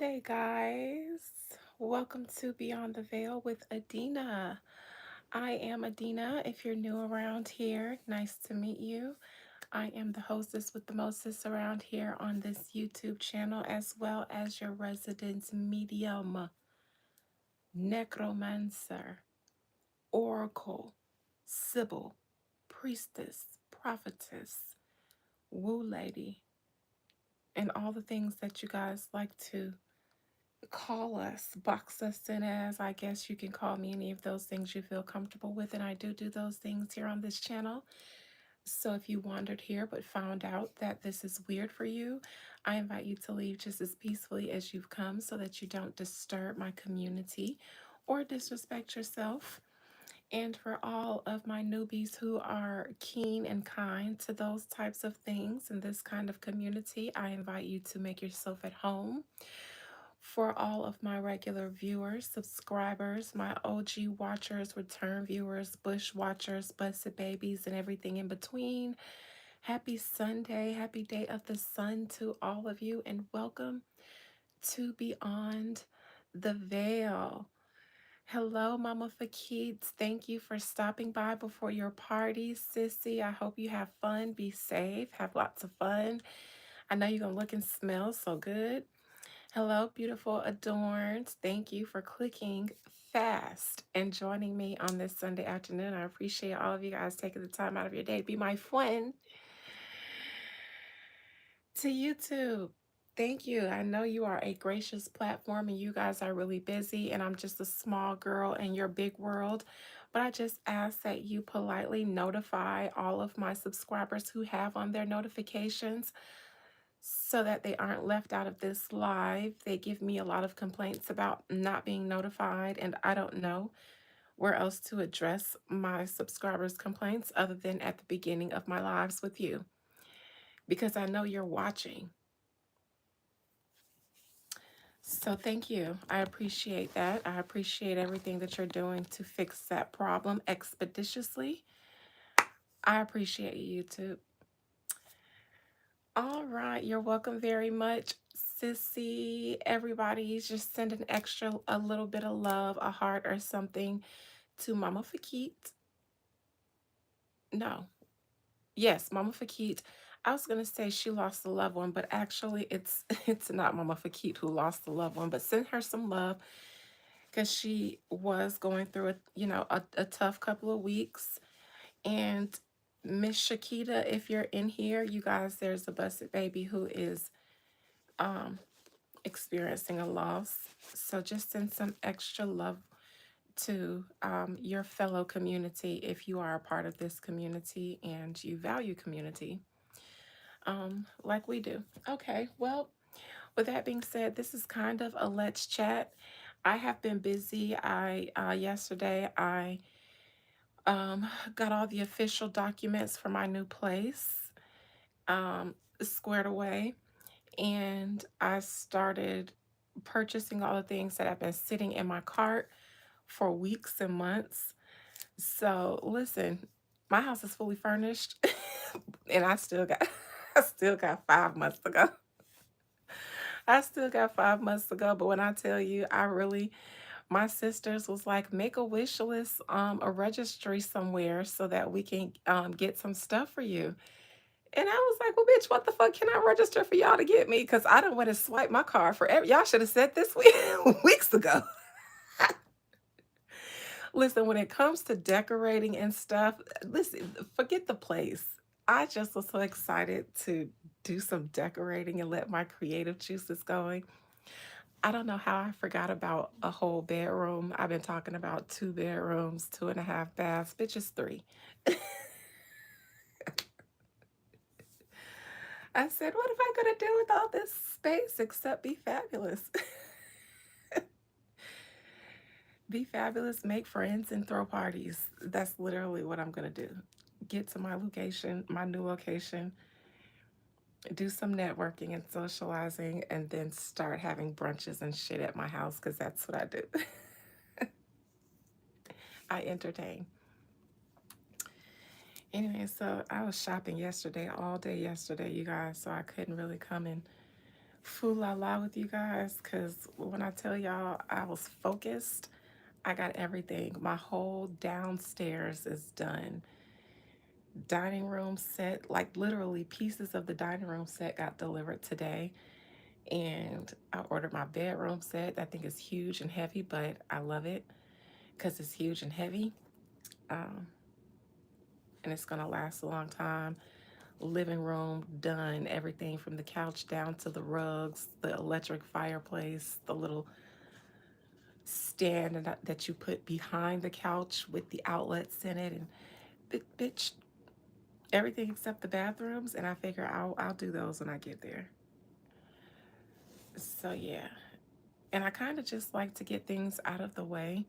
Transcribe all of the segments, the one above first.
Sunday, guys. Welcome to Beyond the Veil with Adina. I am Adina. If you're new around here, nice to meet you. I am the hostess with the mostest around here on this YouTube channel, as well as your resident medium, necromancer, oracle, sibyl, priestess, prophetess, woo lady, and all the things that you guys like to call us, box us in as. I guess you can call me any of those things you feel comfortable with, and I do those things here on this channel. So if you wandered here but found out that this is weird for you, I invite you to leave just as peacefully as you've come so that you don't disturb my community or disrespect yourself. And for all of my newbies who are keen and kind to those types of things in this kind of community, I invite you to make yourself at home. For all of my regular viewers, subscribers, my OG watchers, return viewers, bush watchers, busted babies, and everything in between, happy Sunday, happy day of the sun to all of you, and welcome to Beyond the Veil. Hello, Mama Fakit. Thank you for stopping by before your party, Sissy. I hope you have fun, be safe, have lots of fun. I know you're going to look and smell so good. Hello, beautiful adorned. Thank you for clicking fast and joining me on this Sunday afternoon. I appreciate all of you guys taking the time out of your day to be my friend. To YouTube, thank you. I know you are a gracious platform and you guys are really busy, and I'm just a small girl in your big world. But I just ask that you politely notify all of my subscribers who have on their notifications so that they aren't left out of this live. They give me a lot of complaints about not being notified, and I don't know where else to address my subscribers' complaints other than at the beginning of my lives with you, because I know you're watching. So thank you. I appreciate that. I appreciate everything that you're doing to fix that problem expeditiously. I appreciate you, YouTube. All right, you're welcome very much, Sissy. Everybody's just sending a little bit of love, a heart or something to Mama Fakit. No, yes, Mama Fakit. I was gonna say she lost a loved one, but actually it's not Mama Fakit who lost a loved one. But send her some love because she was going through a tough couple of weeks. And Miss Shakita, if you're in here, you guys, there's a busted baby who is um experiencing a loss. So just send some extra love to your fellow community if you are a part of this community and you value community like we do. Okay, well, with that being said, this is kind of a let's chat. I have been busy. Yesterday I um, got all the official documents for my new place squared away, and I started purchasing all the things that have been sitting in my cart for weeks and months. So listen, my house is fully furnished, and I still got 5 months to go. I still got 5 months to go. But when I tell you, my sisters was like, make a wish list, a registry somewhere so that we can get some stuff for you. And I was like, well, bitch, what the fuck can I register for y'all to get me? Because I don't want to swipe my card for y'all should have said this weeks ago. Listen, when it comes to decorating and stuff, listen, forget the place. I just was so excited to do some decorating and let my creative juices going. I don't know how I forgot about a whole bedroom. I've been talking about 2 bedrooms, 2.5 baths, bitches three. I said, what am I gonna do with all this space except be fabulous? Be fabulous, make friends, and throw parties. That's literally what I'm gonna do. Get to my new location, do some networking and socializing, and then start having brunches and shit at my house because that's what I do. I entertain. Anyway, so I was shopping yesterday, all day yesterday, you guys, so I couldn't really come and Foo la la with you guys, because when I tell y'all I was focused, I got everything. My whole downstairs is done. Dining room set, like literally pieces of the dining room set got delivered today. And I ordered my bedroom set. That thing is huge and heavy, but I love it because it's huge and heavy. Um, and it's going to last a long time. Living room done. Everything from the couch down to the rugs, the electric fireplace, the little stand that you put behind the couch with the outlets in it. And bitch, everything except the bathrooms. And I figure I'll do those when I get there. So yeah. And I kind of just like to get things out of the way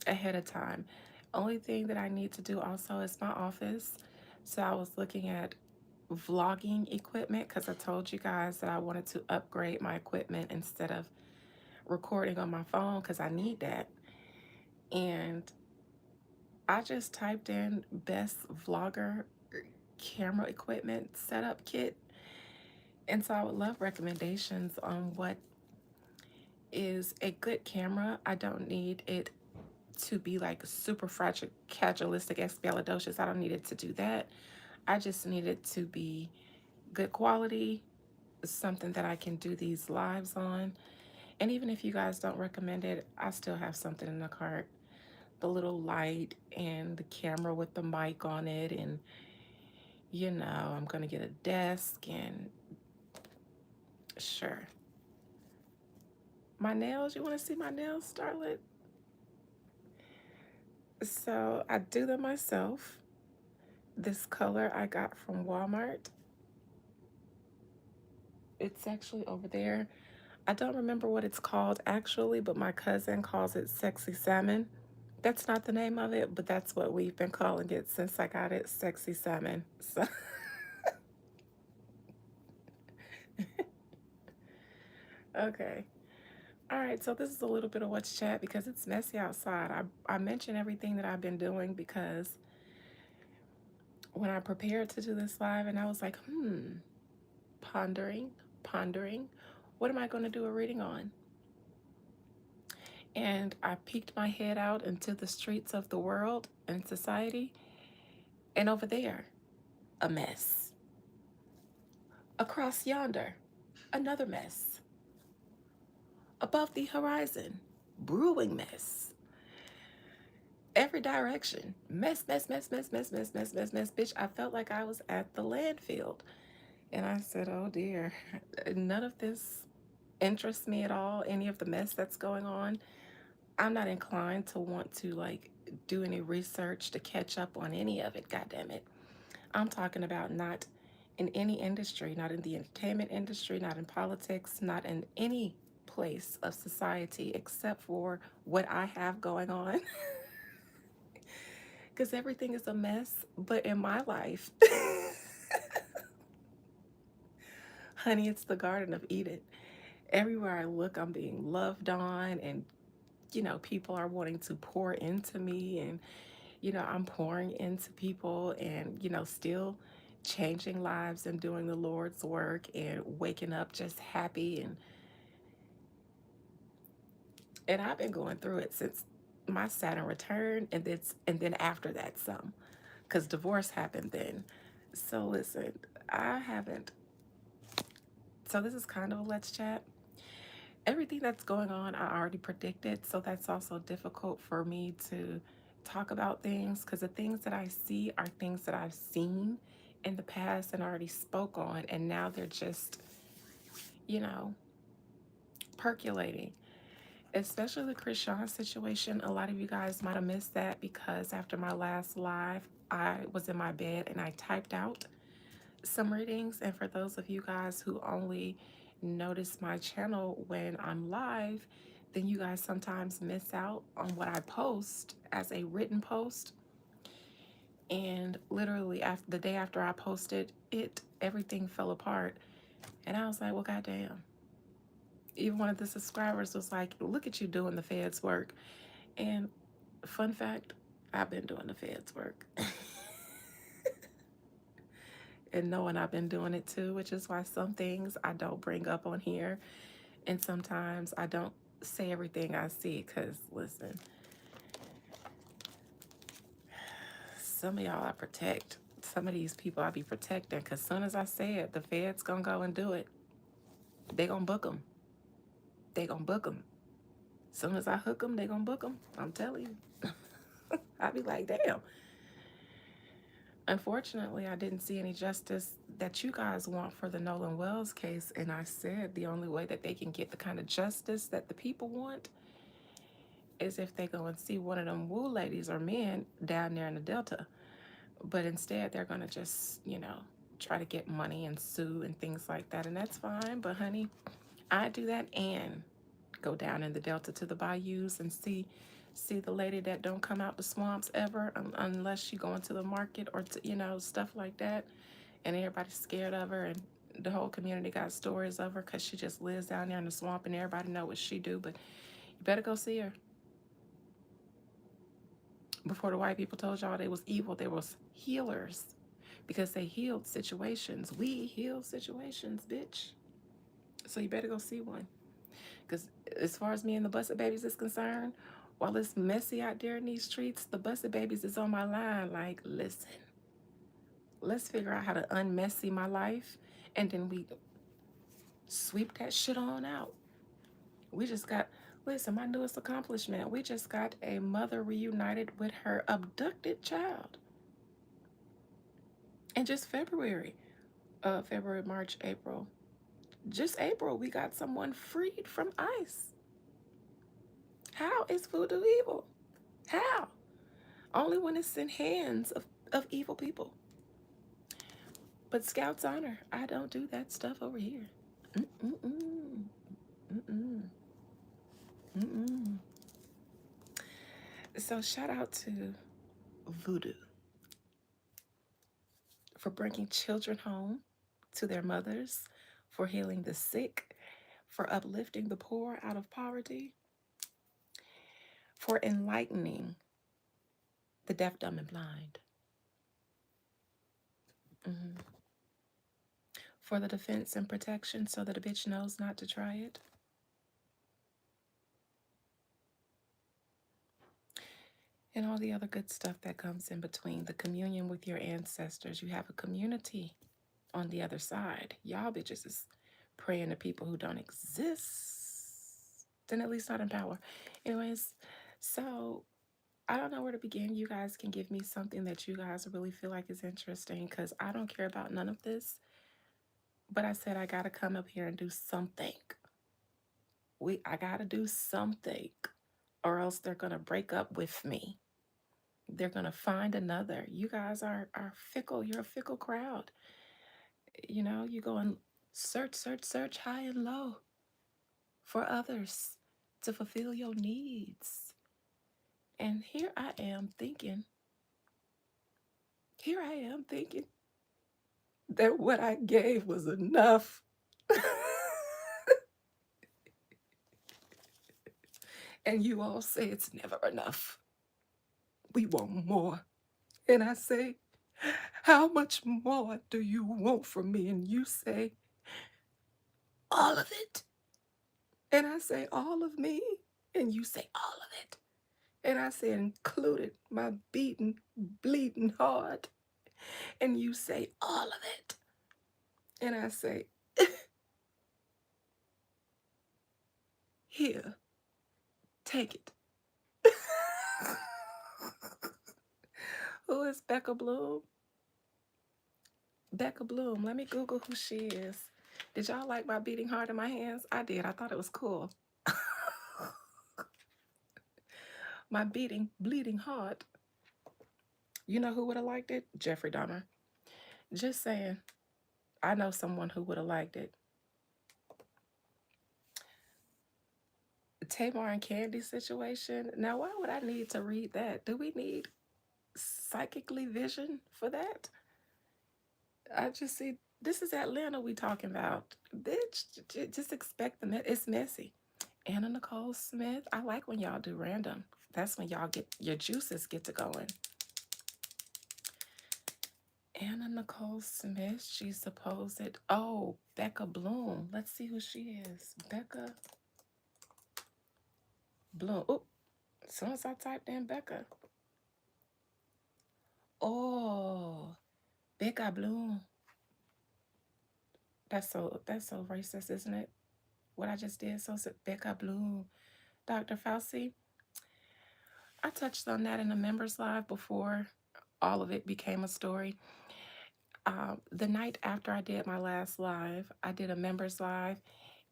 ahead of time. Only thing that I need to do also is my office. So I was looking at vlogging equipment because I told you guys that I wanted to upgrade my equipment instead of recording on my phone because I need that. And I just typed in best vlogger camera equipment setup kit. And so I would love recommendations on what is a good camera. I don't need it to be like super fragile, fragilistic, expialidocious. I don't need it to do that. I just need it to be good quality, something that I can do these lives on. And even if you guys don't recommend it, I still have something in the cart. The little light and the camera with the mic on it. And, I'm going to get a desk and sure. My nails, you want to see my nails, Starlet? So I do them myself. This color I got from Walmart. It's actually over there. I don't remember what it's called actually, but my cousin calls it Sexy Salmon. That's not the name of it, but that's what we've been calling it since I got it, Sexy Salmon. So, okay. All right, so this is a little bit of what's chat because it's messy outside. I mentioned everything that I've been doing because when I prepared to do this live and I was like, pondering, what am I going to do a reading on? And I peeked my head out into the streets of the world and society, and over there, a mess. Across yonder, another mess. Above the horizon, brewing mess. Every direction, mess, mess, mess, mess, mess, mess, mess, mess, mess. Bitch, I felt like I was at the landfill. And I said, oh dear, none of this interests me at all. Any of the mess that's going on. I'm not inclined to want to like do any research to catch up on any of it. God damn it. I'm talking about not in any industry, not in the entertainment industry, not in politics, not in any place of society except for what I have going on. Because everything is a mess, but in my life, honey, it's the Garden of Eden. Everywhere I look, I'm being loved on, and people are wanting to pour into me, and I'm pouring into people and, still changing lives and doing the Lord's work and waking up just happy. And I've been going through it since my Saturn return and then after that some, because divorce happened then. So listen, I haven't. So this is kind of a let's chat. Everything that's going on, I already predicted. So that's also difficult for me to talk about things because the things that I see are things that I've seen in the past and already spoke on. And now they're just, you know, percolating. Especially the Krishan situation. A lot of you guys might have missed that because after my last live, I was in my bed and I typed out some readings. And for those of you guys who only notice my channel when I'm live, then you guys sometimes miss out on what I post as a written post. And literally after the day after I posted it, everything fell apart. And I was like, well, goddamn. Even one of the subscribers was like, look at you doing the feds work. And fun fact, I've been doing the feds work. and knowing I've been doing it too, which is why some things I don't bring up on here. And sometimes I don't say everything I see because, listen, some of y'all I protect. Some of these people I be protecting because soon as I say it, the feds gonna go and do it. They gonna book them. They gonna book them. Soon as I hook them, they gonna book them. I'm telling you. I be like, damn. Unfortunately, I didn't see any justice that you guys want for the Nolan Wells case, and I said the only way that they can get the kind of justice that the people want is if they go and see one of them woo ladies or men down there in the Delta. But instead, they're gonna just, try to get money and sue and things like that, and that's fine. But honey, I do that and go down in the Delta to the bayous and see the lady that don't come out the swamps ever unless she going to the market or to, stuff like that, and everybody's scared of her, and the whole community got stories of her because she just lives down there in the swamp and everybody know what she do. But you better go see her before the white people told y'all they was evil. They was healers because they healed situations. We heal situations, bitch. So you better go see one. Because as far as me and the Busted Babies is concerned, while it's messy out there in these streets, the Busted Babies is on my line. Like, listen, let's figure out how to unmessy my life, and then we sweep that shit on out. We just got, listen, my newest accomplishment. We just got a mother reunited with her abducted child. In just February, March, April. Just April, we got someone freed from ICE. How is voodoo evil? How? Only when it's in hands of evil people. But Scouts Honor, I don't do that stuff over here. Mm-mm-mm. Mm-mm. Mm-mm. So shout out to Voodoo for bringing children home to their mothers, for healing the sick, for uplifting the poor out of poverty, for enlightening the deaf, dumb, and blind, hmm for the defense and protection so that a bitch knows not to try it, and all the other good stuff that comes in between. The communion with your ancestors. You have a community on the other side. Y'all bitches is praying to people who don't exist, then at least not in power. Anyways, so I don't know where to begin. You guys can give me something that you guys really feel like is interesting because I don't care about none of this. But I said I gotta come up here and do something. I gotta do something, or else they're gonna break up with me. They're gonna find another. You guys are fickle. You're a fickle crowd. You go and search high and low for others to fulfill your needs. And here I am thinking that what I gave was enough. And you all say it's never enough. We want more. And I say, how much more do you want from me? And you say, all of it. And I say, all of me. And you say, all of it. And I say, included my beating, bleeding heart. And you say, all of it. And I say, here, take it. Who is Becca Bloom? Becca Bloom. Let me Google who she is. Did y'all like my beating heart in my hands? I did. I thought it was cool. My beating, bleeding heart. You know who would have liked it? Jeffrey Dahmer. Just saying. I know someone who would have liked it. The Tamar and Candy situation. Now, why would I need to read that? Do we need psychically vision for that? I just see this is Atlanta we talking about. Bitch, just expect them. It's messy. Anna Nicole Smith. I like when y'all do random. That's when y'all get your juices get to going. Anna Nicole Smith. She's supposed. Oh, Becca Bloom. Let's see who she is. Becca Bloom. Oh, as soon as I typed in Becca. Oh, Becca Bloom. That's so racist, isn't it? What I just did. So Becca Bloom. Dr. Fauci. I touched on that in the members live before all of it became a story. The night after I did my last live, I did a members live,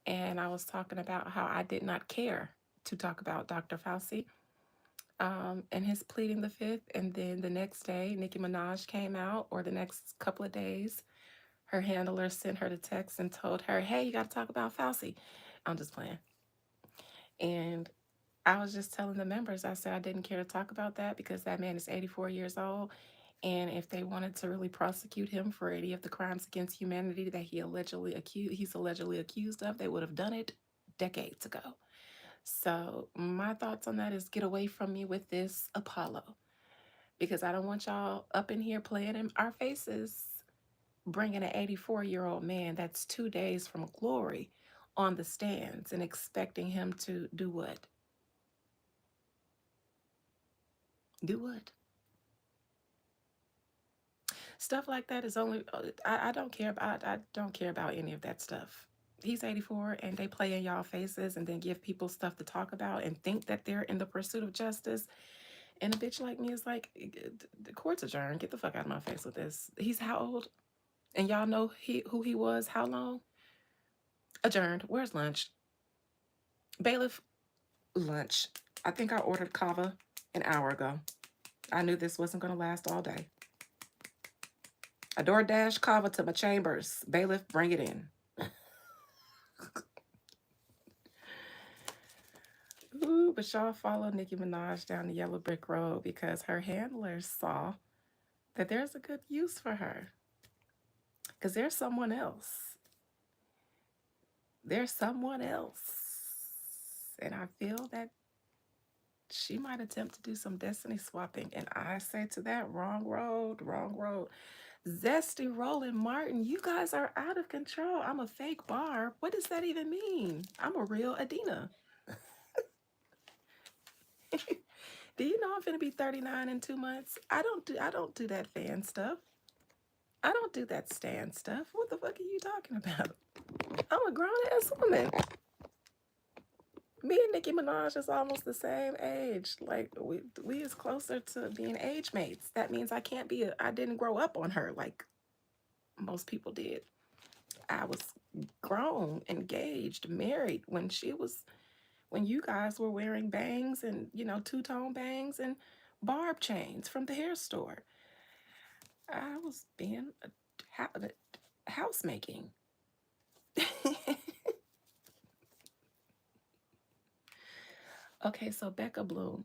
and I was talking about how I did not care to talk about Dr. Fauci and his pleading the fifth. And then the next day, Nicki Minaj came out, or the next couple of days, her handler sent her the text and told her, "Hey, you got to talk about Fauci." I'm just playing. And I was just telling the members, I said I didn't care to talk about that because that man is 84 years old. And if they wanted to really prosecute him for any of the crimes against humanity that he's allegedly accused of, they would have done it decades ago. So my thoughts on that is get away from me with this Apollo, because I don't want y'all up in here playing in our faces, bringing an 84-year-old man that's 2 days from glory on the stands and expecting him to do what? Do what? Stuff like that is only I don't care about any of that stuff. He's 84 and they play in y'all faces and then give people stuff to talk about and think that they're in the pursuit of justice. And a bitch like me is like, the court's adjourned. Get the fuck out of my face with this. He's how old? And y'all know who he was how long? Adjourned. Where's lunch? Bailiff, lunch. I think I ordered kava an hour ago. I knew this wasn't going to last all day. A DoorDash kava to my chambers. Bailiff, bring it in. Ooh, but y'all follow Nicki Minaj down the yellow brick road because her handlers saw that there's a good use for her. Because there's someone else. There's someone else. And I feel that she might attempt to do some destiny swapping. And I say to that, wrong road, wrong road. Zesty Roland Martin, you guys are out of control. I'm a fake Barb. What does that even mean? I'm a real Adina. Do you know I'm gonna be 39 in 2 months? I don't do that fan stuff. I don't do that stand stuff. What the fuck are you talking about? I'm a grown ass woman. Me and Nicki Minaj is almost the same age. Like we is closer to being age mates. That means I didn't grow up on her like most people did. I was grown, engaged, married when you guys were wearing bangs and two-tone bangs and barb chains from the hair store. I was being housemaking. Okay, so Becca Bloom.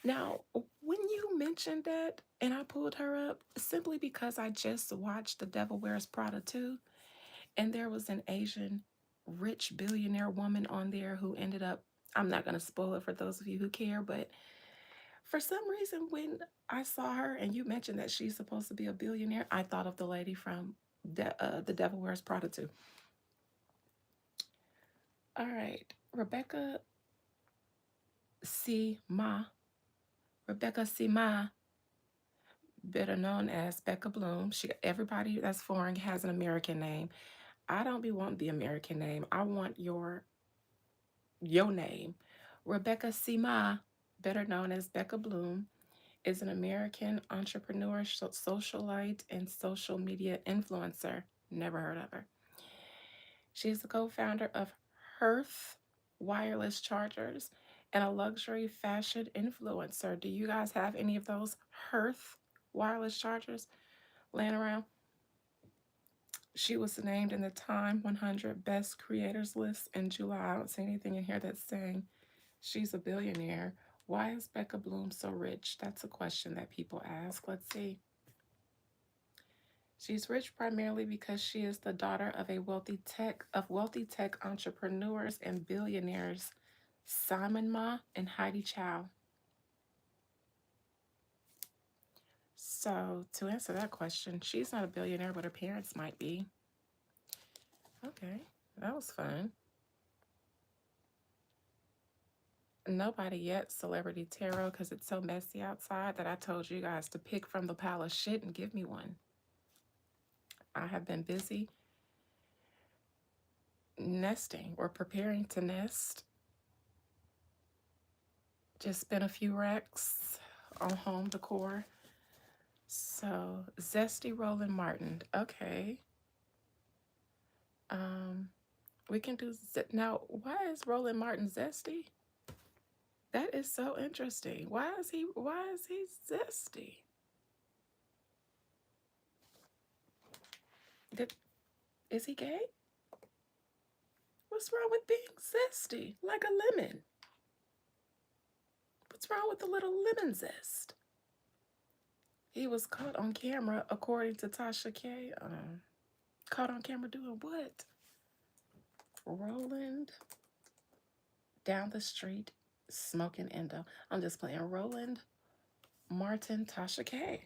Now, when you mentioned that, and I pulled her up simply because I just watched The Devil Wears Prada 2, and there was an Asian rich billionaire woman on there who ended up, I'm not going to spoil it for those of you who care, but for some reason, when I saw her and you mentioned that she's supposed to be a billionaire, I thought of the lady from The Devil Wears Prada 2. All right, C. Ma. Rebecca C. Ma, better known as Becca Bloom. Everybody that's foreign has an American name. I don't be wanting the American name. I want your name. Rebecca Sima, better known as Becca Bloom, is an American entrepreneur, socialite, and social media influencer. Never heard of her. She's the co-founder of Hearth Wireless Chargers and a luxury fashion influencer. Do you guys have any of those Hearth wireless chargers laying around? She was named in the Time 100 Best Creators list in July. I don't see anything in here that's saying she's a billionaire. Why is Becca Bloom so rich? That's a question that people ask. Let's see. She's rich primarily because she is the daughter of wealthy tech entrepreneurs and billionaires Simon Ma and Heidi Chow. So, to answer that question, she's not a billionaire, but her parents might be. Okay, that was fun. Nobody yet, Celebrity Tarot, because it's so messy outside that I told you guys to pick from the pile of shit and give me one. I have been busy nesting or preparing to nest. Just spent a few racks on home decor. So, Zesty Roland Martin. Okay. Um, we can do now. Why is Roland Martin zesty? That is so interesting. Why is he zesty? Did, is he gay? What's wrong with being zesty? Like a lemon. What's wrong with a little lemon zest? He was caught on camera, according to Tasha K. Caught on camera doing what? Roland down the street smoking endo. I'm just playing. Roland Martin, Tasha K.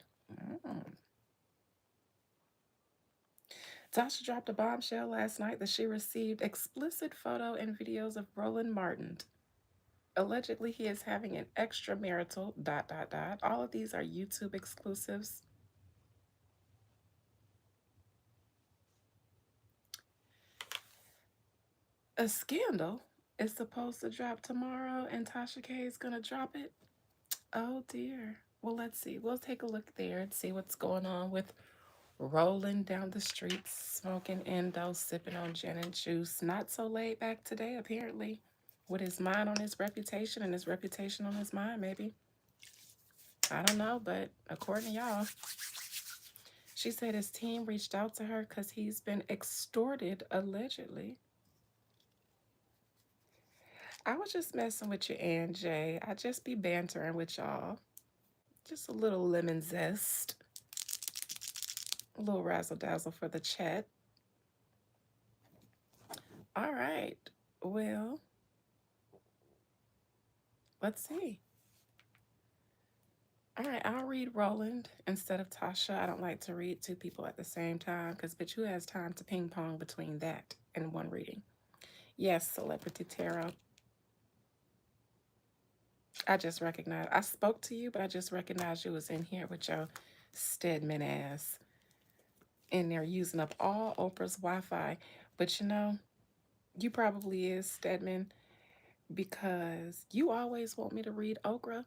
Tasha dropped a bombshell last night that she received explicit photo and videos of Roland Martin. Allegedly, he is having an extramarital ... All of these are YouTube exclusives. A Scandal is supposed to drop tomorrow, and Tasha K is gonna drop it. Oh dear. Well, let's see. We'll take a look there and see what's going on with rolling down the streets, smoking endo, sipping on gin and juice. Not so laid back today, apparently. With his mind on his reputation and his reputation on his mind, maybe. I don't know, but according to y'all, she said his team reached out to her because he's been extorted, allegedly. I was just messing with you, Ann J. I just be bantering with y'all. Just a little lemon zest. A little razzle dazzle for the chat. All right. Well, let's see. All right, I'll read Roland instead of Tasha. I don't like to read two people at the same time because, bitch, who has time to ping pong between that and one reading? Yes, Celebrity Tarot. I just recognized, I spoke to you, but I just recognized you was in here with your Stedman ass in there using up all Oprah's Wi-Fi. But you know, you probably is Stedman because you always want me to read Okra.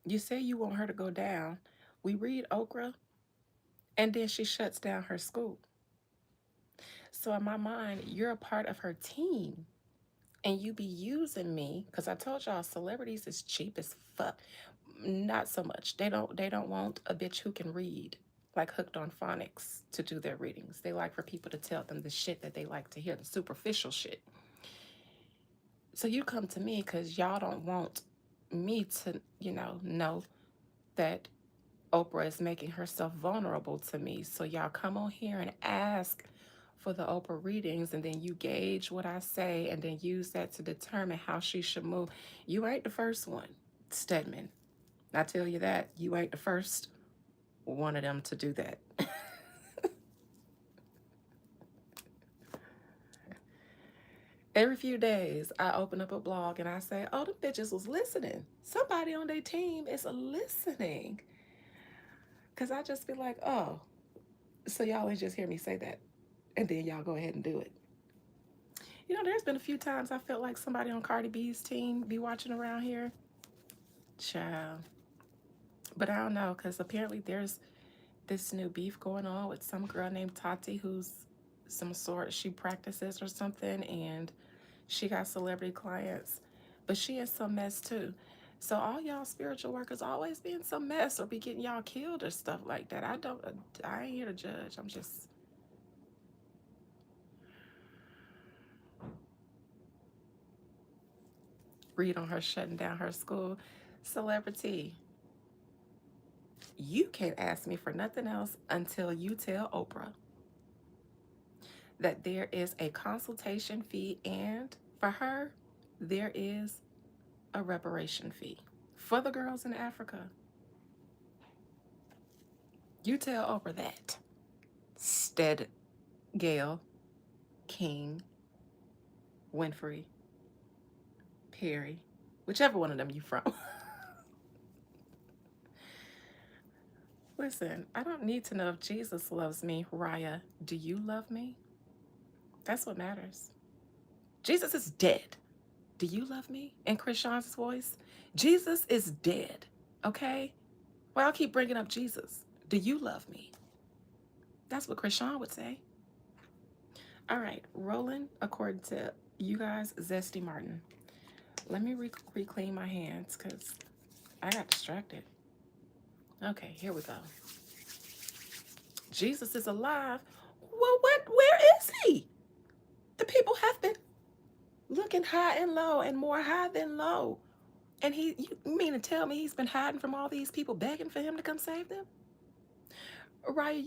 You say you want her to go down. We read Okra, and then she shuts down her school. So in my mind, you're a part of her team, and you be using me because I told y'all celebrities is cheap as fuck. Not so much. They don't want a bitch who can read, like Hooked on Phonics, to do their readings. They like for people to tell them the shit that they like to hear, the superficial shit. So you come to me because y'all don't want me to, know that Oprah is making herself vulnerable to me. So y'all come on here and ask for the Oprah readings, and then you gauge what I say and then use that to determine how she should move. You ain't the first one, Stedman. I tell you that. You ain't the first one of them to do that. Every few days, I open up a blog and I say, oh, them bitches was listening. Somebody on their team is listening. Because I just be like, oh, so y'all ain't just hear me say that. And then y'all go ahead and do it. There's been a few times I felt like somebody on Cardi B's team be watching around here. Child. But I don't know, because apparently there's this new beef going on with some girl named Tati who's some sort, she practices or something, and she got celebrity clients, but she in some mess too. So all y'all spiritual workers always be in some mess or be getting y'all killed or stuff like that. I ain't here to judge. I'm just read on her shutting down her school. Celebrity, you can't ask me for nothing else until you tell Oprah that there is a consultation fee, and for her, there is a reparation fee for the girls in Africa. You tell Oprah that. Stead Gale, King, Winfrey, Perry, whichever one of them you from. Listen, I don't need to know if Jesus loves me. Raya, do you love me? That's what matters. Jesus is dead. Do you love me? In Krishan's voice, Jesus is dead. Okay? Well, I'll keep bringing up Jesus. Do you love me? That's what Krishan would say. All right, Roland, according to you guys, Zesty Martin. Let me reclaim my hands because I got distracted. Okay, here we go. Jesus is alive. Well, where is he? The people have been looking high and low and more high than low. And you mean to tell me he's been hiding from all these people begging for him to come save them? Raya,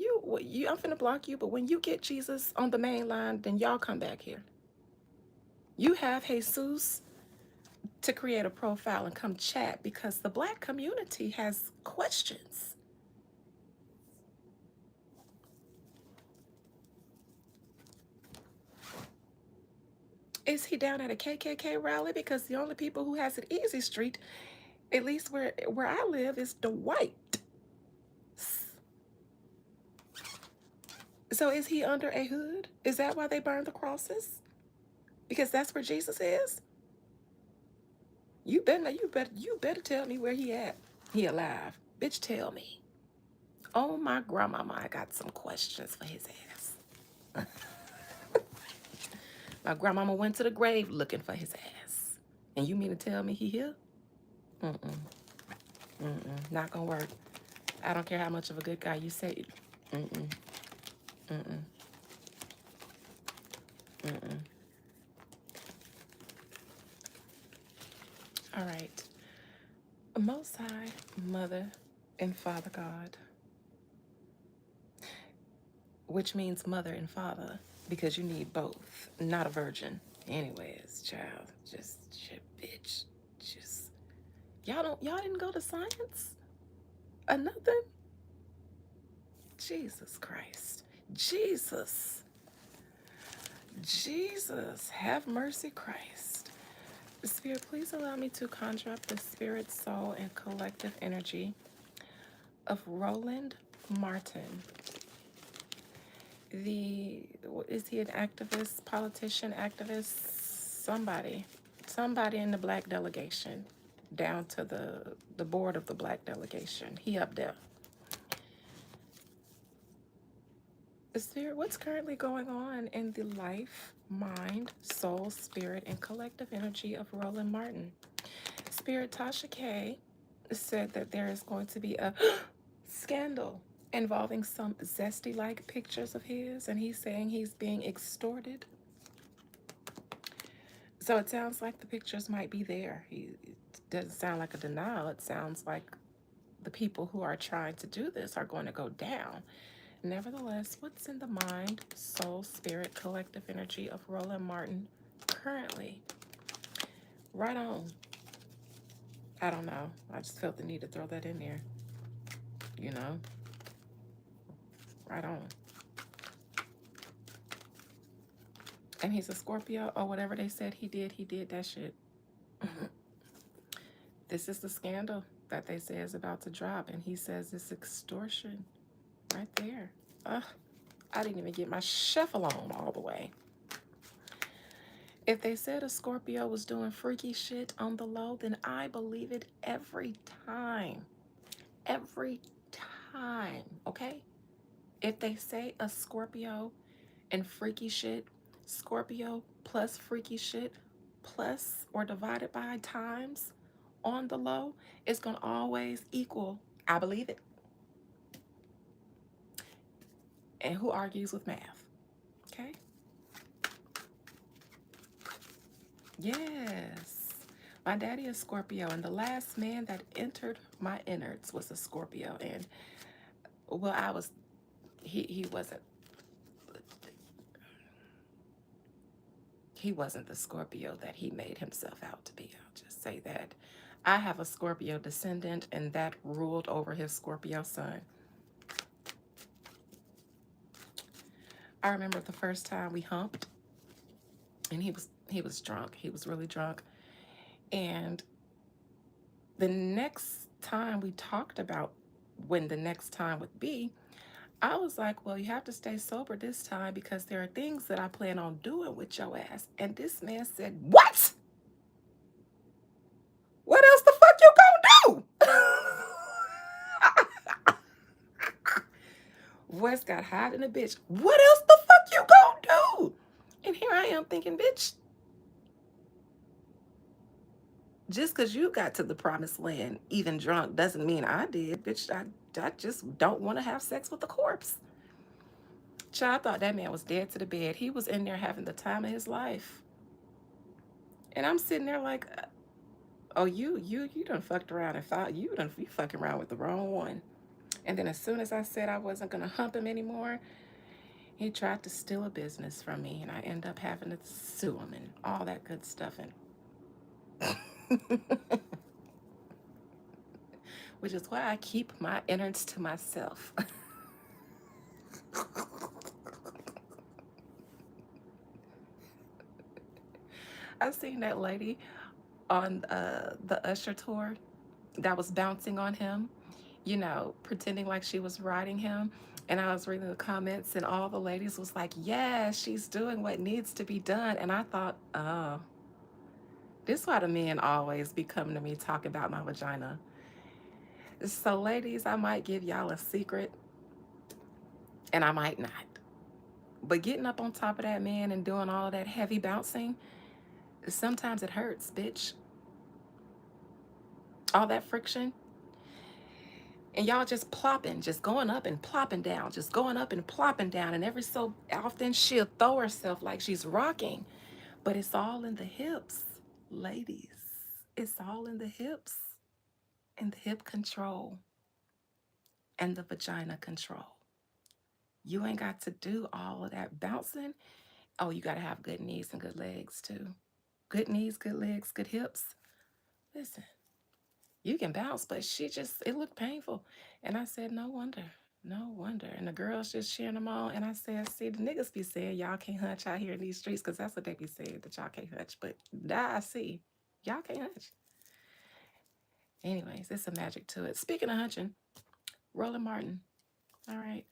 I'm finna block you, but when you get Jesus on the main line, then y'all come back here. You have Jesus to create a profile and come chat because the Black community has questions. Is he down at a KKK rally? Because the only people who has it easy street, at least where I live, is the white. So is he under a hood? Is that why they burn the crosses? Because that's where Jesus is? You better tell me where he at. He alive. Bitch, tell me. Oh, my grandmama, I got some questions for his ass. My grandmama went to the grave looking for his ass. And you mean to tell me he here? Mm-mm. Mm-mm. Not gonna work. I don't care how much of a good guy you say. Mm-mm. Mm-mm. Mm-mm. All right. Most High, Mother, and Father God, which means mother and father, because you need both, not a virgin. Anyways, child, just shit, bitch. Just y'all didn't go to science? Or nothing? Jesus Christ. Jesus. Jesus, have mercy, Christ. Spirit, please allow me to conjure up the spirit, soul, and collective energy of Roland Martin. Is he an activist, politician, activist? Somebody in the Black delegation, down to the board of the Black delegation. He up there. Spirit, what's currently going on in the life, mind, soul, spirit, and collective energy of Roland Martin? Spirit, Tasha K said that there is going to be a scandal involving some zesty-like pictures of his, and he's saying he's being extorted. So it sounds like the pictures might be there. It doesn't sound like a denial. It sounds like the people who are trying to do this are going to go down. Nevertheless, what's in the mind, soul, spirit, collective energy of Roland Martin currently? Right on. I don't know. I just felt the need to throw that in there. You know? Right on. And he's a Scorpio, or whatever they said he did that shit. This is the scandal that they say is about to drop, and he says it's extortion. Right there. I didn't even get my shuffle on all the way. If they said a Scorpio was doing freaky shit on the low, then I believe it every time. Every time, okay? If they say a Scorpio and freaky shit, Scorpio plus freaky shit plus or divided by times on the low, it's going to always equal, I believe it. And who argues with math? Okay? Yes. My daddy is Scorpio, and the last man that entered my innards was a Scorpio. And, well, he wasn't the Scorpio that he made himself out to be. I'll just say that. I have a Scorpio descendant, and that ruled over his Scorpio son. I remember the first time we humped, and he was drunk. He was really drunk. And the next time we talked about when the next time would be, I was like, well, you have to stay sober this time because there are things that I plan on doing with your ass. And this man said, what? What else the fuck you gonna do? Voice got hot in a bitch. What else the fuck you gonna do? And here I am thinking, bitch, just because you got to the promised land even drunk doesn't mean I did. Bitch, I just don't want to have sex with a corpse. Child, I thought that man was dead to the bed. He was in there having the time of his life. And I'm sitting there like, oh, you done fucked around and thought you fucking around with the wrong one. And then as soon as I said I wasn't gonna hump him anymore, he tried to steal a business from me, and I end up having to sue him and all that good stuff. And which is why I keep my innards to myself. I seen that lady on the Usher tour that was bouncing on him, pretending like she was riding him. And I was reading the comments, and all the ladies was like, yeah, she's doing what needs to be done. And I thought, oh, this is why the men always be coming to me talking about my vagina. So, ladies, I might give y'all a secret, and I might not. But getting up on top of that man and doing all of that heavy bouncing, sometimes it hurts, bitch. All that friction. And y'all just plopping, just going up and plopping down, just going up and plopping down. And every so often she'll throw herself like she's rocking. But it's all in the hips, ladies. It's all in the hips and the hip control and the vagina control. You ain't got to do all of that bouncing. Oh, you got to have good knees and good legs too. Good knees, good legs, good hips. Listen, you can bounce, but it looked painful. And I said, no wonder. No wonder. And the girls just cheering them on. And I said, see, the niggas be saying y'all can't hunch out here in these streets because that's what they be saying, that y'all can't hunch. But now I see, y'all can't hunch. Anyways, it's a magic to it. Speaking of hunching, Roland Martin. All right.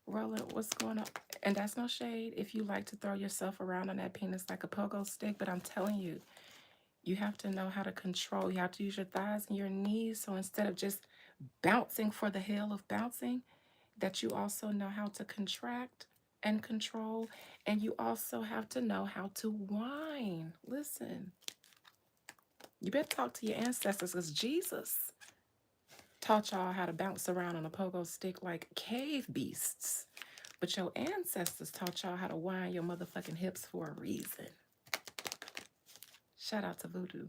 Roland, what's going on? And that's no shade if you like to throw yourself around on that penis like a pogo stick, but I'm telling you, you have to know how to control. You have to use your thighs and your knees. So instead of just bouncing for the hell of bouncing, that you also know how to contract and control. And you also have to know how to whine. Listen, you better talk to your ancestors because Jesus taught y'all how to bounce around on a pogo stick like cave beasts. But your ancestors taught y'all how to wind your motherfucking hips for a reason. Shout out to Voodoo.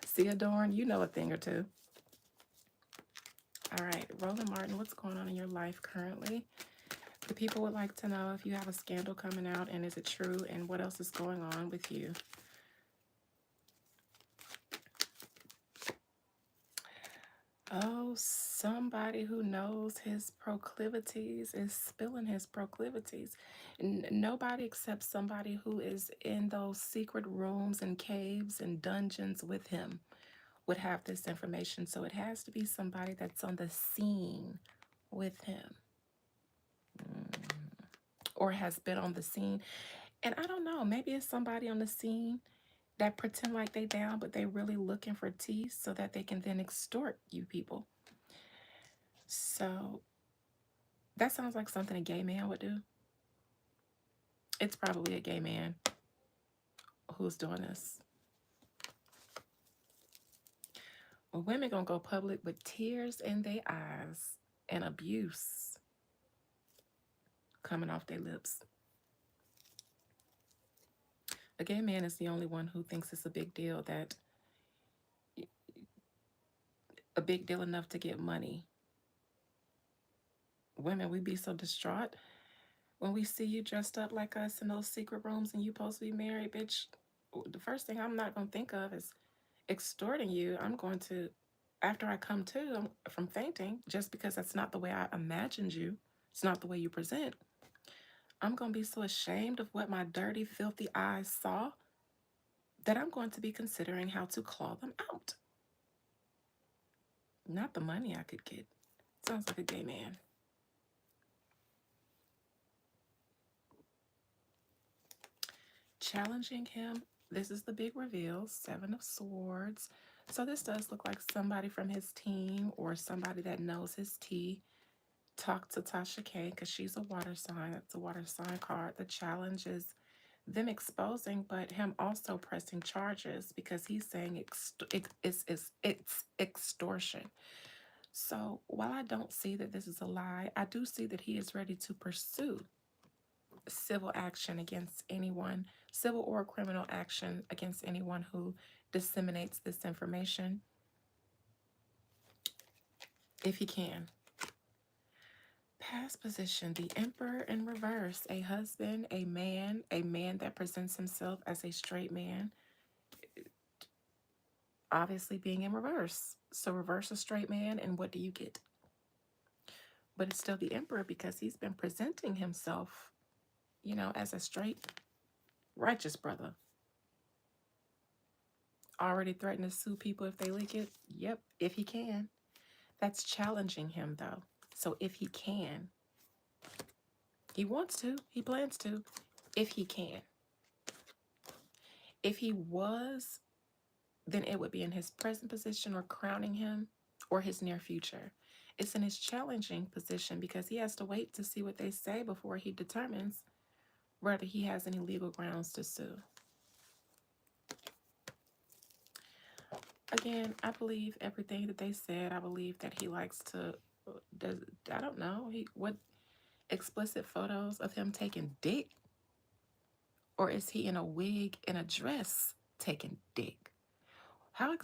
See, Adorn, you know a thing or two. All right, Roland Martin, what's going on in your life currently? The people would like to know if you have a scandal coming out and is it true and what else is going on with you. Oh, somebody who knows his proclivities is spilling his proclivities. Nobody except somebody who is in those secret rooms and caves and dungeons with him would have this information. So it has to be somebody that's on the scene with him, or has been on the scene. And I don't know, maybe it's somebody on the scene that pretend like they down, but they really looking for tea so that they can then extort you people. So that sounds like something a gay man would do. It's probably a gay man who's doing this. Well, women gonna go public with tears in their eyes and abuse coming off their lips. A gay man is the only one who thinks it's a big deal, that a big deal enough to get money. Women, we be so distraught when we see you dressed up like us in those secret rooms and you supposed to be married, bitch. The first thing I'm not gonna think of is extorting you. I'm going to, after I come to from fainting, just because that's not the way I imagined you. It's not the way you present. I'm going to be so ashamed of what my dirty, filthy eyes saw that I'm going to be considering how to claw them out. Not the money I could get. Sounds like a gay man. Challenging him. This is the big reveal. Seven of Swords. So this does look like somebody from his team or somebody that knows his tea. Talk to Tasha K because she's a water sign. That's a water sign card. The challenge is them exposing, but him also pressing charges because he's saying it's extortion. So while I don't see that this is a lie, I do see that he is ready to pursue civil action against anyone, civil or criminal action against anyone who disseminates this information if he can. Past position, the Emperor in reverse, a husband, a man that presents himself as a straight man, obviously being in reverse. So reverse a straight man, and what do you get? But it's still the Emperor because he's been presenting himself, as a straight, righteous brother. Already threatened to sue people if they leak it? Yep, if he can. That's challenging him, though. So if he can, he wants to, he plans to, if he can. If he was, then it would be in his present position or crowning him or his near future. It's in his challenging position because he has to wait to see what they say before he determines whether he has any legal grounds to sue. Again, I believe everything that they said. I believe that he likes to, does, I don't know, what explicit photos of him taking dick? Or is he in a wig and a dress taking dick? How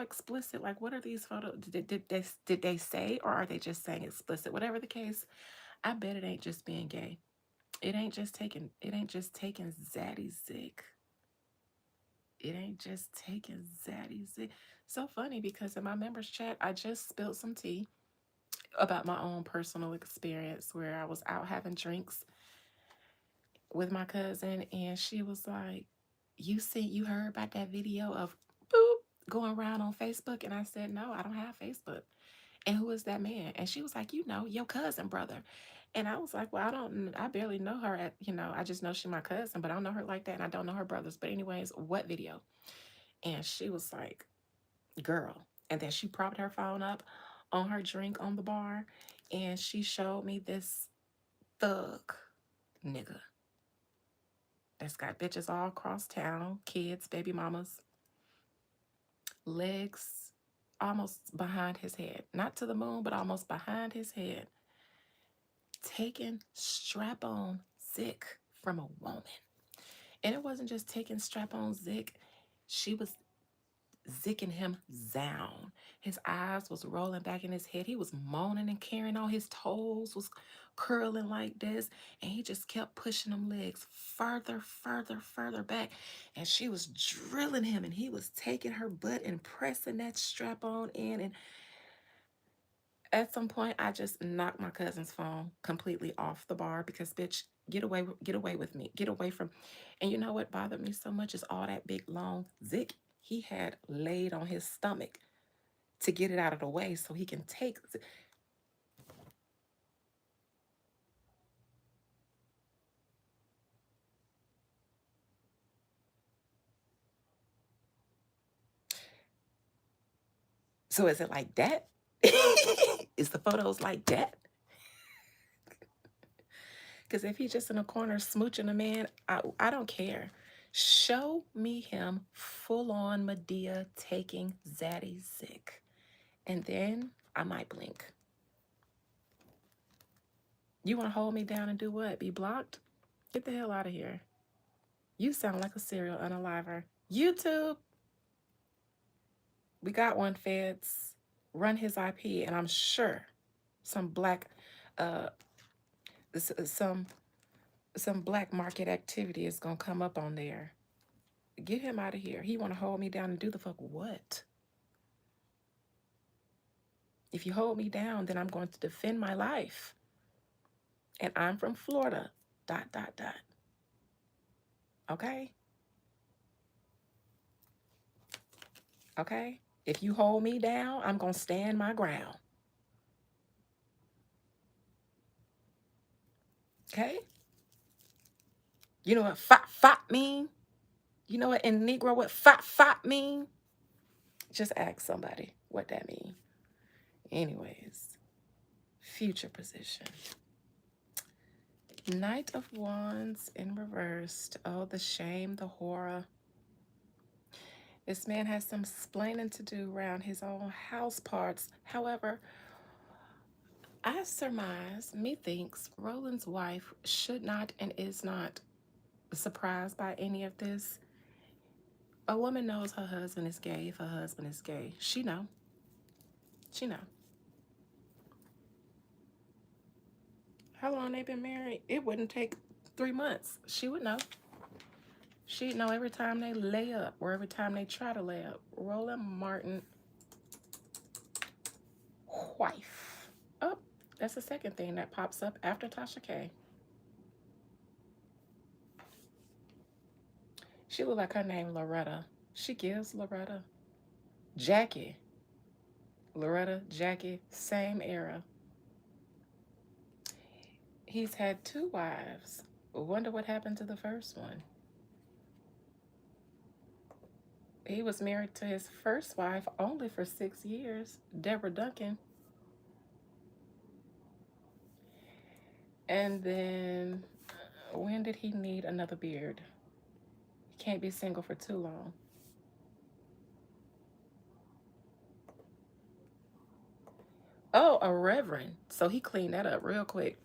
explicit, like what are these photos? Did they say, or are they just saying explicit? Whatever the case, I bet it ain't just being gay. It ain't just taking zaddy zick. It ain't just taking zaddy zick. So funny because in my members chat, I just spilled some tea about my own personal experience where I was out having drinks with my cousin, and she was like, you heard about that video of boop going around on Facebook? And I said, no, I don't have Facebook. And who is that man? And she was like, your cousin brother. And I was like, well, I barely know her I just know she's my cousin, but I don't know her like that. And I don't know her brothers. But anyways, what video? And she was like, girl. And then she propped her phone up on her drink on the bar. And she showed me this thug nigga that's got bitches all across town, kids, baby mamas, legs almost behind his head. Not to the moon, but almost behind his head. Taking strap on zick from a woman. And it wasn't just taking strap on zick, she was zicking him down. His eyes was rolling back in his head. He was moaning and carrying on. His toes was curling like this. And he just kept pushing them legs further, further, further back. And she was drilling him. And he was taking her butt and pressing that strap on in. And at some point, I just knocked my cousin's phone completely off the bar because, bitch, get away with me. Get away from. And you know what bothered me so much is all that big long zick he had laid on his stomach to get it out of the way so he can take. So is it like that? Is the photos like that? Because if he's just in a corner smooching a man, I don't care. Show me him full on Medea taking Zaddy zick. And then I might blink. You want to hold me down and do what? Be blocked? Get the hell out of here. You sound like a serial unaliver. YouTube, we got one, feds. Run his IP, and I'm sure some black, uh, some black market activity is gonna come up on there. Get him out of here. He want to hold me down and do the fuck what? If you hold me down, then I'm going to defend my life. and I'm from Florida. Dot, dot, dot. Okay? Okay? If you hold me down, I'm going to stand my ground. Okay? You know what fop fop mean? You know what in Negro what fop fop mean? Just ask somebody what that mean. Anyways, future position. Knight of Wands in reversed. Oh, the shame, the horror. This man has some splaining to do around his own house parts. However, I surmise, methinks, Roland's wife should not and is not surprised by any of this. A woman knows her husband is gay if her husband is gay. She know. She know. How long they been married? It wouldn't take 3 months. She would know. She'd know every time they lay up or every time they try to lay up. Roland Martin, wife. Oh, that's the second thing that pops up after Tasha K. She look like her name Loretta. She gives Loretta. Jackie. Loretta, Jackie, same era. He's had 2 wives. Wonder what happened to the first one. He was married to his first wife only for 6 years, Deborah Duncan. And then when did he need another beard? He can't be single for too long. Oh, a reverend. So he cleaned that up real quick.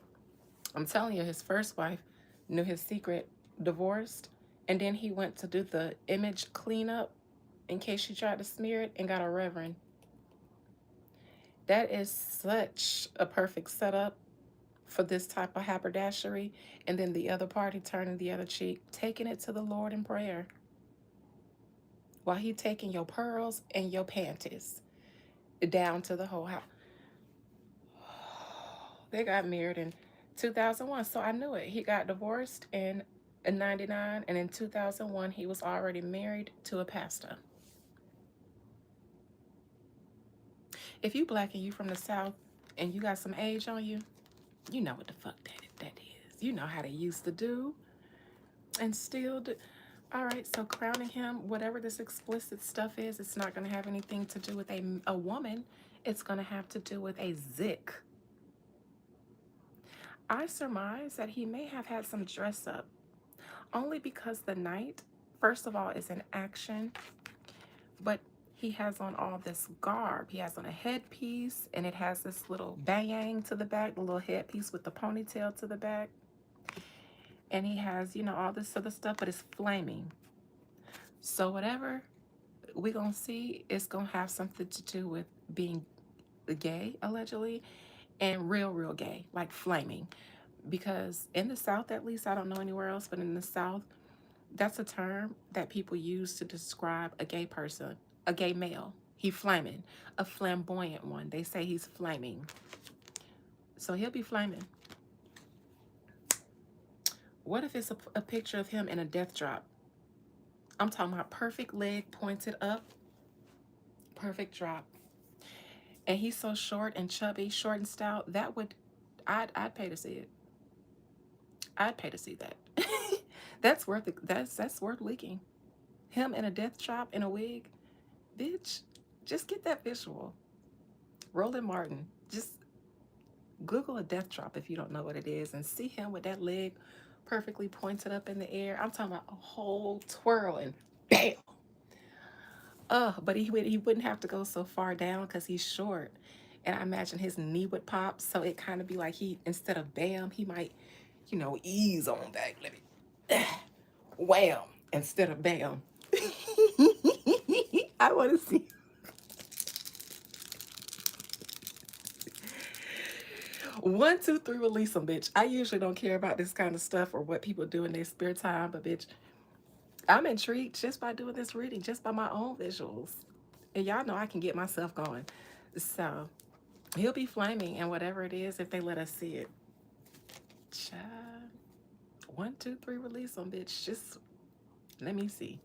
I'm telling you, his first wife knew his secret, divorced, and then he went to do the image cleanup in case she tried to smear it and got a reverend. That is such a perfect setup for this type of haberdashery. And then the other party turning the other cheek, taking it to the Lord in prayer while he taking your pearls and your panties down to the whole house. They got married in 2001, so I knew it. He got divorced in 99, and in 2001 he was already married to a pastor. If you black and you from the South and you got some age on you, you know what the fuck that is. You know how they used to do and still do. All right, so crowning him, whatever this explicit stuff is, it's not going to have anything to do with a woman. It's going to have to do with a zick. I surmise that he may have had some dress up, only because the knight, first of all, is in action, but he has on all this garb. He has on a headpiece, and it has this little bang to the back, the little headpiece with the ponytail to the back. And he has, you know, all this other stuff, but it's flaming. So whatever we're going to see, it's going to have something to do with being gay, allegedly, and real gay, like flaming. Because in the South, at least, I don't know anywhere else, but in the South, that's a term that people use to describe a gay person, a gay male. He flaming, a flamboyant one. They say he's flaming. So he'll be flaming. What if it's a picture of him in a death drop? I'm talking about perfect leg pointed up, perfect drop. And he's so short and chubby, short and stout. That would, I'd pay to see it. I'd pay to see that. That's worth it. That's worth leaking. Him in a death drop in a wig, bitch. Just get that visual. Roland Martin. Just Google a death drop if you don't know what it is, and see him with that leg perfectly pointed up in the air. I'm talking about a whole twirl and bam. But he wouldn't have to go so far down because he's short, and I imagine his knee would pop, so it kind of be like he, instead of bam, he might, you know, ease on back. Let me wham instead of bam. I want to see. One, two, three, release them, bitch. I usually don't care about this kind of stuff or what people do in their spare time, but bitch, I'm intrigued just by doing this reading, just by my own visuals. And y'all know I can get myself going. So he'll be flaming and whatever it is if they let us see it. Child. 1, 2, 3, release them, bitch. Just let me see.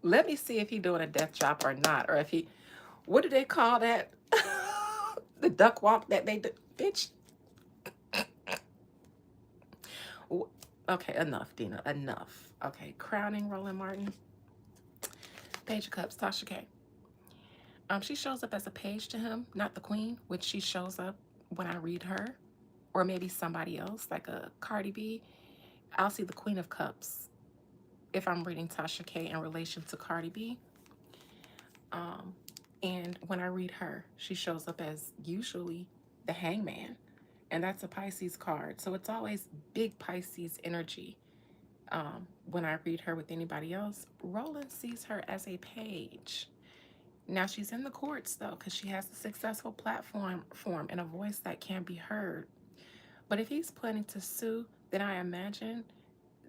Let me see if he doing a death drop or not, or if he. What do they call that? The duck walk that they do, bitch. Okay, enough, Dina. Enough. Okay, crowning Roland Martin. Page of Cups, Tasha K. She shows up as a page to him, not the queen, which she shows up when I read her, or maybe somebody else, like a Cardi B. I'll see the Queen of Cups if I'm reading Tasha K in relation to Cardi B. And when I read her, she shows up as usually the Hangman, and that's a Pisces card. So it's always big Pisces energy. When I read her with anybody else, Roland sees her as a page. Now she's in the courts though, because she has a successful platform and a voice that can be heard. But if he's planning to sue, then I imagine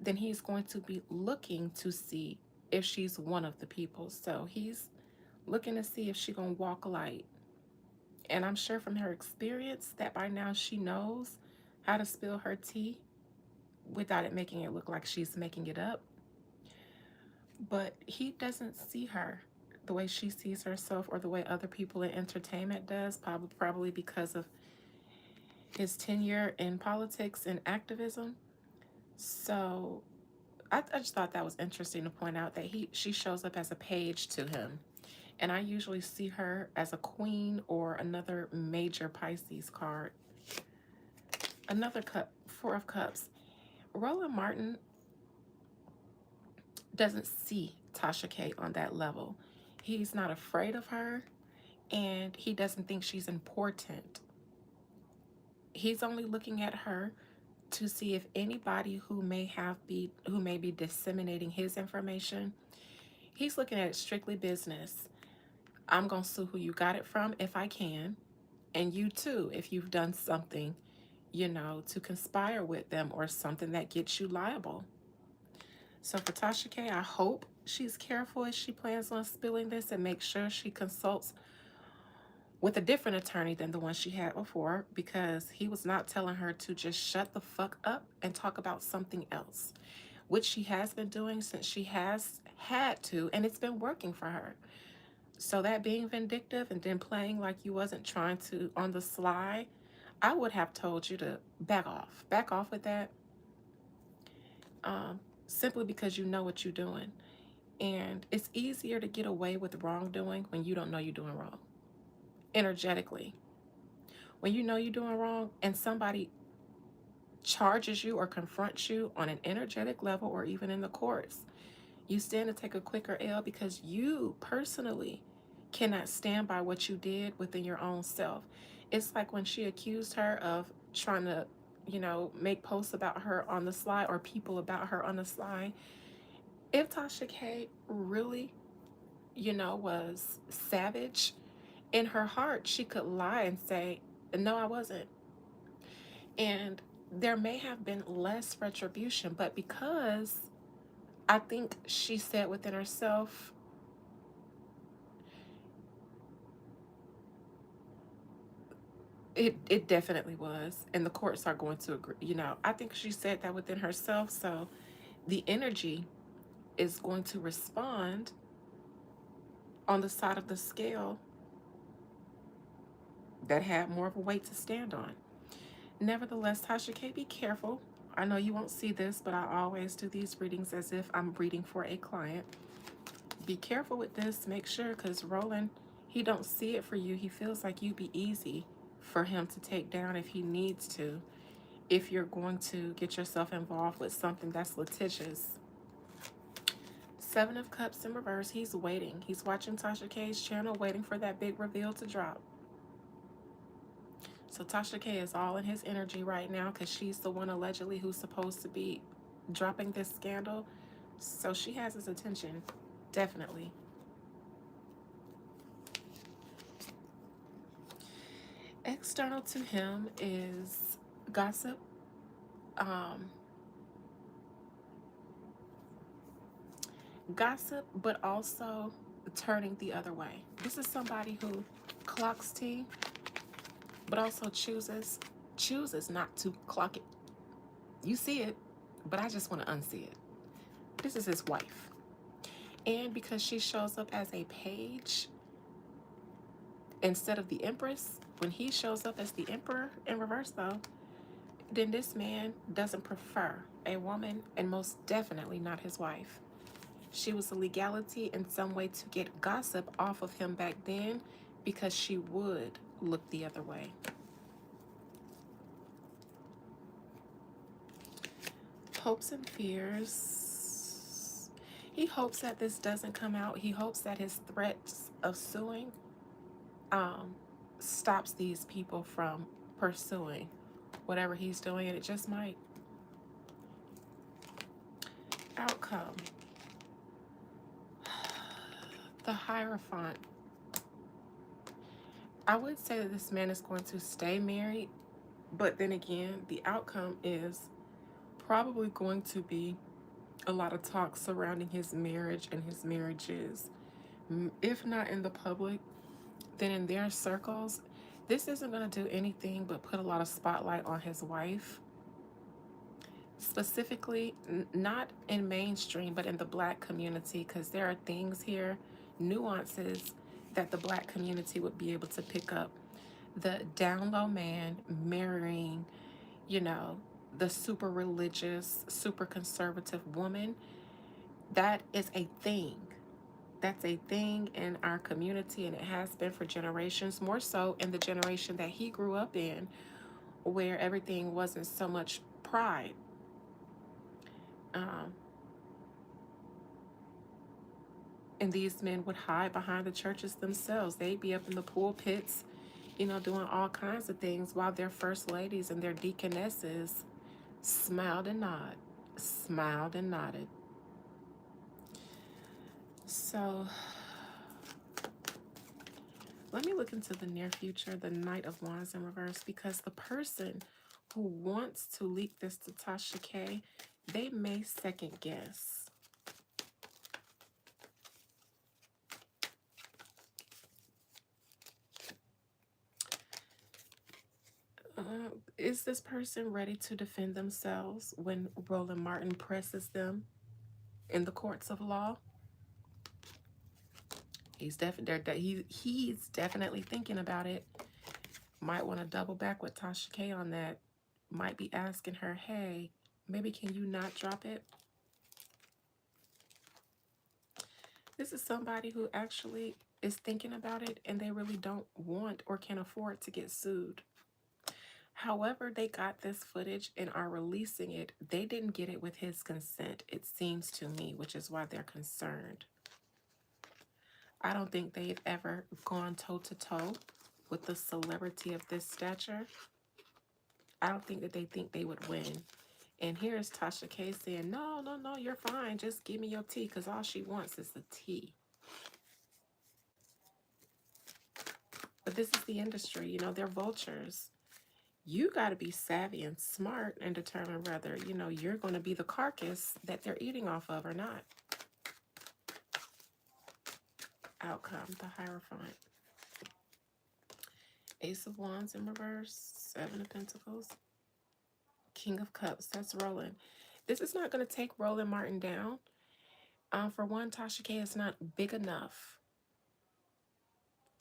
then he's going to be looking to see if she's one of the people. So he's looking to see if she's gonna walk light. And I'm sure from her experience that by now she knows how to spill her tea without it making it look like she's making it up. But he doesn't see her the way she sees herself or the way other people in entertainment does, probably because of his tenure in politics and activism. So I just thought that was interesting to point out that she shows up as a page to him. And I usually see her as a queen or another major Pisces card. Another cup, 4 of Cups. Roland Martin doesn't see Tasha K on that level. He's not afraid of her, and he doesn't think she's important. He's only looking at her to see if anybody who may be disseminating his information. He's looking at it strictly business. I'm gonna sue who you got it from if I can, and you too if you've done something, to conspire with them or something that gets you liable. So for Tasha K, I hope she's careful as she plans on spilling this and make sure she consults with a different attorney than the one she had before, because he was not telling her to just shut the fuck up and talk about something else, which she has been doing since she has had to, and it's been working for her. So that being vindictive and then playing like you wasn't trying to on the sly, I would have told you to back off. Back off with that. Simply because you know what you're doing. And it's easier to get away with wrongdoing when you don't know you're doing wrong. Energetically. When you know you're doing wrong and somebody charges you or confronts you on an energetic level or even in the courts, you stand to take a quicker L because you personally cannot stand by what you did within your own self. It's like when she accused her of trying to, make posts about her on the sly or people about her on the sly. If Tasha K really, was savage, in her heart, she could lie and say, no, I wasn't. And there may have been less retribution, but because I think she said within herself, it definitely was. And the courts are going to agree. I think she said that within herself. So the energy is going to respond on the side of the scale that had more of a weight to stand on. Nevertheless, Tasha K, be careful. I know you won't see this, but I always do these readings as if I'm reading for a client. Be careful with this. Make sure, because Roland, he don't see it for you. He feels like you'd be easy for him to take down if he needs to, if you're going to get yourself involved with something that's litigious. 7 of Cups in reverse. He's waiting. He's watching Tasha K's channel, waiting for that big reveal to drop. So Tasha K is all in his energy right now because she's the one allegedly who's supposed to be dropping this scandal. So she has his attention, definitely. External to him is gossip. Gossip, but also turning the other way. This is somebody who clocks tea, but also chooses not to clock it. You see it, but I just want to unsee it. This is his wife. And because she shows up as a page instead of the Empress, when he shows up as the Emperor in reverse, though, then this man doesn't prefer a woman, and most definitely not his wife. She was a legality in some way to get gossip off of him back then because she would look the other way. Hopes and fears. He hopes that this doesn't come out. He hopes that his threats of suing um, stops these people from pursuing whatever he's doing, and it just might. Outcome. The Hierophant. I would say that this man is going to stay married, but then again, the outcome is probably going to be a lot of talk surrounding his marriage and his marriages. If not in the public, then in their circles. This isn't going to do anything but put a lot of spotlight on his wife, specifically not in mainstream but in the Black community, because there are things here, nuances that the Black community would be able to pick up. The down low man marrying, you know, the super religious, super conservative woman, that is a thing. That's a thing in our community, and it has been for generations, more so in the generation that he grew up in, where everything wasn't so much pride. Um, and these men would hide behind the churches themselves. They'd be up in the pulpits, doing all kinds of things while their first ladies and their deaconesses smiled and nodded, smiled and nodded. So let me look into the near future, the Knight of Wands in reverse, because the person who wants to leak this to Tasha K, they may second guess. Is this person ready to defend themselves when Roland Martin presses them in the courts of law? He's definitely thinking about it. Might want to double back with Tasha K on that. Might be asking her, hey, maybe can you not drop it? This is somebody who actually is thinking about it, and they really don't want or can afford to get sued. However, they got this footage and are releasing it. They didn't get it with his consent, it seems to me, which is why they're concerned. I don't think they've ever gone toe-to-toe with the celebrity of this stature. I don't think that they think they would win. And here's Tasha K saying, no, no, no, you're fine. Just give me your tea, because all she wants is the tea. But this is the industry. They're vultures. You got to be savvy and smart and determine whether, you're going to be the carcass that they're eating off of or not. Outcome, the Hierophant. Ace of Wands in reverse, Seven of Pentacles. King of Cups, that's Roland. This is not going to take Roland Martin down. For one, Tasha K is not big enough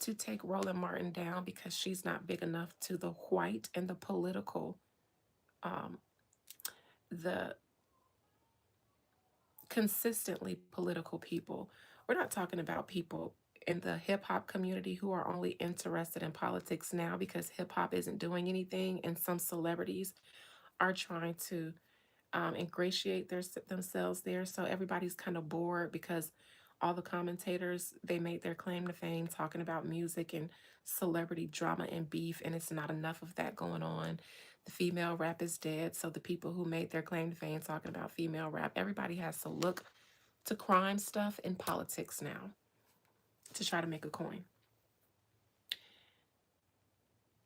to take Roland Martin down, because she's not big enough to the white and the political, the consistently political people. We're not talking about people in the hip hop community who are only interested in politics now because hip hop isn't doing anything, and some celebrities are trying to ingratiate themselves there. So everybody's kind of bored because all the commentators, they made their claim to fame talking about music and celebrity drama and beef, and it's not enough of that going on. The female rap is dead. So the people who made their claim to fame talking about female rap, everybody has to look to crime stuff in politics now to try to make a coin.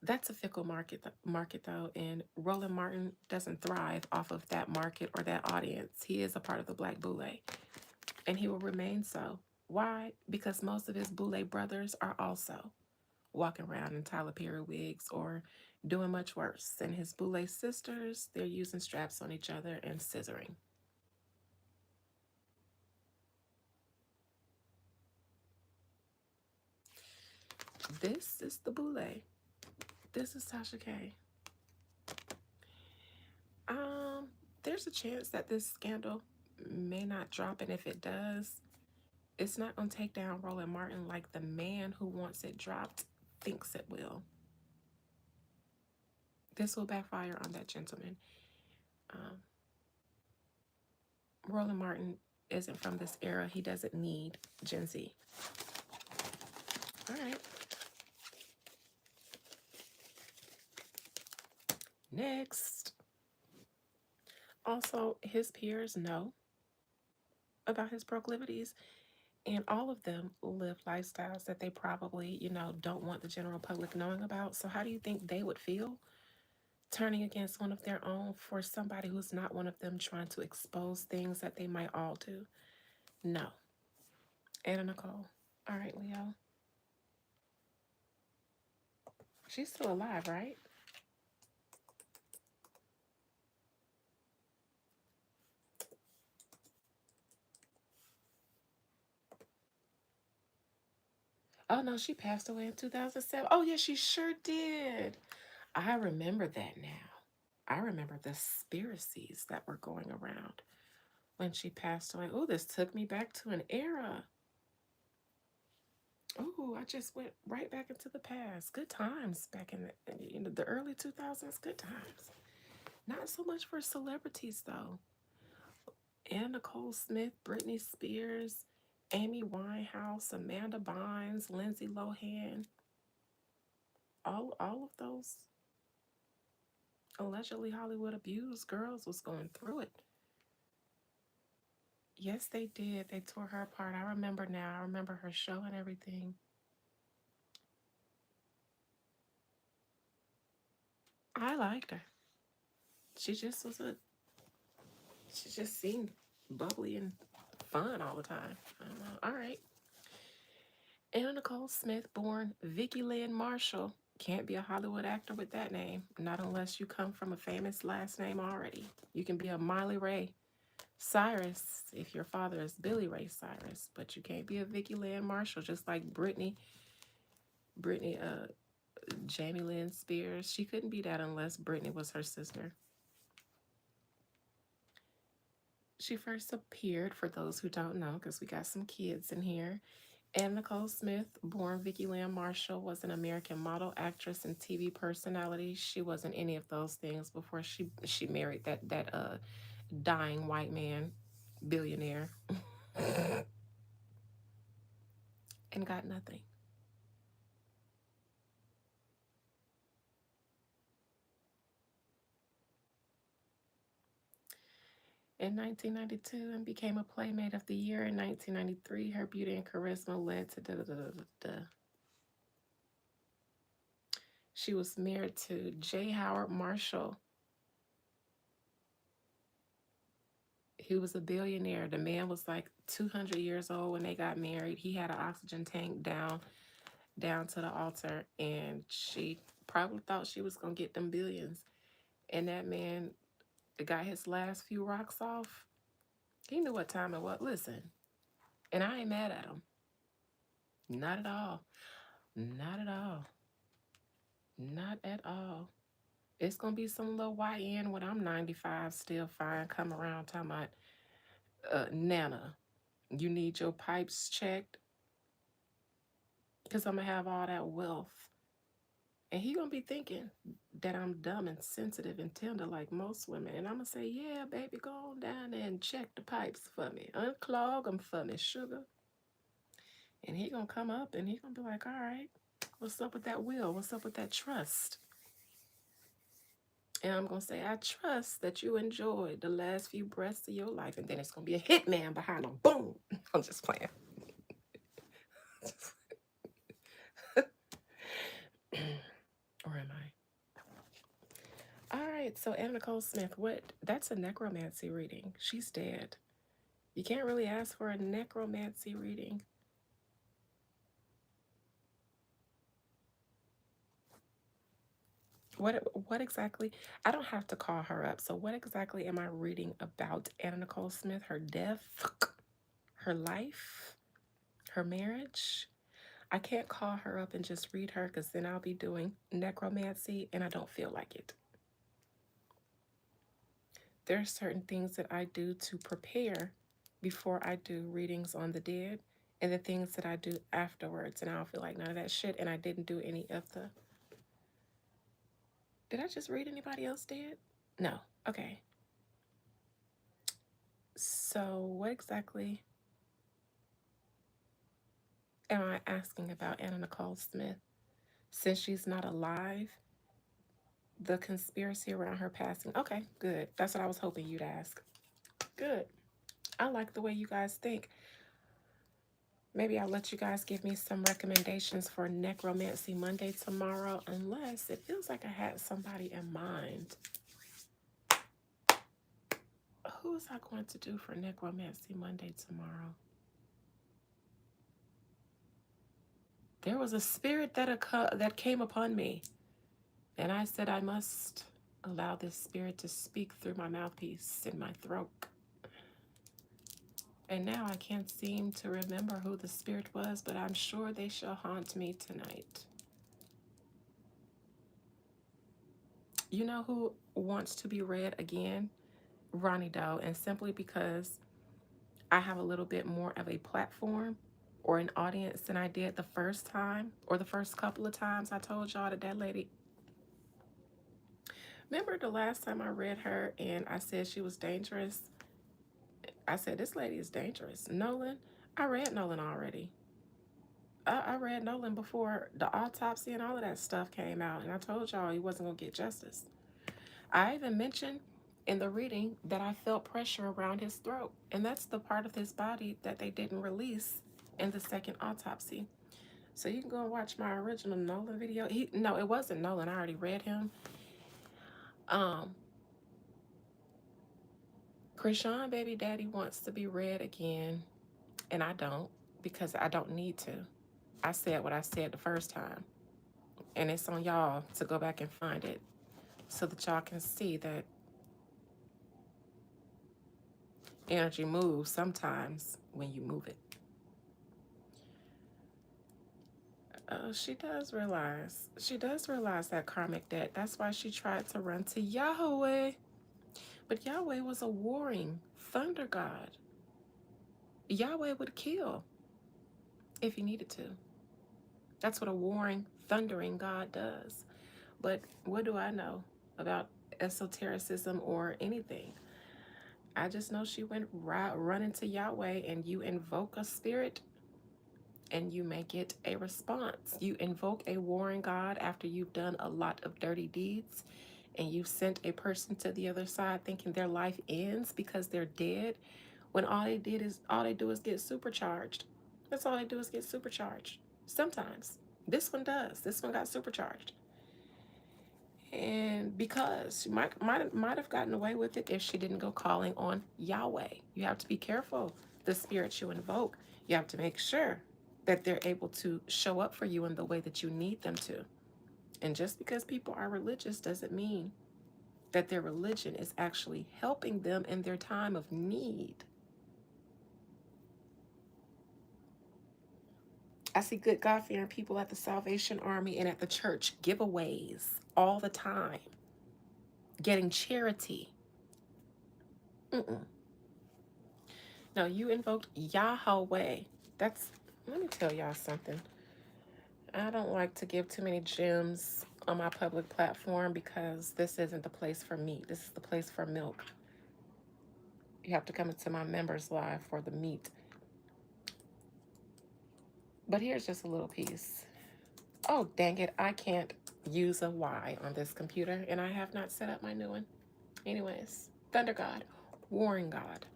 That's a fickle market though, and Roland Martin doesn't thrive off of that market or that audience. He is a part of the Black Boule, and he will remain so. Why? Because most of his Boule brothers are also walking around in Tyler Perry wigs or doing much worse. And his Boulay sisters, they're using straps on each other and scissoring. This is the Boulay. This is Tasha K. Um, there's a chance that this scandal may not drop, and if it does, it's not gonna take down Roland Martin like the man who wants it dropped thinks it will. This will backfire on that gentleman. Um, Roland Martin isn't from this era. He doesn't need Gen Z. All right. Next. Also, his peers know about his proclivities, and all of them live lifestyles that they probably, don't want the general public knowing about. So, how do you think they would feel turning against one of their own for somebody who's not one of them trying to expose things that they might all do? No. Anna Nicole. All right, Leo. She's still alive, right? Oh no, she passed away in 2007. Oh yeah, she sure did. I remember that now. I remember the conspiracies that were going around when she passed away. Oh, this took me back to an era. Oh, I just went right back into the past. Good times back in the early 2000s. Good times. Not so much for celebrities though. Anna Nicole Smith, Britney Spears, Amy Winehouse, Amanda Bynes, Lindsay Lohan. All of those allegedly Hollywood abused girls was going through it. Yes, they did. They tore her apart. I remember now. I remember her show and everything. I liked her. She just was a. She just seemed bubbly and fun all the time. I don't know. All right. Anna Nicole Smith, born Vicki Lynn Marshall, can't be a Hollywood actor with that name. Not unless you come from a famous last name already. You can be a Miley Ray Cyrus if your father is Billy Ray Cyrus, but you can't be a Vicki Lynn Marshall, just like Britney, Jamie Lynn Spears. She couldn't be that unless Britney was her sister. She first appeared, for those who don't know, because we got some kids in here. Anna Nicole Smith, born Vicki Lynn Marshall, was an American model, actress, and TV personality. She wasn't any of those things before she married that dying white man, billionaire, and got nothing. In 1992 and became a Playmate of the Year in 1993. Her beauty and charisma led to da da da da da. She was married to J. Howard Marshall. He was a billionaire. The man was like 200 years old when they got married. He had an oxygen tank down to the altar, and she probably thought she was gonna get them billions. And that man got his last few rocks off. He knew what time it was. Listen, and I ain't mad at him. Not at all. Not at all. Not at all. It's gonna be some little YN when I'm 95 still fine come around talking about Nana, you need your pipes checked because I'm gonna have all that wealth. And he gonna be thinking that I'm dumb and sensitive and tender like most women. And I'm gonna say, yeah, baby, go on down there and check the pipes for me. Unclog them for me, sugar. And he gonna come up and he gonna be like, all right, what's up with that will? What's up with that trust? And I'm going to say, I trust that you enjoyed the last few breaths of your life. And then it's going to be a hitman behind them. Boom. I'm just playing. Or am I? All right. So, Anna Nicole Smith, that's a necromancy reading. She's dead. You can't really ask for a necromancy reading. What exactly? I don't have to call her up. So what exactly am I reading about Anna Nicole Smith? Her death, her life, her marriage? I can't call her up and just read her because then I'll be doing necromancy and I don't feel like it. There are certain things that I do to prepare before I do readings on the dead and the things that I do afterwards. And I don't feel like none of that shit. And I didn't do any of the. Did I just read anybody else dead? No. Okay. So, what exactly am I asking about Anna Nicole Smith? Since she's not alive, the conspiracy around her passing. Okay, good. That's what I was hoping you'd ask. Good. I like the way you guys think. Maybe I'll let you guys give me some recommendations for Necromancy Monday tomorrow, unless it feels like I had somebody in mind. Who is I going to do for Necromancy Monday tomorrow? There was a spirit that came upon me, and I said I must allow this spirit to speak through my mouthpiece in my throat. And now I can't seem to remember who the spirit was, but I'm sure they shall haunt me tonight. You know who wants to be read again? Ronnie Doe. And simply because I have a little bit more of a platform or an audience than I did the first time or the first couple of times I told y'all that that lady. Remember the last time I read her and I said she was dangerous? I said, this lady is dangerous. Nolan, I read Nolan already. I read Nolan before the autopsy and all of that stuff came out, and I told y'all he wasn't going to get justice. I even mentioned in the reading that I felt pressure around his throat, and that's the part of his body that they didn't release in the second autopsy. So you can go and watch my original Nolan video. No, it wasn't Nolan. I already read him. Um, Krishan Baby Daddy wants to be read again, and I don't because I don't need to. I said what I said the first time, and it's on y'all to go back and find it so that y'all can see that energy moves sometimes when you move it. She does realize. She does realize that karmic debt. That's why she tried to run to Yahweh. But Yahweh was a warring thunder god. Yahweh would kill if he needed to. That's what a warring, thundering God does. But what do I know about esotericism or anything? I just know she went running to Yahweh, and you invoke a spirit and you make it a response. You invoke a warring God after you've done a lot of dirty deeds and you've sent a person to the other side thinking their life ends because they're dead when all they do is get supercharged. That's all they do is get supercharged. Sometimes. This one does. This one got supercharged. And because she might have gotten away with it if she didn't go calling on Yahweh. You have to be careful the spirits you invoke. You have to make sure that they're able to show up for you in the way that you need them to. And just because people are religious doesn't mean that their religion is actually helping them in their time of need. I see good God-fearing people at the Salvation Army and at the church giveaways all the time, getting charity. Mm-mm. No, you invoked Yahweh. Let me tell y'all something. I don't like to give too many gems on my public platform because this isn't the place for meat. This is the place for milk. You have to come into my members live for the meat. But here's just a little piece. Oh, dang it. I can't use a Y on this computer, and I have not set up my new one. Anyways, Thunder God, Warring God.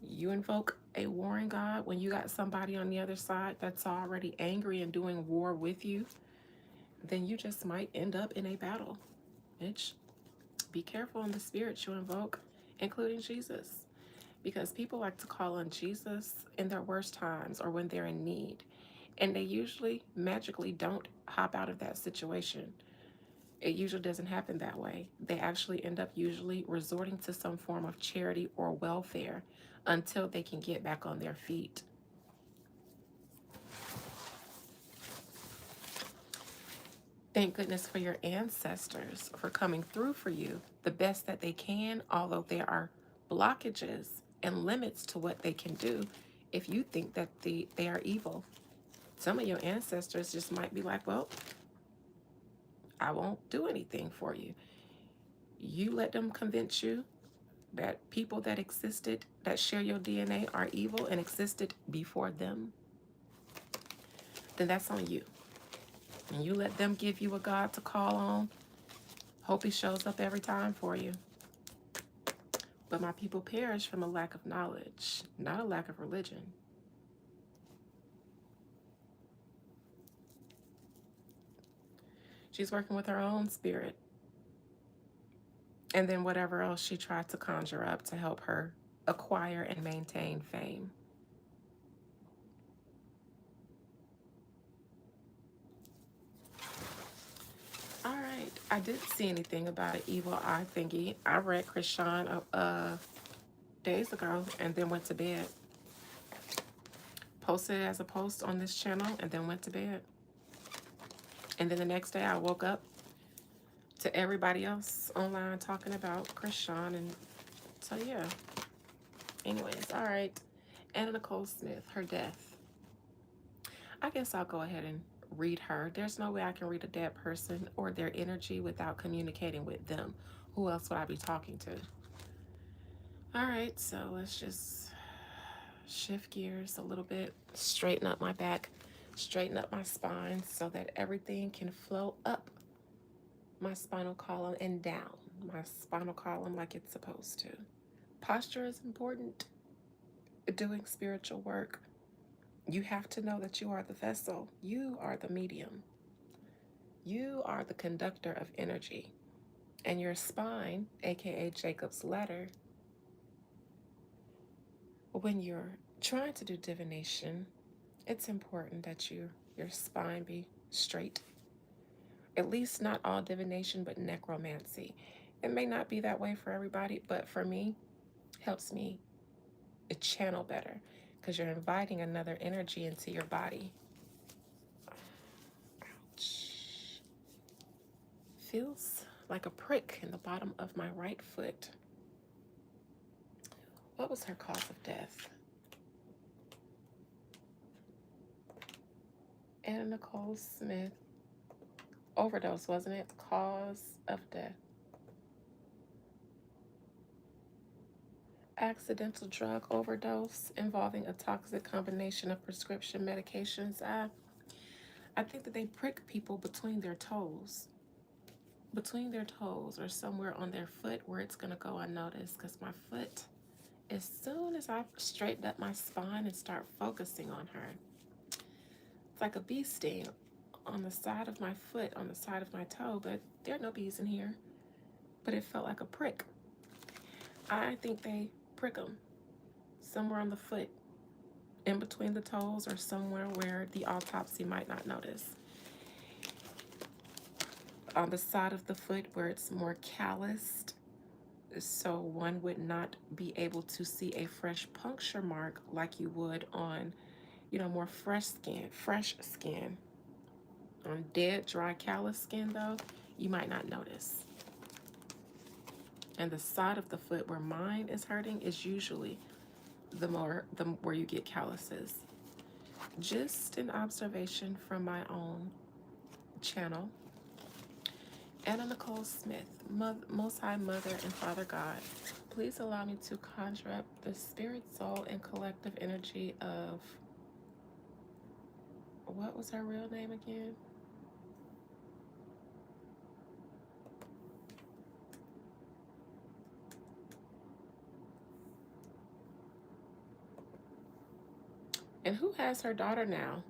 You invoke a warring God when you got somebody on the other side that's already angry and doing war with you, then you just might end up in a battle. Bitch, be careful in the spirits you invoke, including Jesus. Because people like to call on Jesus in their worst times or when they're in need. And they usually magically don't hop out of that situation. It usually doesn't happen that way. They actually end up usually resorting to some form of charity or welfare until they can get back on their feet. Thank goodness for your ancestors for coming through for you the best that they can, although there are blockages and limits to what they can do if you think that they are evil. Some of your ancestors just might be like, well, I won't do anything for you. You let them convince you that people that existed, that share your DNA, are evil and existed before them, then that's on you. And you let them give you a God to call on. Hope he shows up every time for you. But my people perish from a lack of knowledge, not a lack of religion. She's working with her own spirit. And then whatever else she tried to conjure up to help her acquire and maintain fame. All right. I didn't see anything about an evil eye thingy. I read Krishan days ago and then went to bed. Posted it as a post on this channel and then went to bed. And then the next day I woke up to everybody else online talking about Krishan. And so, yeah. Anyways, all right. Anna Nicole Smith, her death. I guess I'll go ahead and read her. There's no way I can read a dead person or their energy without communicating with them. Who else would I be talking to? All right, so let's just shift gears a little bit, straighten up my back, straighten up my spine so that everything can flow up my spinal column and down my spinal column like it's supposed to. Posture is important. Doing spiritual work, you have to know that you are the vessel. You are the medium. You are the conductor of energy. And your spine, aka Jacob's ladder, when you're trying to do divination, it's important that your spine be straight. At least not all divination, but necromancy. It may not be that way for everybody, but for me, helps me channel better because you're inviting another energy into your body. Ouch. Feels like a prick in the bottom of my right foot. What was her cause of death? Anna Nicole Smith. Overdose, wasn't it? Cause of death. Accidental drug overdose involving a toxic combination of prescription medications. I think that they prick people between their toes. Between their toes or somewhere on their foot where it's going to go unnoticed, because my foot, as soon as I straighten up my spine and start focusing on her, it's like a bee sting on the side of my foot, on the side of my toe, but there are no bees in here. But it felt like a prick. I think they prick them somewhere on the foot, in between the toes, or somewhere where the autopsy might not notice. On the side of the foot where it's more calloused, so one would not be able to see a fresh puncture mark like you would on, more fresh skin. On dead, dry, callous skin, though, you might not notice. And the side of the foot where mine is hurting is usually the where you get calluses. Just an observation from my own channel. Anna Nicole Smith, Most High Mother and Father God, please allow me to conjure up the spirit, soul, and collective energy of, what was her real name again? And who has her daughter now?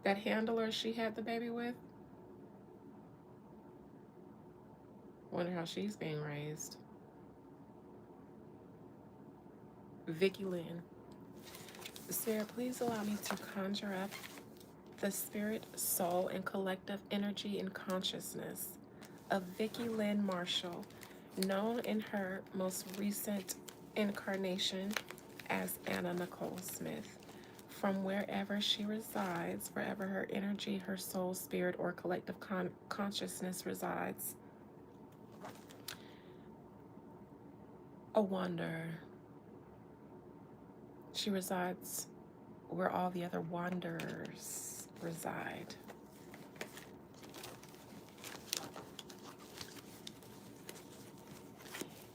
That handler she had the baby with? Wonder how she's being raised. Vicky Lynn. Sarah, please allow me to conjure up The spirit, soul, and collective energy and consciousness of Vicki Lynn Marshall, known in her most recent incarnation as Anna Nicole Smith, from wherever she resides, wherever her energy, her soul, spirit, or collective consciousness resides. A wanderer. She resides where all the other wanderers reside.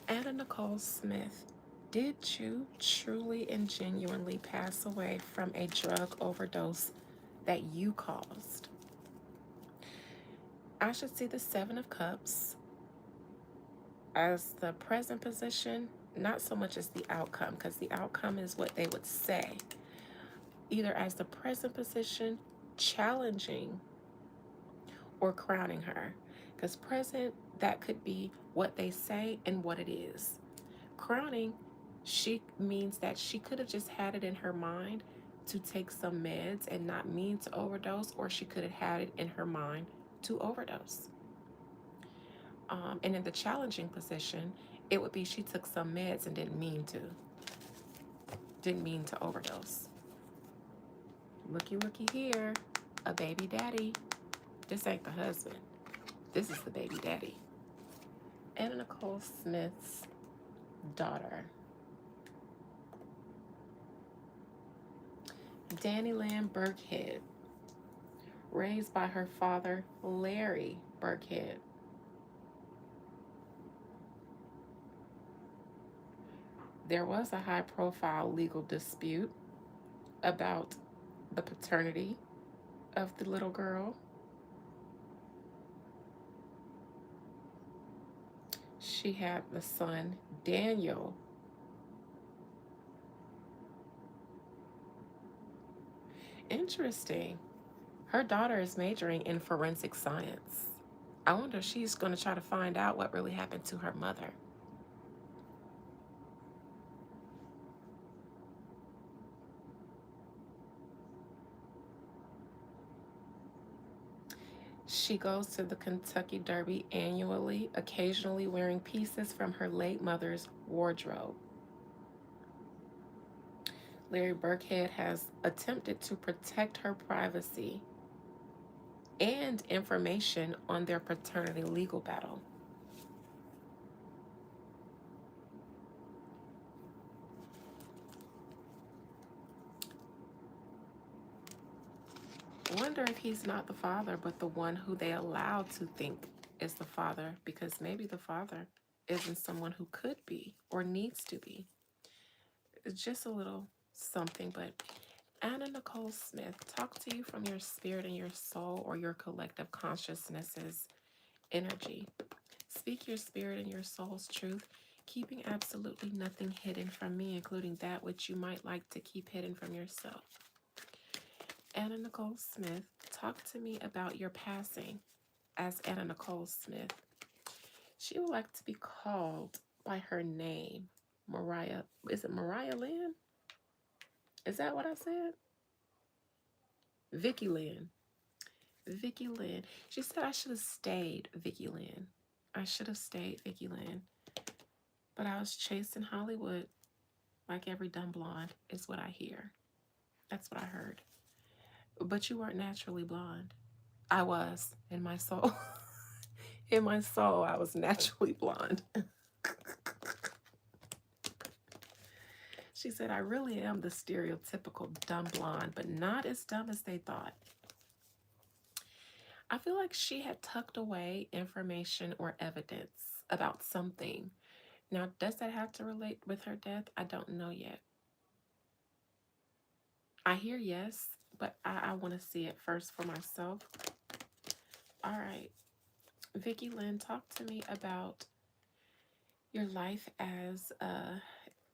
Anna Nicole Smith, did you truly and genuinely pass away from a drug overdose that you caused? I should see the Seven of Cups as the present position, not so much as the outcome, because the outcome is what they would say. Either as the present position, challenging, or crowning her. Because present, that could be what they say and what it is. Crowning, she means that she could have just had it in her mind to take some meds and not mean to overdose, or she could have had it in her mind to overdose. And in the challenging position, it would be she took some meds and didn't mean to overdose. Looky here, a baby daddy. This ain't the husband. This is the baby daddy. Anna Nicole Smith's daughter. Danny Lynn Burkhead, raised by her father, Larry Burkhead. There was a high-profile legal dispute about the paternity of the little girl. She had the son, Daniel. Interesting. Her daughter is majoring in forensic science. I wonder if she's going to try to find out what really happened to her mother. She goes to the Kentucky Derby annually, occasionally wearing pieces from her late mother's wardrobe. Larry Burkhead has attempted to protect her privacy and information on their paternity legal battle. Wonder if he's not the father, but the one who they allow to think is the father, because maybe the father isn't someone who could be or needs to be. It's just a little something, but Anna Nicole Smith, talk to you from your spirit and your soul or your collective consciousness's energy. Speak your spirit and your soul's truth, keeping absolutely nothing hidden from me, including that which you might like to keep hidden from yourself. Anna Nicole Smith, talk to me about your passing as Anna Nicole Smith. She would like to be called by her name, Mariah. Is it Mariah Lynn? Is that what I said? Vicki Lynn. Vicki Lynn. She said I should have stayed Vicki Lynn. I should have stayed Vicki Lynn. But I was chasing Hollywood like every dumb blonde, is what I hear. That's what I heard. But you weren't naturally blonde. I was in my soul. In my soul, I was naturally blonde. She said, I really am the stereotypical dumb blonde, but not as dumb as they thought. I feel like she had tucked away information or evidence about something. Now, does that have to relate with her death? I don't know yet. I hear yes, but I want to see it first for myself. All right. Vicki Lynn, talk to me about your life as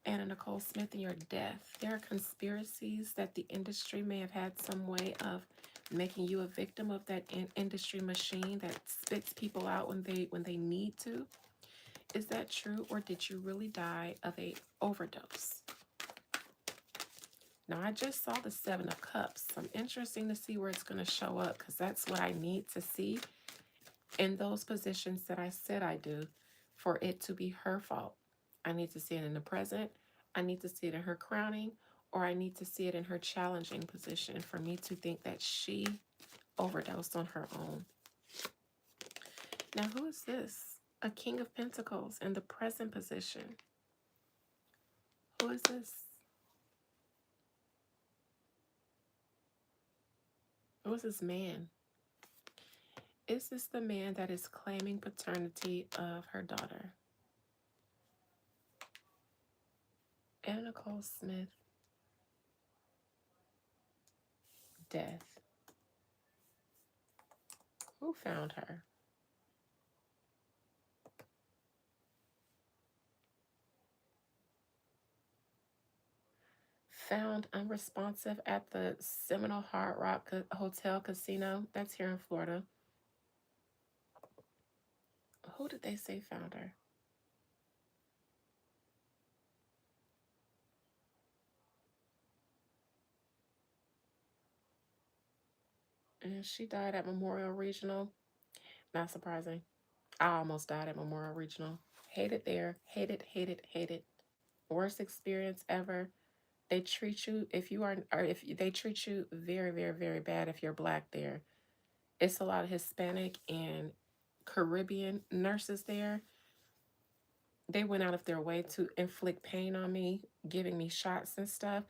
Anna Nicole Smith and your death. There are conspiracies that the industry may have had some way of making you a victim of that industry machine that spits people out when they need to. Is that true, or did you really die of a overdose? Now, I just saw the Seven of Cups. So I'm interesting to see where it's going to show up because that's what I need to see in those positions that I said I do for it to be her fault. I need to see it in the present. I need to see it in her crowning, or I need to see it in her challenging position for me to think that she overdosed on her own. Now, who is this? A King of Pentacles in the present position. Who is this? Who is this man? Is this the man that is claiming paternity of her daughter? Anna Nicole Smith. Death. Who found her? Found unresponsive at the Seminole Hard Rock Hotel Casino. That's here in Florida. Who did they say found her? And she died at Memorial Regional. Not surprising. I almost died at Memorial Regional. Hated there. Hated, hated, hated. Worst experience ever. They treat you, if you are, or if they treat you very, very, very bad if you're Black there. It's a lot of Hispanic and Caribbean nurses there. They went out of their way to inflict pain on me, giving me shots and stuff,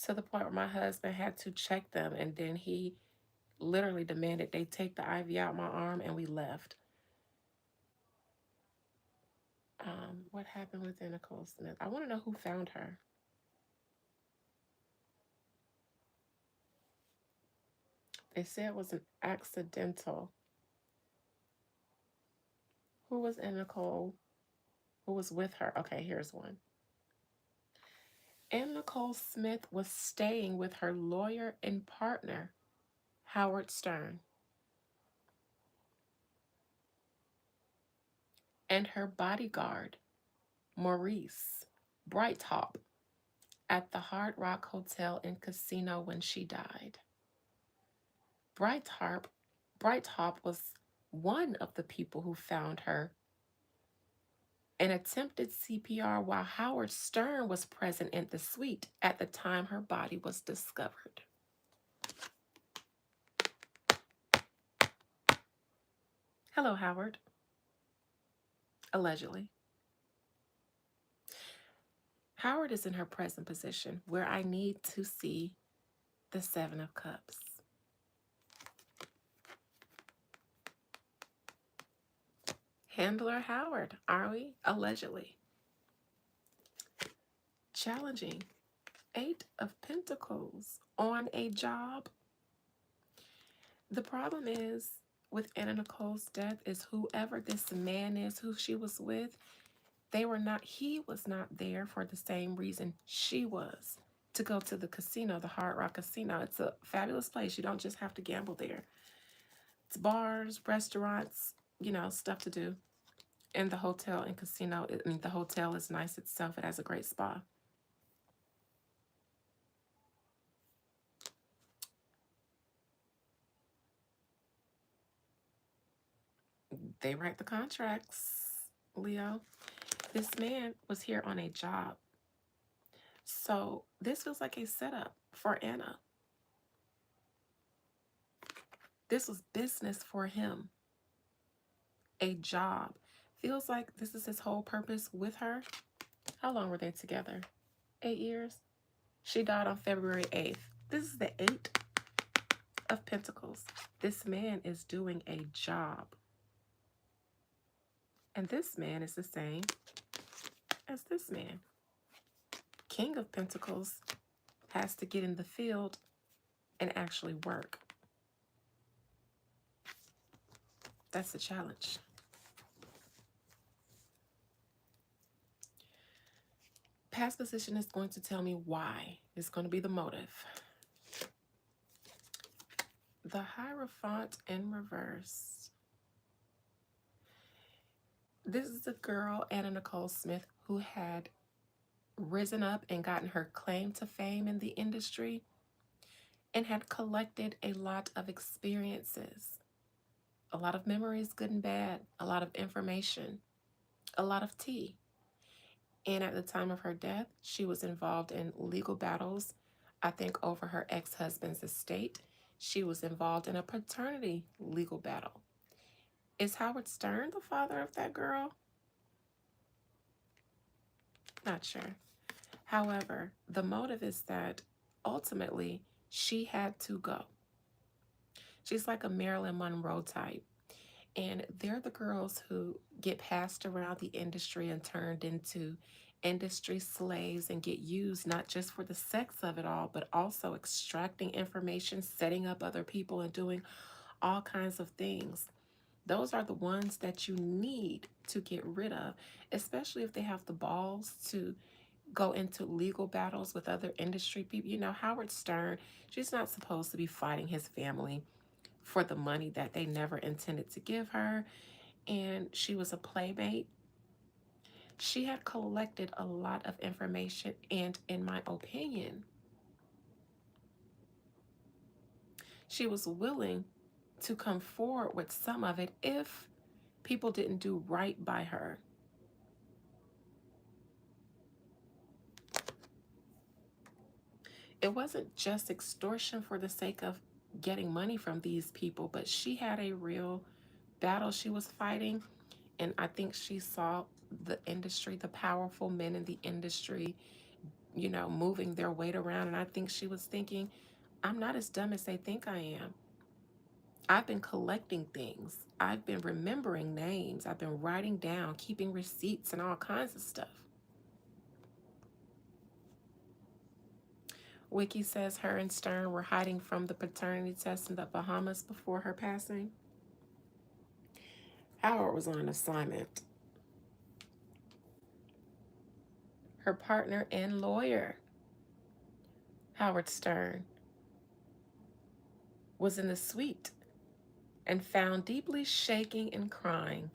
to the point where my husband had to check them. And then he literally demanded they take the IV out my arm, and we left. What happened with Nicole Smith? I want to know who found her. They said it was an accidental. Who was in Nicole? Who was with her? Okay, here's one. Anna Nicole Smith was staying with her lawyer and partner, Howard Stern, and her bodyguard, Maurice Brighttop, at the Hard Rock Hotel and Casino when she died. Brighttop was one of the people who found her and attempted CPR while Howard Stern was present in the suite at the time her body was discovered. Hello, Howard. Allegedly. Howard is in her present position where I need to see the Seven of Cups. Handler Howard, are we? Allegedly. Challenging. Eight of Pentacles on a job. The problem is with Anna Nicole's death is whoever this man is who she was with, he was not there for the same reason she was, to go to the casino, the Hard Rock Casino. It's a fabulous place. You don't just have to gamble there. It's bars, restaurants, stuff to do. And the hotel and casino, the hotel is nice itself. It has a great spa. They write the contracts, Leo. This man was here on a job. So this feels like a setup for Anna. This was business for him. A job. Feels like this is his whole purpose with her. How long were they together? 8 years? She died on February 8th. This is the 8 of Pentacles. This man is doing a job. And this man is the same as this man. King of Pentacles has to get in the field and actually work. That's the challenge. Past position is going to tell me why. It's going to be the motive. The Hierophant in reverse. This is a girl, Anna Nicole Smith, who had risen up and gotten her claim to fame in the industry and had collected a lot of experiences, a lot of memories, good and bad, a lot of information, a lot of tea. And at the time of her death, she was involved in legal battles, I think, over her ex husband's estate. She was involved in a paternity legal battle. Is Howard Stern the father of that girl? Not sure. However, the motive is that ultimately she had to go. She's like a Marilyn Monroe type. And they're the girls who get passed around the industry and turned into industry slaves and get used not just for the sex of it all, but also extracting information, setting up other people, and doing all kinds of things. Those are the ones that you need to get rid of, especially if they have the balls to go into legal battles with other industry people. You know, Howard Stern, she's not supposed to be fighting his family for the money that they never intended to give her. And she was a playmate. She had collected a lot of information, and in my opinion, she was willing to come forward with some of it if people didn't do right by her. It wasn't just extortion for the sake of getting money from these people, but she had a real battle she was fighting. And I think she saw the industry, the powerful men in the industry, you know, moving their weight around. And I think she was thinking, I'm not as dumb as they think I am. I've been collecting things. I've been remembering names. I've been writing down, keeping receipts, and all kinds of stuff. Wiki says her and Stern were hiding from the paternity test in the Bahamas before her passing. Howard was on assignment. Her partner and lawyer, Howard Stern, was in the suite and found deeply shaking and crying.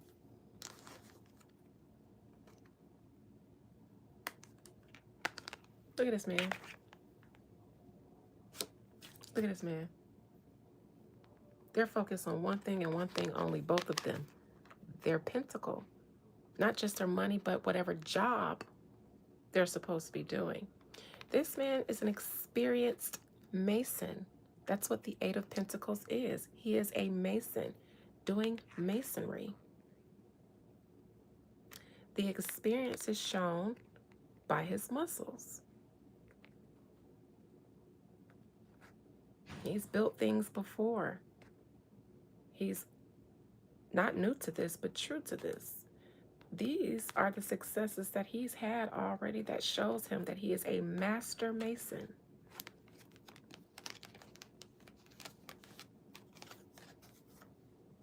Look at this man. Look at this man. They're focused on one thing and one thing only, both of them. Their pentacle. Not just their money, but whatever job they're supposed to be doing. This man is an experienced mason. That's what the Eight of Pentacles is. He is a mason doing masonry. The experience is shown by his muscles. He's built things before. He's not new to this, but true to this. These are the successes that he's had already that shows him that he is a master mason.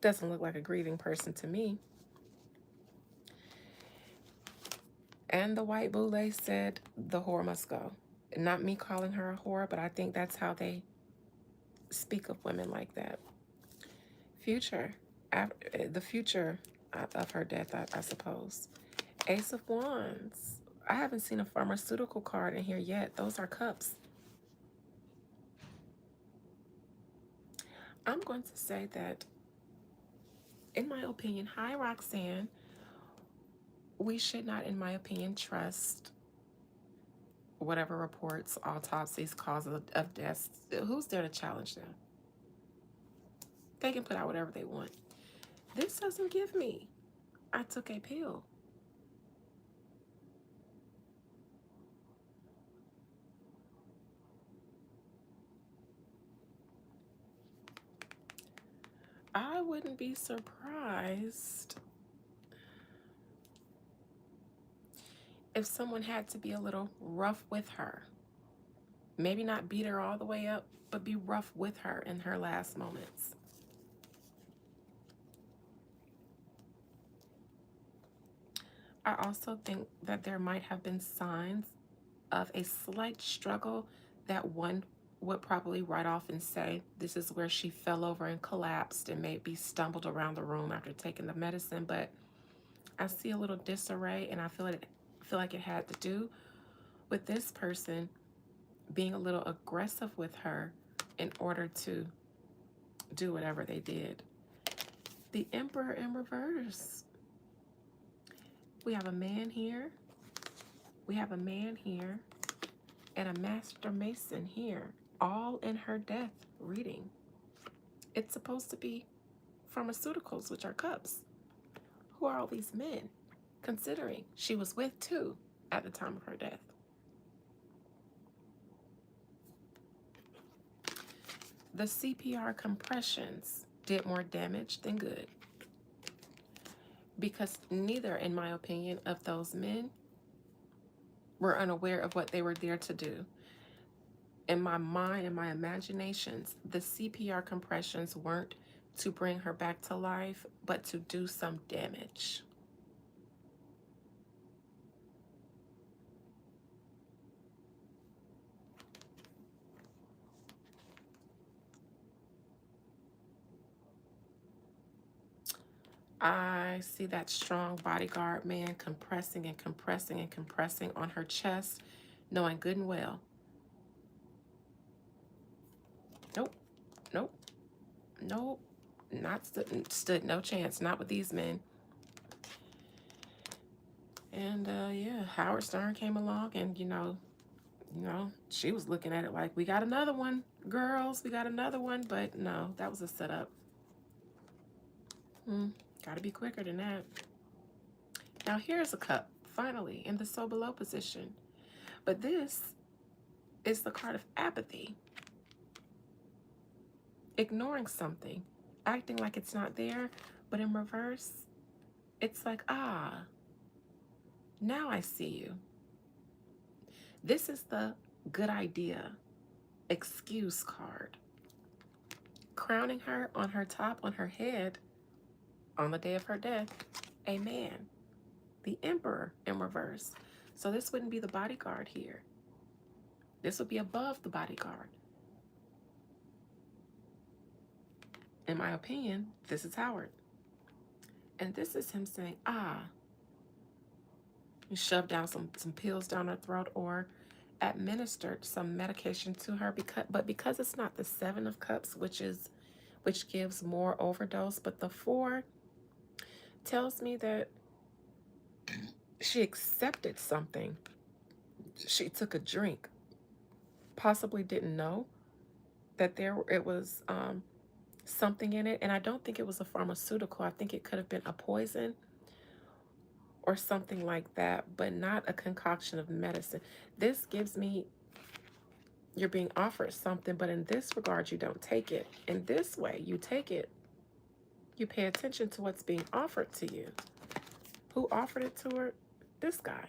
Doesn't look like a grieving person to me. And the white boule said the whore must go. Not me calling her a whore, but I think that's how they speak of women like that. Future, the future of her death, I suppose. Ace of Wands. I haven't seen a pharmaceutical card in here yet. Those are cups. I'm going to say that, in my opinion, hi Roxanne, we should not, in my opinion, trust whatever reports, autopsies, cause of death. Who's there to challenge them? They can put out whatever they want. This doesn't give me, I took a pill. I wouldn't be surprised if someone had to be a little rough with her. Maybe not beat her all the way up, but be rough with her in her last moments. I also think that there might have been signs of a slight struggle that one would probably write off and say, this is where she fell over and collapsed and maybe stumbled around the room after taking the medicine. But I see a little disarray, and I feel like it had to do with this person being a little aggressive with her in order to do whatever they did. The Emperor in reverse. We have a man here. We have a man here and a Master Mason here, all in her death reading. It's supposed to be pharmaceuticals, which are cups. Who are all these men? Considering she was with two at the time of her death. The CPR compressions did more damage than good, because neither, in my opinion, of those men were unaware of what they were there to do. In my mind and my imaginations, the CPR compressions weren't to bring her back to life, but to do some damage. I see that strong bodyguard man compressing and compressing and compressing on her chest, knowing good and well, nope, nope, nope, not stood no chance, not with these men. And yeah, Howard Stern came along, and she was looking at it like, we got another one, girls, we got another one. But no, that was a setup. Gotta be quicker than that. Now here's a cup, finally, in the so below position. But this is the card of apathy. Ignoring something, acting like it's not there, but in reverse, it's like, ah, now I see you. This is the good idea excuse card. Crowning her on her top, on her head, on the day of her death, a man, the Emperor in reverse. So this wouldn't be the bodyguard here. This would be above the bodyguard. In my opinion, this is Howard. And this is him saying, ah, you shoved down some pills down her throat, or administered some medication to her, because it's not the 7 of Cups, which gives more overdose, but the 4 tells me that she accepted something. She took a drink, possibly didn't know that it was something in it, and I don't think it was a pharmaceutical. I think it could have been a poison or something like that, but not a concoction of medicine. This gives me, you're being offered something, but in this regard, you don't take it. In this way, you take it. You pay attention to what's being offered to you. Who offered it to her? This guy.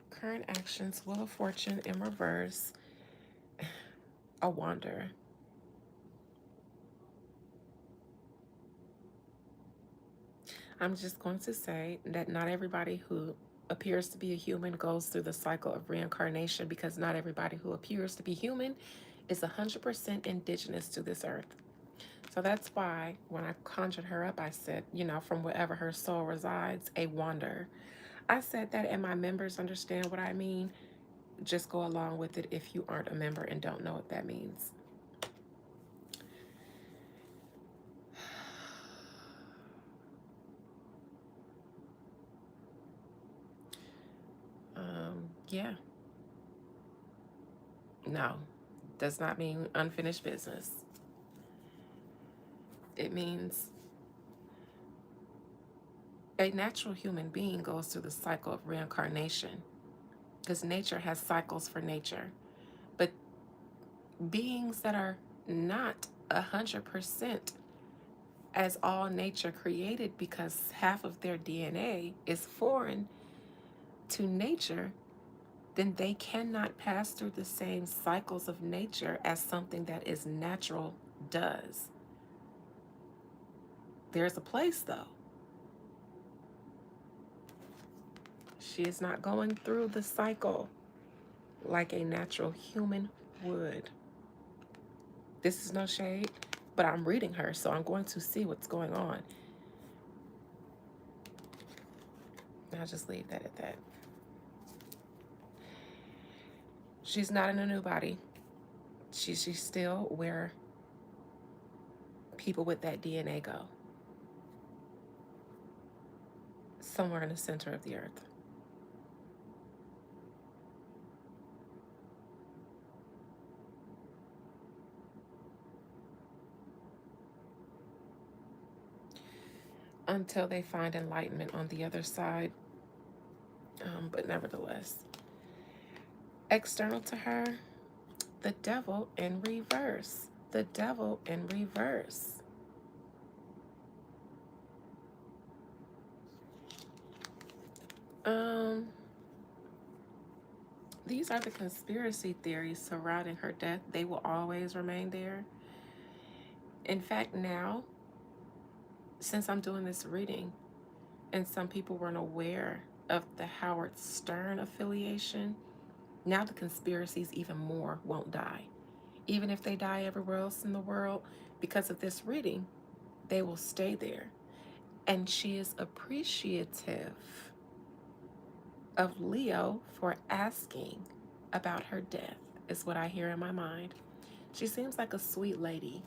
Current actions, Wheel of Fortune in reverse, a wanderer. I'm just going to say that not everybody who appears to be a human goes through the cycle of reincarnation, because not everybody who appears to be human is 100% indigenous to this earth. So that's why when I conjured her up, I said, from wherever her soul resides, a wanderer. I said that, and my members understand what I mean. Just go along with it if you aren't a member and don't know what that means. Yeah. No, does not mean unfinished business. It means a natural human being goes through the cycle of reincarnation, because nature has cycles for nature. But beings that are not 100% as all nature created, because half of their DNA is foreign to nature, then they cannot pass through the same cycles of nature as something that is natural does. There's a place, though. She is not going through the cycle like a natural human would. This is no shade. but I'm reading her, so I'm going to see what's going on. I'll just leave that at that. She's not in a new body. She's still where people with that DNA go, somewhere in the center of the earth. Until they find enlightenment on the other side. But nevertheless, external to her, the devil in reverse. The devil in reverse. Um, these are the conspiracy theories surrounding her death. They will always remain there. In fact, now, since I'm doing this reading, and some people weren't aware of the Howard Stern affiliation, now the conspiracies even more won't die. Even if they die everywhere else in the world, because of this reading, they will stay there. And she is appreciative of Leo for asking about her death, is what I hear in my mind. She seems like a sweet lady.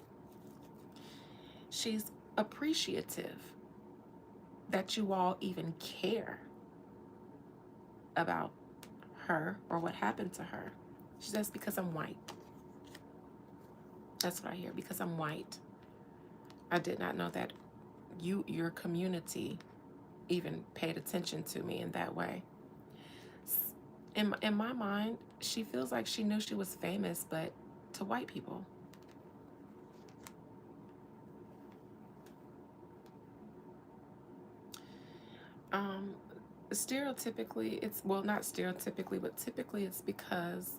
She's appreciative that you all even care about her or what happened to her. She says, because I'm white. That's what I hear, because I'm white. I did not know that your community even paid attention to me in that way. In my mind, she feels like she knew she was famous, but to white people. Um, Stereotypically, it's, well, not stereotypically, but typically it's because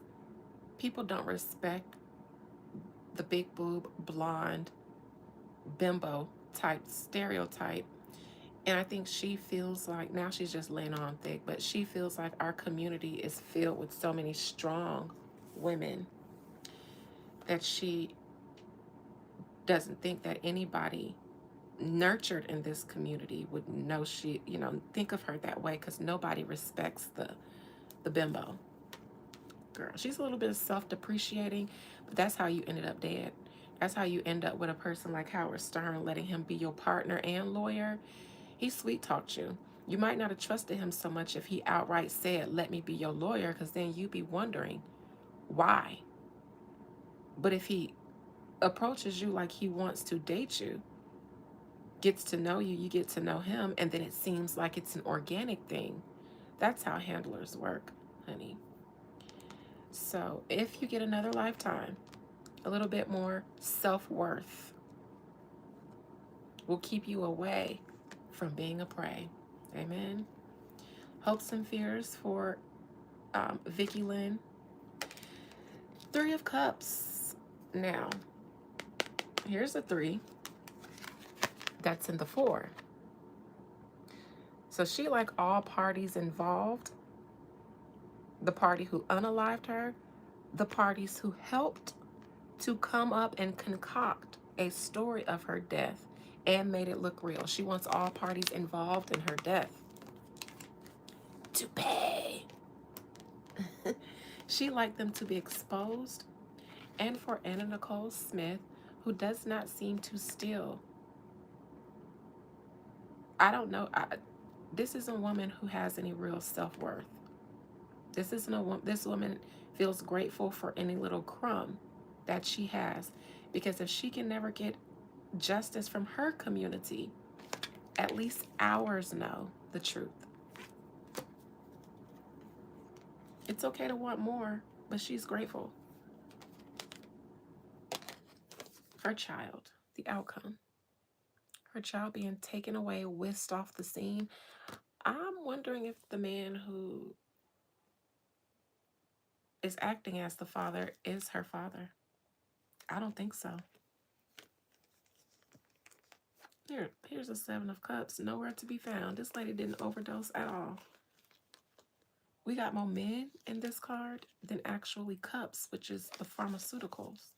people don't respect the big boob, blonde, bimbo type stereotype. And I think she feels like, now she's just laying on thick, but she feels like our community is filled with so many strong women that she doesn't think that anybody nurtured in this community would know she, think of her that way, because nobody respects the bimbo girl. She's a little bit self-depreciating, but that's how you ended up dead. That's how you end up with a person like Howard Stern, letting him be your partner and lawyer. He sweet talked you. You might not have trusted him so much if he outright said, let me be your lawyer, because then you'd be wondering why. But if he approaches you like he wants to date you, gets to know you, you get to know him, and then it seems like it's an organic thing. That's how handlers work, honey. So if you get another lifetime, a little bit more self-worth will keep you away from being a prey. Amen. Hopes and fears for Vicky Lynn. 3 of Cups. Now, here's a 3 that's in the 4. So she, like all parties involved, the party who unalived her, the parties who helped to come up and concoct a story of her death and made it look real. She wants all parties involved in her death to pay. She'd like them to be exposed. And for Anna Nicole Smith, who does not seem to steal. I don't know. This isn't a woman who has any real self-worth. This woman feels grateful for any little crumb that she has, because if she can never get justice from her community, at least ours know the truth. It's okay to want more, but she's grateful. Her child, the outcome. Her child being taken away, whisked off the scene. I'm wondering if the man who is acting as the father is her father. I don't think so. Here's a 7 of Cups, nowhere to be found. This lady didn't overdose at all. We got more men in this card than actually cups, which is the pharmaceuticals.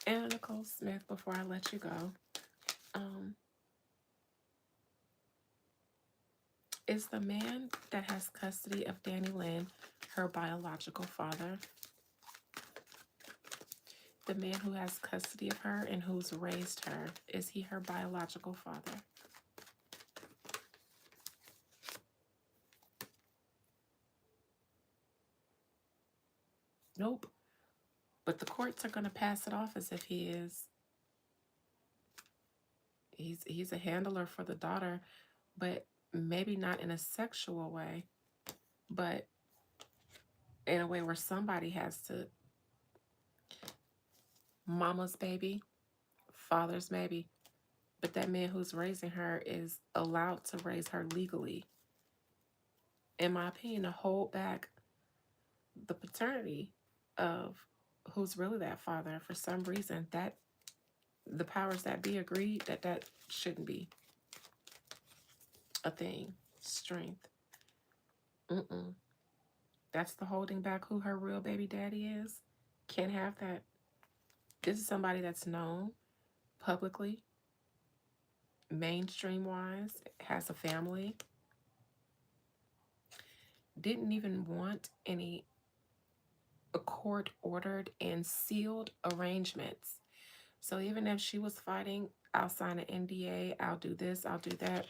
Anna Nicole Smith, before I let you go, um, is the man that has custody of Danny Lynn her biological father? The man who has custody of her and who's raised her, is he her biological father? Nope. But the courts are going to pass it off as if he is. He's a handler for the daughter, but maybe not in a sexual way, but in a way where somebody has to, mama's baby, father's maybe, but that man who's raising her is allowed to raise her legally. In my opinion, to hold back the paternity of who's really that father, for some reason, that the powers that be agreed that that shouldn't be a thing. Strength. Mm-mm. That's the holding back who her real baby daddy is. Can't have that. This is somebody that's known publicly, mainstream wise, has a family, didn't even want any court ordered and sealed arrangements. So even if she was fighting, I'll sign an NDA, I'll do this, I'll do that,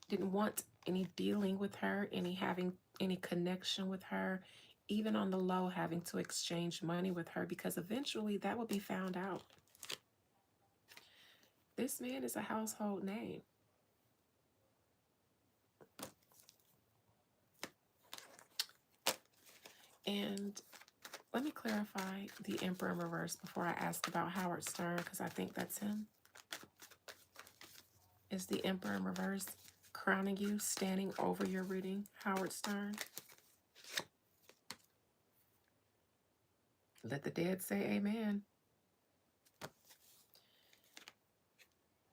didn't want any dealing with her, any having any connection with her, even on the low, having to exchange money with her because eventually that will be found out. This man is a household name. And let me clarify the Emperor in reverse before I ask about Howard Stern, because I think that's him. Is the Emperor in reverse crowning you, standing over your reading, Howard Stern? Let the dead say amen.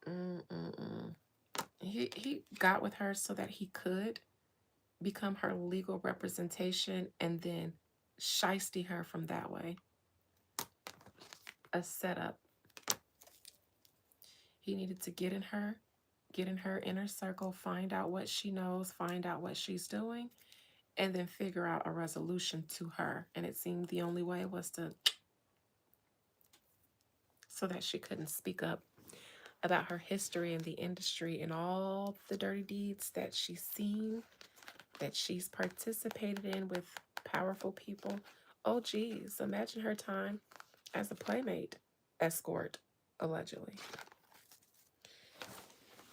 Mm-mm-mm. He got with her so that he could become her legal representation and then shiesty her from that way. A setup. He needed to get in her inner circle, find out what she knows, find out what she's doing, and then figure out a resolution to her. And it seemed the only way was to, so that she couldn't speak up about her history in the industry and all the dirty deeds that she's seen, that she's participated in with powerful people. Oh, geez, imagine her time as a Playmate escort, allegedly.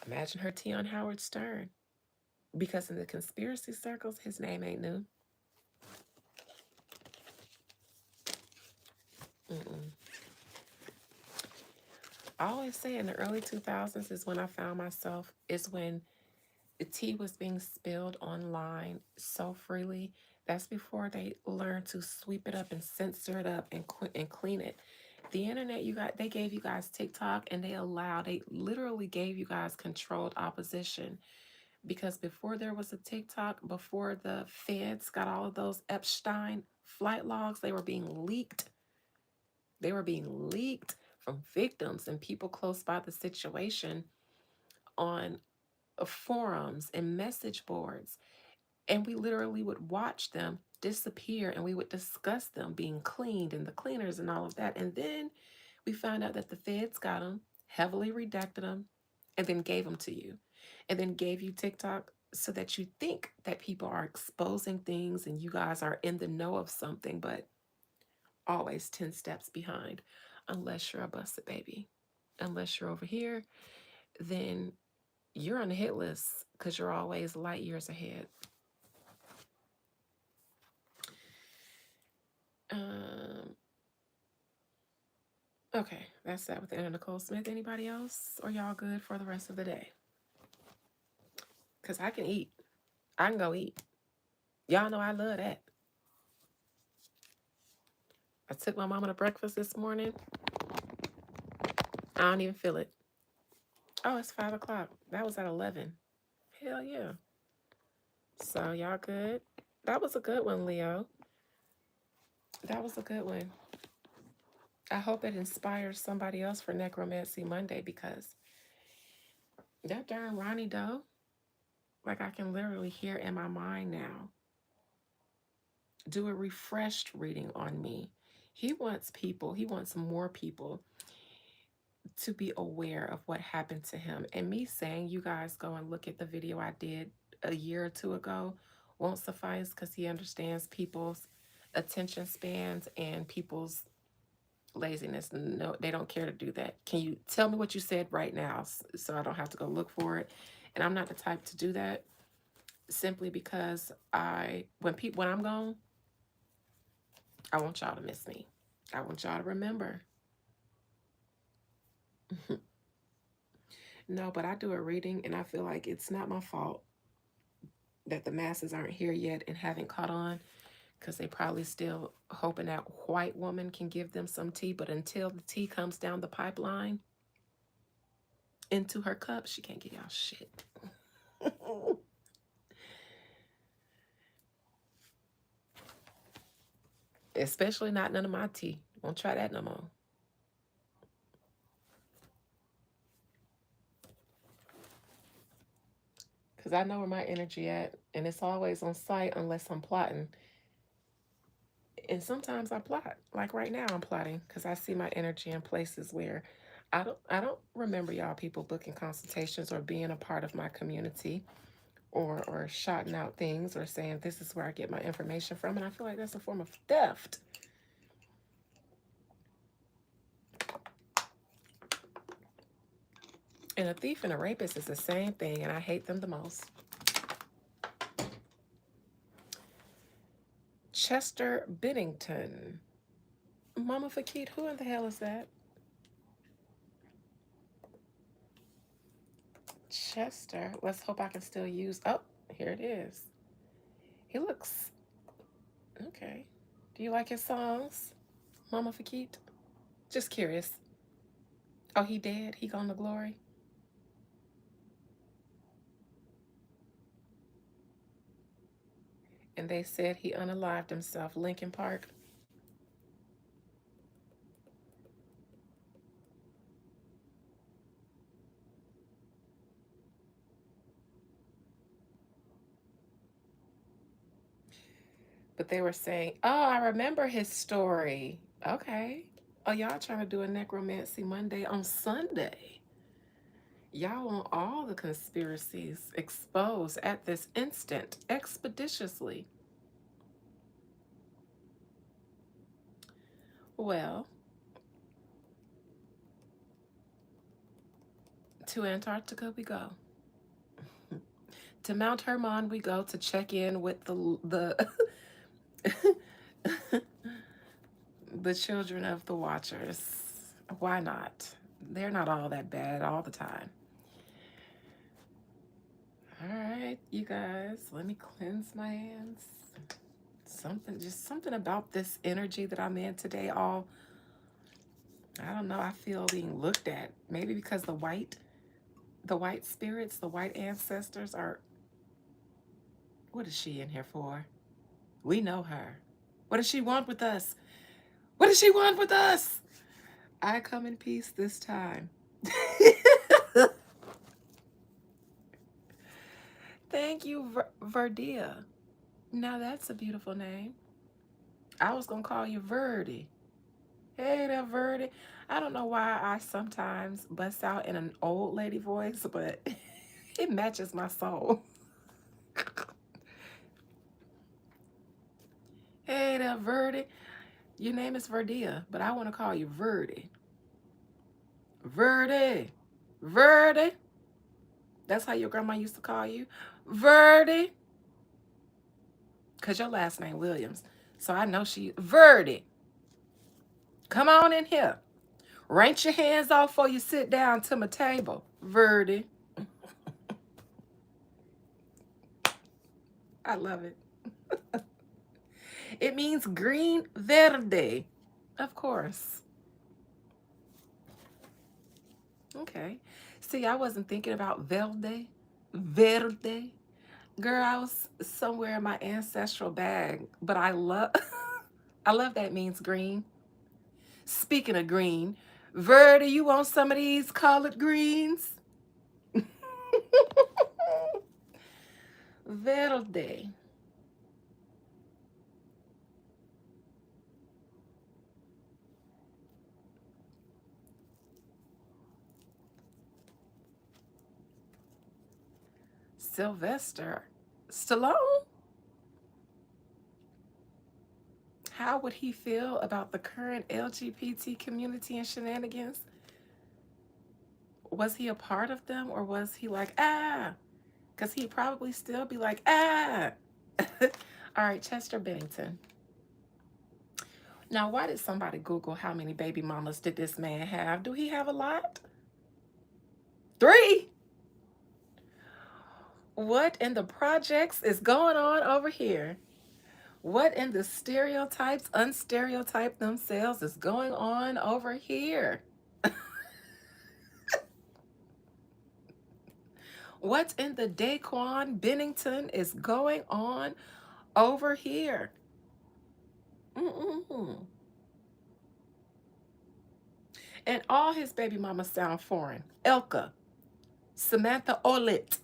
Imagine her tea on Howard Stern. Because in the conspiracy circles, his name ain't new. Mm-mm. I always say in the early 2000s is when I found myself, is when the tea was being spilled online so freely. That's before they learned to sweep it up and censor it up and clean it. The internet, they gave you guys TikTok, and they literally gave you guys controlled opposition, because before there was a TikTok, before the feds got all of those Epstein flight logs, they were being leaked. They were being leaked from victims and people close by the situation on forums and message boards. And we literally would watch them disappear, and we would discuss them being cleaned and the cleaners and all of that. And then we found out that the feds got them, heavily redacted them, and then gave them to you, and then gave you TikTok so that you think that people are exposing things and you guys are in the know of something, but always 10 steps behind, unless you're a busted baby. Unless you're over here, then you're on the hit list because you're always light years ahead. Um, okay, that's that with Anna Nicole Smith. Anybody else? Or y'all good for the rest of the day? Because I can eat. I can go eat. Y'all know I love that. I took my mama to breakfast this morning. I don't even feel it. Oh, it's 5 o'clock. That was at 11. Hell yeah. So y'all good? That was a good one, Leo. That was a good one. I hope it inspires somebody else for Necromancy Monday because that darn Ronnie Doe, like I can literally hear in my mind now, do a refreshed reading on me. He wants more people to be aware of what happened to him. And me saying, you guys go and look at the video I did a year or two ago won't suffice because he understands people's attention spans and people's laziness. No, they don't care to do that. Can you tell me what you said right now so I don't have to go look for it? And I'm not the type to do that simply because when I'm gone, I want y'all to miss me. I want y'all to remember. No, but I do a reading and I feel like it's not my fault that the masses aren't here yet and haven't caught on because they probably still hoping that white woman can give them some tea. But until the tea comes down the pipeline into her cup, she can't get y'all shit. Especially not none of my tea. Won't try that no more. Because I know where my energy at. And it's always on site unless I'm plotting. And sometimes I plot. Like right now I'm plotting because I see my energy in places where I don't remember y'all people booking consultations or being a part of my community or shouting out things or saying this is where I get my information from. And I feel like that's a form of theft. And a thief and a rapist is the same thing, and I hate them the most. Chester Bennington. Mama Fakit, who in the hell is that? Chester. Let's hope I can still use. Oh, here it is. He looks okay. Do you like his songs, Mama Fakit? Just curious. Oh, he dead? He gone to glory? And they said he unalived himself. Lincoln Park. But they were saying, oh, I remember his story. Okay. Oh, y'all trying to do a necromancy Monday on Sunday. Y'all want all the conspiracies exposed at this instant, expeditiously. Well, to Antarctica we go. To Mount Hermon we go to check in with the the children of the Watchers. Why not? They're not all that bad all the time. All right, you guys, let me cleanse my hands. Just something about this energy that I'm in today. I don't know. I feel being looked at. Maybe because the white spirits, the white ancestors are. What is she in here for? We know her. What does she want with us? What does she want with us? I come in peace this time. Thank you, Verdia. Now that's a beautiful name. I was gonna call you Verdi. Hey there, Verdi. I don't know why I sometimes bust out in an old lady voice, but it matches my soul. Hey there, Verdi. Your name is Verdia, but I want to call you Verdi. Verdi. Verdi. That's how your grandma used to call you? Verdi. Because your last name Williams. So I know she, Verdi. Come on in here. Rank your hands off before you sit down to my table. Verdi. I love it. It means green verde. Of course. Okay. See, I wasn't thinking about verde. Verde. Girl, I was somewhere in my ancestral bag, but I love I love that means green. Speaking of green, Verdi, you want some of these collard greens? Verde. Sylvester Stallone? How would he feel about the current LGBT community and shenanigans? Was he a part of them, or was he like, ah? Because he'd probably still be like, ah. All right, Chester Bennington. Now, why did somebody Google how many baby mamas did this man have? Do he have a lot? 3? What in the projects is going on over here? What in the stereotypes, unstereotype themselves is going on over here? What in the Daquan Bennington is going on over here? Mm-mm. And all his baby mamas sound foreign. Elka, Samantha Olit,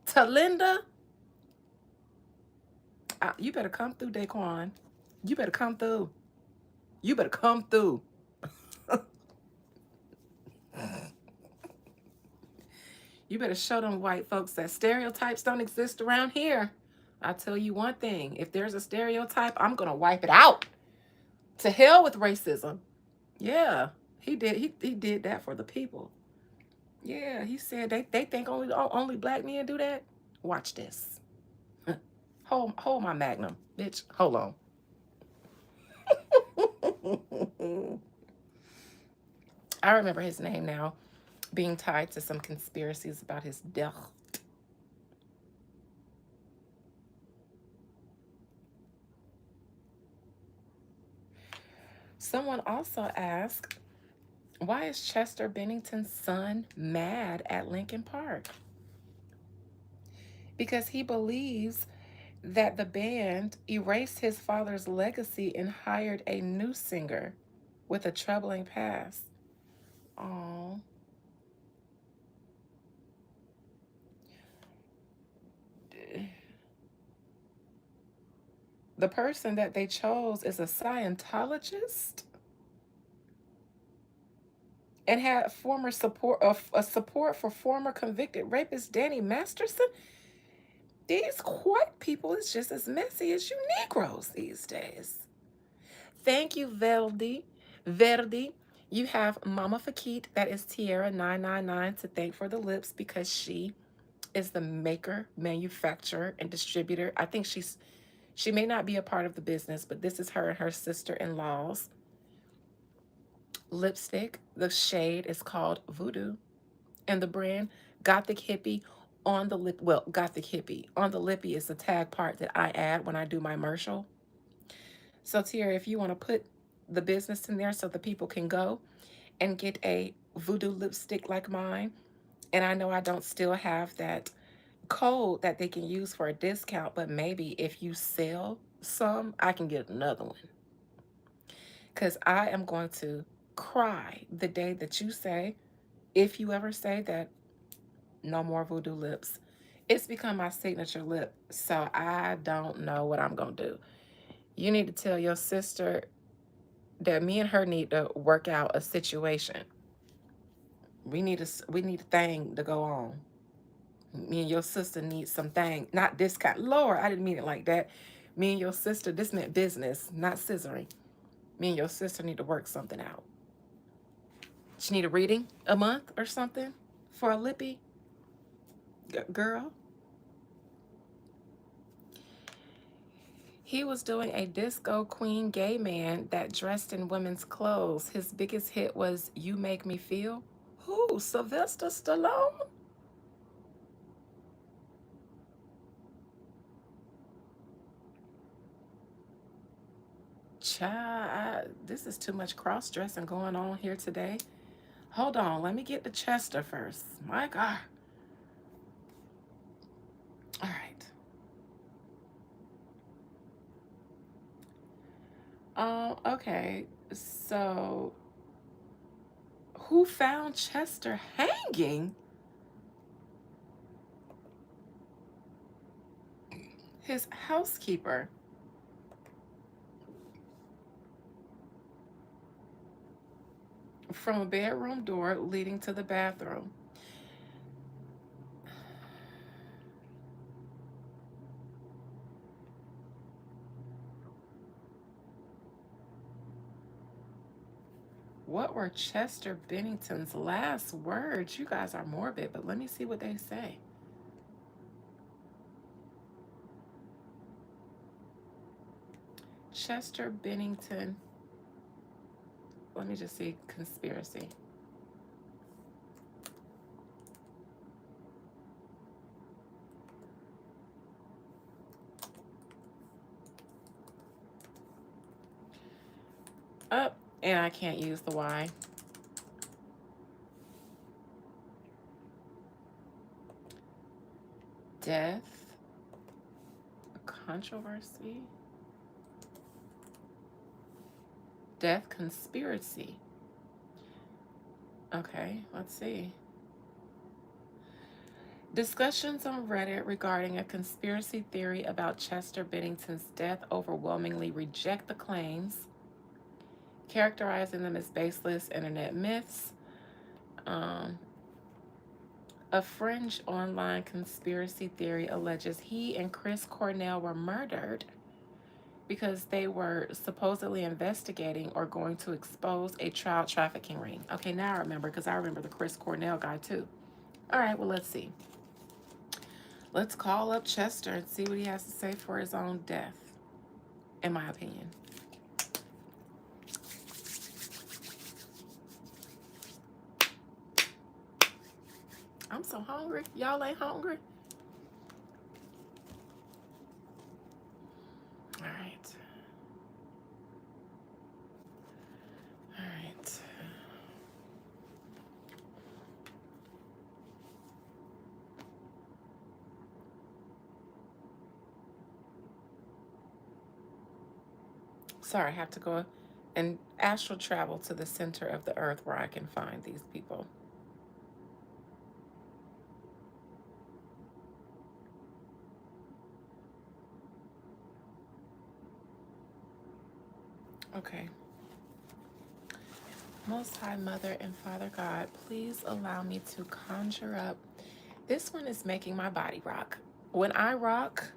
Talinda. You better come through, Daquan. You better come through. You better come through. You better show them white folks that stereotypes don't exist around here. I'll tell you one thing. If there's a stereotype, I'm going to wipe it out. To hell with racism. Yeah, he did. He did that for the people. Yeah, he said they think only black men do that. Watch this. Hold my magnum, bitch. Hold on. I remember his name now being tied to some conspiracies about his death. Someone also asked, why is Chester Bennington's son mad at Linkin Park? Because he believes that the band erased his father's legacy and hired a new singer with a troubling past. Oh. The person that they chose is a Scientologist and had former support of a support for former convicted rapist Danny Masterson. These white people is just as messy as you Negroes these days. Thank you, Verdi. Verdi. You have Mama Fakit, that is Tierra999, to thank for the lips because she is the maker, manufacturer, and distributor. I think she may not be a part of the business, but this is her and her sister-in-law's lipstick. The shade is called Voodoo, and the brand Gothic Hippie on the lip. Well, Gothic Hippie on the lippy is the tag part that I add when I do my commercial. So Tierra, if you want to put the business in there so the people can go and get a Voodoo lipstick like mine, and I know I don't still have that code that they can use for a discount, but maybe if you sell some, I can get another one. Because I am going to cry the day that you say, if you ever say that, no more Voodoo lips. It's become my signature lip, so I don't know what I'm going to do. You need to tell your sister that me and her need to work out a situation. We need a thing to go on. Me and your sister need some thing. Not this kind. Lord, I didn't mean it like that. Me and your sister, this meant business, not scissoring. Me and your sister need to work something out. She need a reading a month or something for a lippy. Girl. He was doing a disco queen gay man that dressed in women's clothes. His biggest hit was You Make Me Feel. Who? Sylvester Stallone? Child, this is too much cross-dressing going on here today. Hold on, let me get to Chester first. My God. All right. Okay. So Who found Chester hanging? His housekeeper. From a bedroom door leading to the bathroom. What were Chester Bennington's last words? You guys are morbid, but let me see what they say. Chester Bennington. Let me just see. Conspiracy. Up. And I can't use the Y. Death. Controversy. Death conspiracy. Okay, let's see. Discussions on Reddit regarding a conspiracy theory about Chester Bennington's death overwhelmingly reject the claims, characterizing them as baseless internet myths. A fringe online conspiracy theory alleges he and Chris Cornell were murdered because they were supposedly investigating or going to expose a child trafficking ring. Okay, now I remember, because I remember the Chris Cornell guy too. All right, well, let's see. Let's call up Chester and see what he has to say for his own death, in my opinion. I'm so hungry. Y'all ain't hungry? All right. All right. Sorry, I have to go and astral travel to the center of the earth where I can find these people. Okay. Most High Mother and Father God, please allow me to conjure up. This one is making my body rock. When I rock,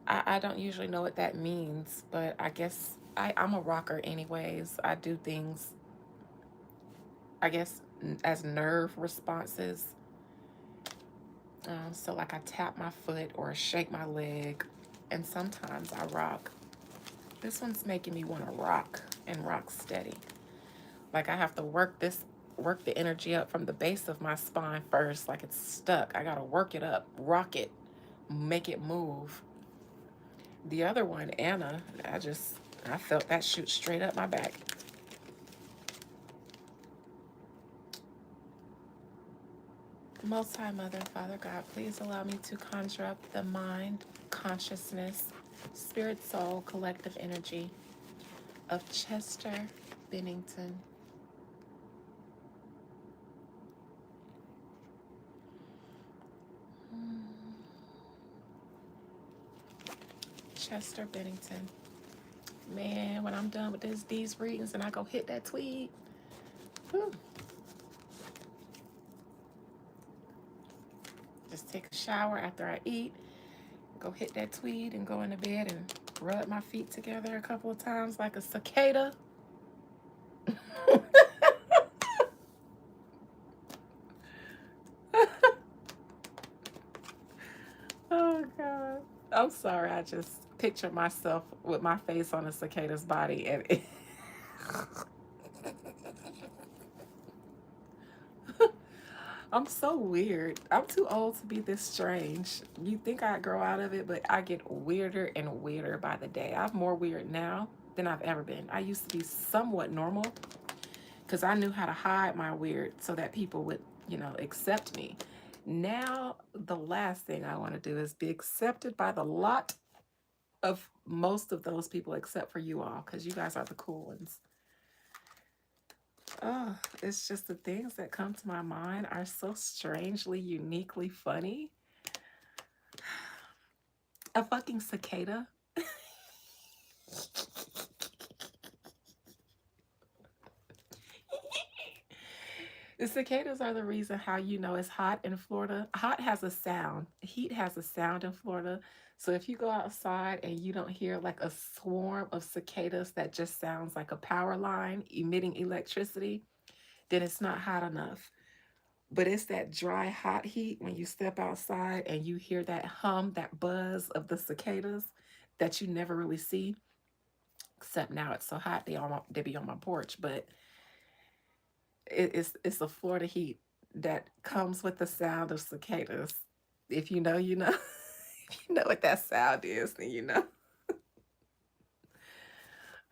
I don't usually know what that means, but I guess I'm a rocker anyways. I do things, I guess, as nerve responses. So like I tap my foot or shake my leg, and sometimes I rock. This one's making me want to rock and rock steady. Like I have to work the energy up from the base of my spine first, like it's stuck. I gotta work it up, rock it, make it move. The other one, Anna, I felt that shoot straight up my back. Most High Mother, Father God, please allow me to conjure up the mind, consciousness, spirit, soul, collective energy of Chester Bennington. Chester Bennington. Man, when I'm done with these readings and I go hit that tweet, whew, just take a shower after I eat, go hit that tweed and go into bed and rub my feet together a couple of times like a cicada. Oh God. I'm sorry, I just picture myself with my face on a cicada's body and I'm so weird. I'm too old to be this strange. You think I'd grow out of it, but I get weirder and weirder by the day. I'm more weird now than I've ever been. I used to be somewhat normal because I knew how to hide my weird so that people would, accept me. Now, the last thing I want to do is be accepted by the lot of most of those people except for you all, because you guys are the cool ones. Oh, it's just the things that come to my mind are so strangely, uniquely funny. A fucking cicada. The cicadas are the reason how you know it's hot in Florida. Hot has a sound. Heat has a sound in Florida. So if you go outside and you don't hear like a swarm of cicadas that just sounds like a power line emitting electricity, then it's not hot enough. But it's that dry, hot heat when you step outside and you hear that hum, that buzz of the cicadas that you never really see. Except now it's so hot they be on my porch, but it's a Florida heat that comes with the sound of cicadas. If you know, you know. If you know what that sound is, then you know.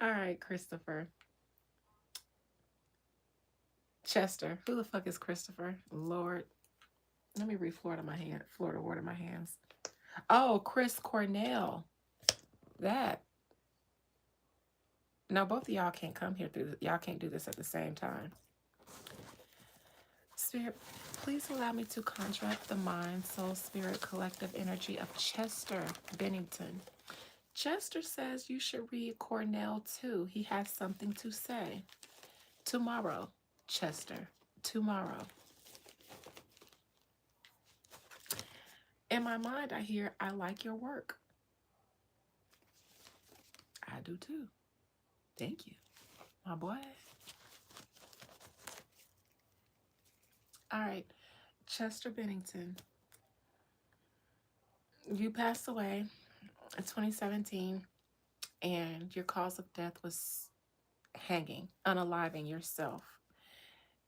All right, Christopher. Chester. Who the fuck is Christopher? Lord. Let me read Florida word in my hands. Oh, Chris Cornell. That. No, both of y'all can't come here through. Y'all can't do this at the same time. Spirit, please allow me to contract the mind, soul, spirit, collective energy of Chester Bennington. Chester says you should read Cornell too. He has something to say. Tomorrow, Chester. Tomorrow. In my mind, I hear, I like your work. I do too. Thank you, my boy. All right, Chester Bennington. You passed away in 2017, and your cause of death was hanging, unaliving yourself.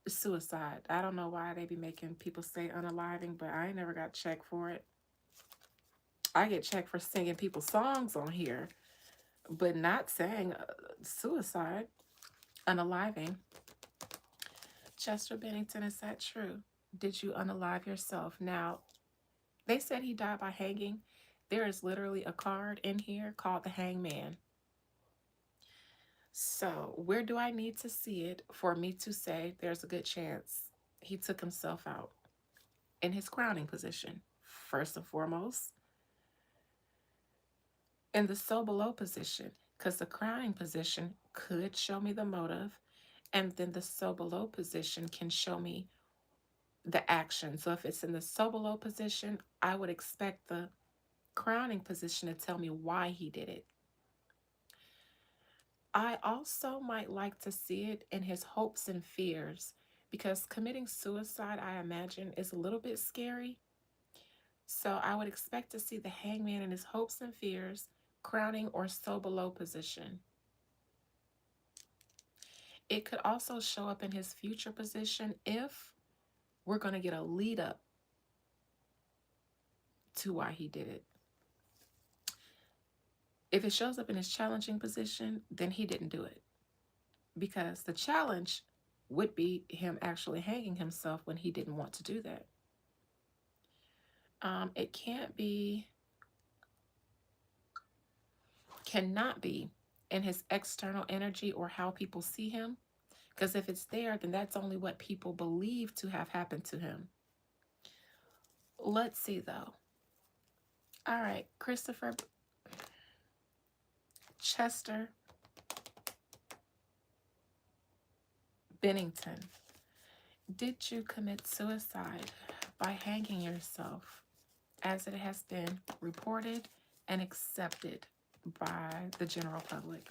Suicide. I don't know why they be making people say unaliving, but I ain't never got checked for it. I get checked for singing people's songs on here, but not saying suicide, unaliving. Chester Bennington, is that true? Did you unalive yourself? Now, they said he died by hanging. There is literally a card in here called the Hangman. So, where do I need to see it for me to say there's a good chance he took himself out? In his crowning position, first and foremost, in the so below position, because the crowning position could show me the motive, and then the so below position can show me the action. So if it's in the so below position, I would expect the crowning position to tell me why he did it. I also might like to see it in his hopes and fears, because committing suicide, I imagine, is a little bit scary. So I would expect to see the hangman in his hopes and fears, crowning or so below position. It could also show up in his future position if we're going to get a lead up to why he did it. If it shows up in his challenging position, then he didn't do it, because the challenge would be him actually hanging himself when he didn't want to do that. It cannot be in his external energy or how people see him, because if it's there, then that's only what people believe to have happened to him. Let's see though. All right, Christopher Chester Bennington, did you commit suicide by hanging yourself, as it has been reported and accepted by the general public?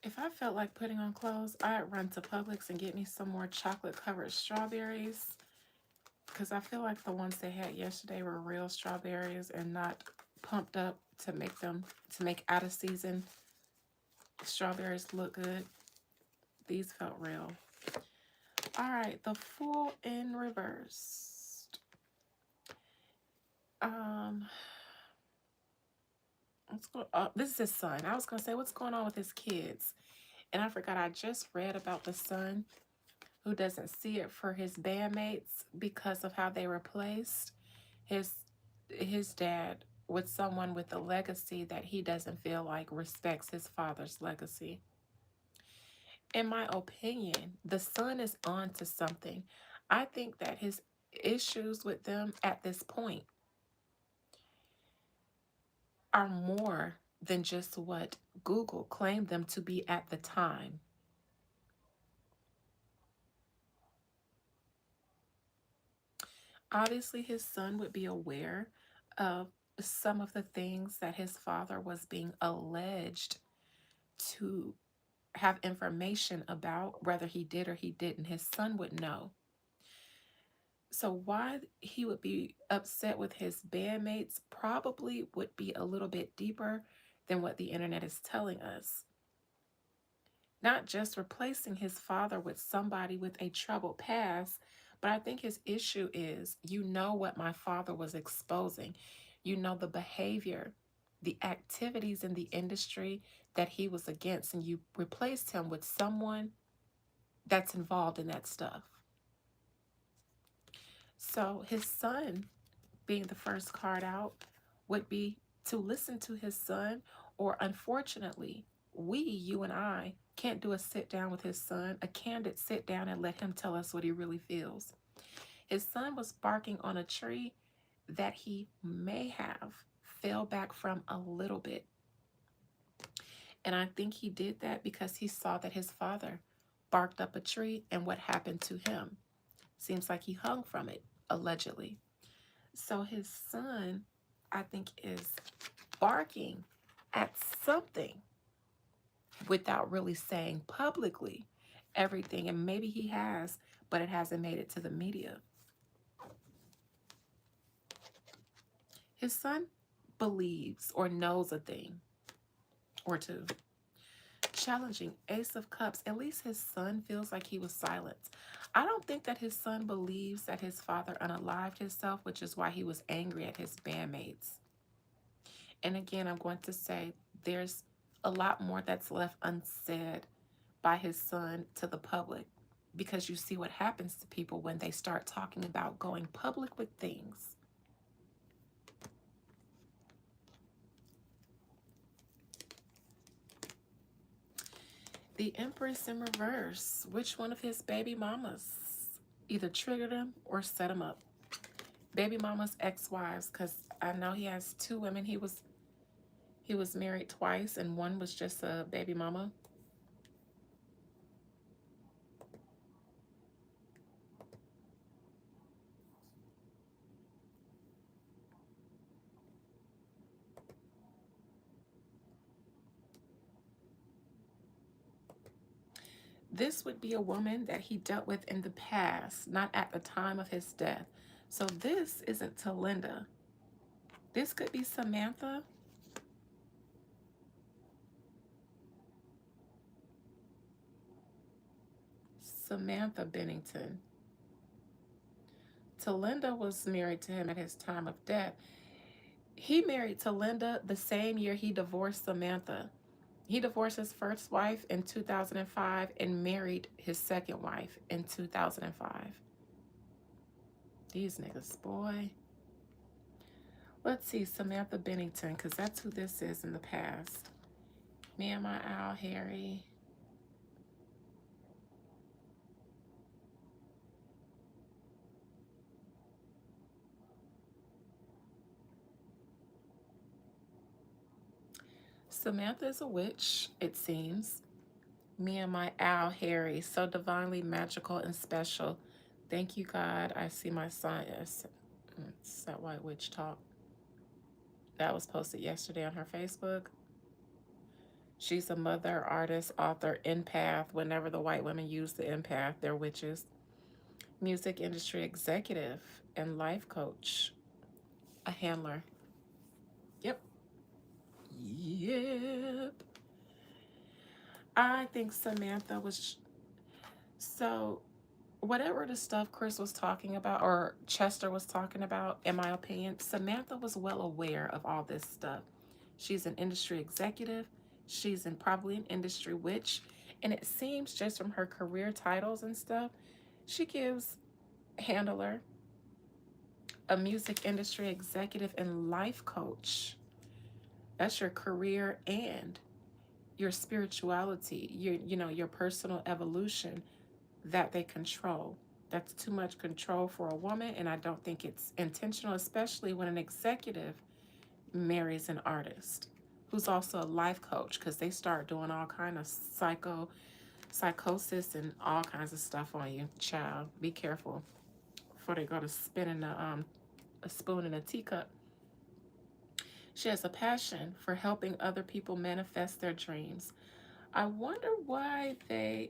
If I felt like putting on clothes, I'd run to Publix and get me some more chocolate covered strawberries, because I feel like the ones they had yesterday were real strawberries and not pumped up to make out of season strawberries look good. These felt real. All right, the Fool in reverse. Um, this is his son. I was gonna say, what's going on with his kids? And I forgot I just read about the son who doesn't see it for his bandmates because of how they were placed. His his dad with someone with a legacy that he doesn't feel like respects his father's legacy. In my opinion, the son is on to something. I think that his issues with them at this point are more than just what Google claimed them to be at the time. Obviously, his son would be aware of some of the things that his father was being alleged to have information about, whether he did or he didn't. His son would know. So, why he would be upset with his bandmates probably would be a little bit deeper than what the internet is telling us. Not just replacing his father with somebody with a troubled past, but I think his issue is, you know what my father was exposing. You know the behavior, the activities in the industry that he was against, and you replaced him with someone that's involved in that stuff. So his son being the first card out would be to listen to his son, or unfortunately, we, you and I, can't do a sit down with his son, a candid sit down and let him tell us what he really feels. His son was barking on a tree that he may have fell back from a little bit. And I think he did that because he saw that his father barked up a tree and what happened to him. Seems like he hung from it, allegedly. So his son, I think, is barking at something without really saying publicly everything. And maybe he has, but it hasn't made it to the media. His son believes or knows a thing or two. Challenging Ace of Cups. At least his son feels like he was silenced. I don't think that his son believes that his father unalived himself, which is why he was angry at his bandmates. And again, I'm going to say there's a lot more that's left unsaid by his son to the public, because you see what happens to people when they start talking about going public with things. The Empress in reverse. Which one of his baby mamas either triggered him or set him up? Baby mamas, ex-wives, because I know he has two women. He was married twice, and one was just a baby mama. This would be a woman that he dealt with in the past, not at the time of his death. So this isn't Talinda. This could be Samantha. Samantha Bennington. Talinda was married to him at his time of death. He married Talinda the same year he divorced Samantha. He divorced his first wife in 2005 and married his second wife in 2005. These niggas, boy. Let's see, Samantha Bennington, because that's who this is in the past. Me and my owl, Harry. Samantha is a witch, it seems. Me and my owl, Harry, so divinely magical and special. Thank you, God. I see my sign. Yes, it's that white witch talk. That was posted yesterday on her Facebook. She's a mother, artist, author, empath. Whenever the white women use the empath, they're witches. Music industry executive and life coach. A handler. Yep. Yep. I think Samantha was so whatever the stuff Chris was talking about or Chester was talking about, in my opinion, Samantha was well aware of all this stuff. She's an industry executive. She's probably an industry witch. And it seems just from her career titles and stuff, She gives handler, a music industry executive, and life coach. That's your career and your spirituality, your personal evolution that they control. That's too much control for a woman, and I don't think it's intentional, especially when an executive marries an artist who's also a life coach, because they start doing all kind of psychosis and all kinds of stuff on you. Child, be careful before they go to spinning a spoon in a teacup. She has a passion for helping other people manifest their dreams. I wonder why they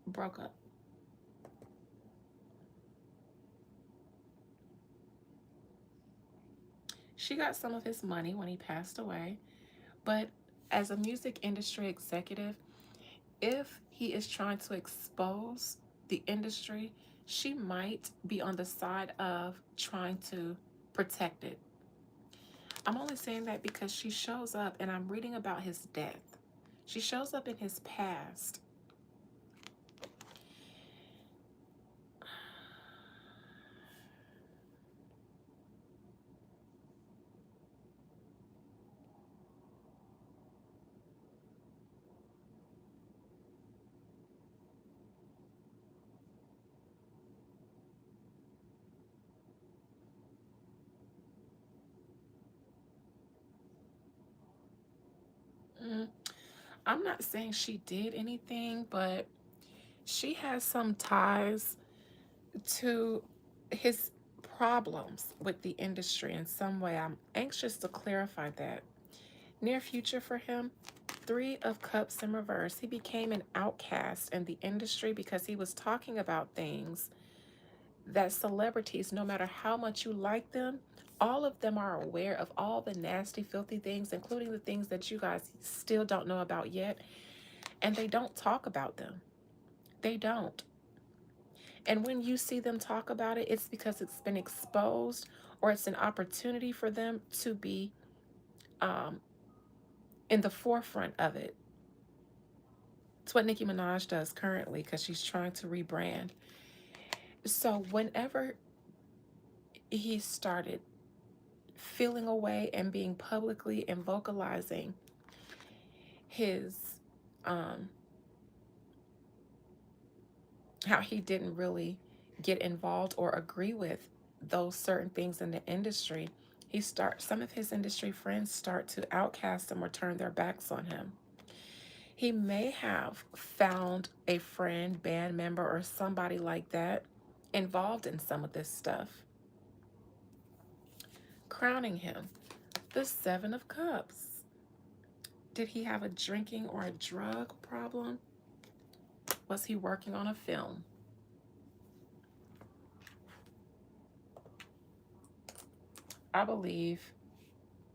broke up. She got some of his money when he passed away, but as a music industry executive, if he is trying to expose the industry, she might be on the side of trying to protect it. I'm only saying that because she shows up, and I'm reading about his death. She shows up in his past. Mm, I'm not saying she did anything, but she has some ties to his problems with the industry in some way. I'm anxious to clarify that. Near future for him, Three of Cups in reverse. He became an outcast in the industry because he was talking about things that celebrities, no matter how much you like them, all of them are aware of all the nasty, filthy things, including the things that you guys still don't know about yet, and they don't talk about them. They don't. And when you see them talk about it, it's because it's been exposed, or it's an opportunity for them to be um, in the forefront of it. It's what Nicki Minaj does currently because she's trying to rebrand. So whenever he started feeling away and being publicly and vocalizing his um, how he didn't really get involved or agree with those certain things in the industry, some of his industry friends start to outcast him or turn their backs on him. He may have found a friend, band member, or somebody like that involved in some of this stuff. Crowning him, the Seven of Cups. Did he have a drinking or a drug problem? Was he working on a film? I believe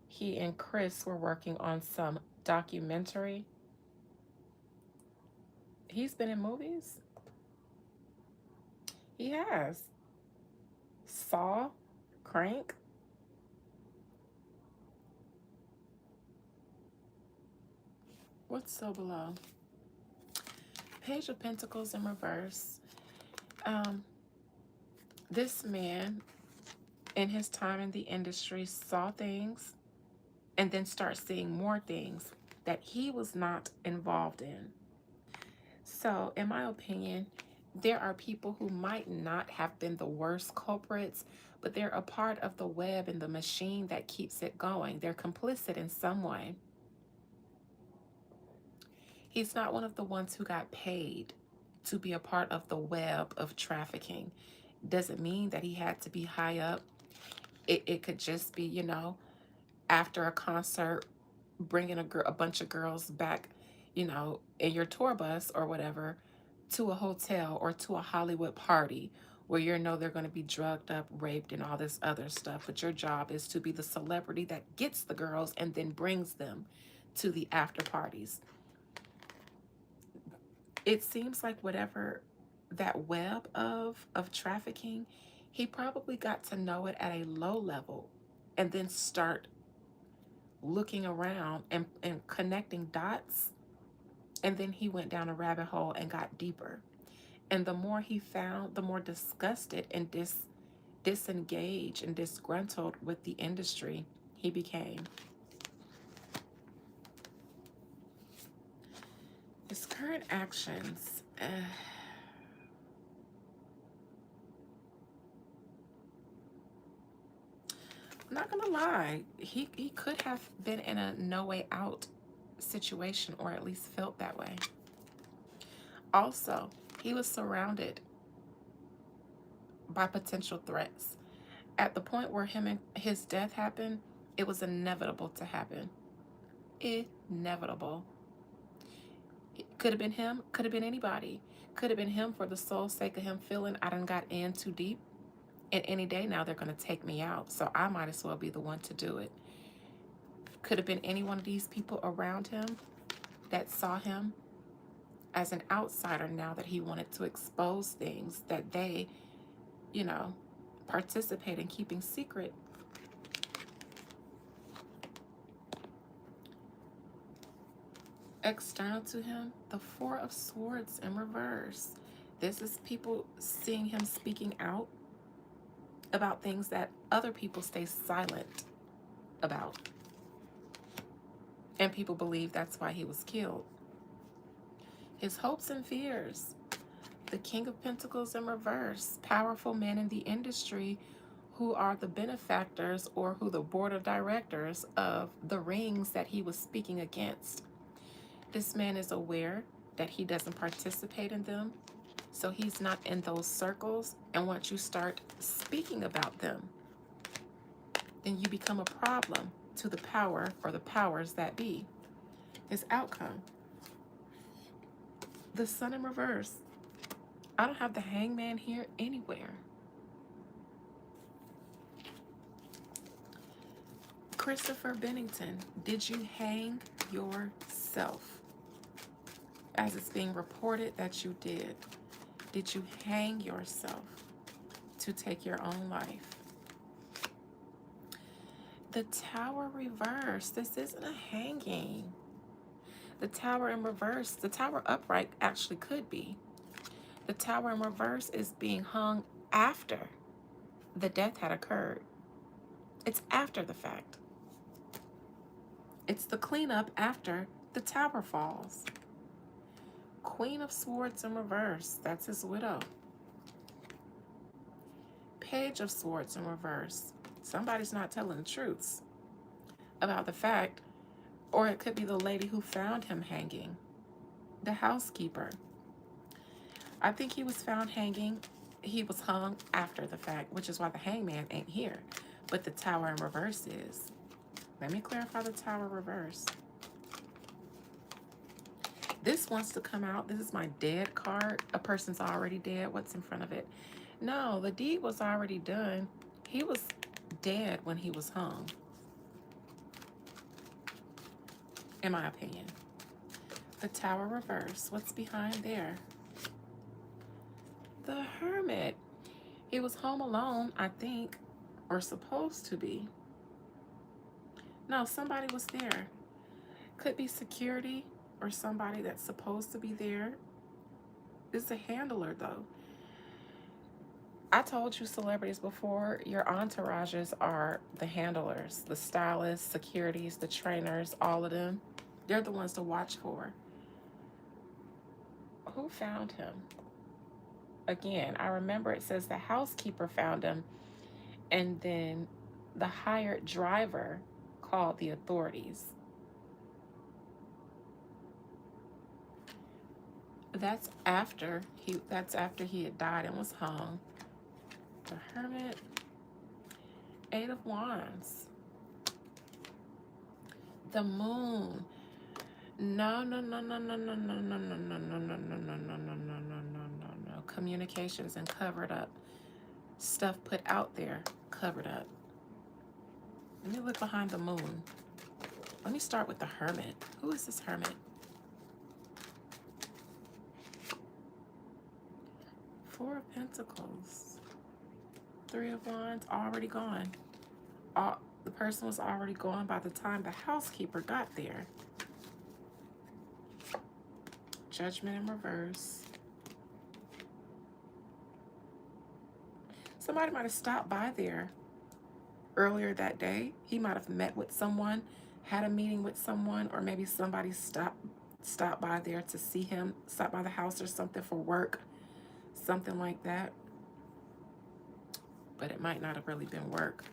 he and Chris were working on some documentary. He's been in movies. He has. Saw, Crank. What's so below? Page of Pentacles in reverse. Um, this man, in his time in the industry, saw things and then start seeing more things that he was not involved in. So, in my opinion, there are people who might not have been the worst culprits, but they're a part of the web and the machine that keeps it going. They're complicit in some way. He's not one of the ones who got paid to be a part of the web of trafficking. Doesn't mean that he had to be high up. It could just be, after a concert, bringing a bunch of girls back, in your tour bus or whatever, to a hotel or to a Hollywood party where they're going to be drugged up, raped, and all this other stuff. But your job is to be the celebrity that gets the girls and then brings them to the after parties. It seems like whatever that web of trafficking, he probably got to know it at a low level and then start looking around and connecting dots, and then he went down a rabbit hole and got deeper. And the more he found, the more disgusted and disengaged and disgruntled with the industry he became. His current actions. I'm not gonna lie, he could have been in a no way out situation, or at least felt that way. Also, he was surrounded by potential threats. At the point where him and his death happened, it was inevitable to happen. Inevitable. It could have been him, could have been anybody. Could have been him for the sole sake of him feeling I done got in too deep. And any day now they're going to take me out. So I might as well be the one to do it. Could have been any one of these people around him that saw him as an outsider now that he wanted to expose things that they, you know, participate in keeping secret. External to him, the Four of Swords in reverse. This is people seeing him speaking out about things that other people stay silent about. And people believe that's why he was killed. His hopes and fears. The King of Pentacles in reverse. Powerful men in the industry who are the benefactors or who the board of directors of the rings that he was speaking against. This man is aware that he doesn't participate in them, so he's not in those circles. And once you start speaking about them, then you become a problem to the power or the powers that be. His outcome. The Sun in reverse. I don't have the Hangman here anywhere. Christopher Bennington, did you hang yourself? As it's being reported that you did. Did you hang yourself to take your own life? The Tower reverse. This isn't a hanging. The Tower in reverse. The Tower upright actually could be. The Tower in reverse is being hung after the death had occurred. It's after the fact. It's the cleanup after the tower falls. Queen of Swords in reverse. That's his widow. Page of Swords in reverse. Somebody's not telling the truths about the fact, or it could be the lady who found him hanging. The housekeeper. I think he was found hanging. He was hung after the fact, which is why the hangman ain't here. But the Tower in reverse is. Let me clarify the Tower reverse. This wants to come out. This is my dead card. A person's already dead. What's in front of it? No, the deed was already done. He was dead when he was hung, in my opinion. The Tower reverse. What's behind there? The Hermit. He was home alone, I think, or supposed to be. No, somebody was there. Could be security or somebody that's supposed to be there. It's a handler, though. I told you celebrities before, your entourages are the handlers, the stylists, securities, the trainers, all of them. They're the ones to watch for. Who found him? Again, I remember it says the housekeeper found him, and then the hired driver called the authorities. That's after he had died and was hung. The Hermit. Eight of Wands. The Moon. No. Communications and covered up. Stuff put out there, covered up. Let me look behind the Moon. Let me start with the Hermit. Who is this Hermit? Four of Pentacles. Three of Wands, already gone. The person was already gone by the time the housekeeper got there. Judgment in reverse. Somebody might have stopped by there earlier that day. He might have met with someone, had a meeting with someone, or maybe somebody stopped by there to see him, stopped by the house or something for work, something like that. But it might not have really been work.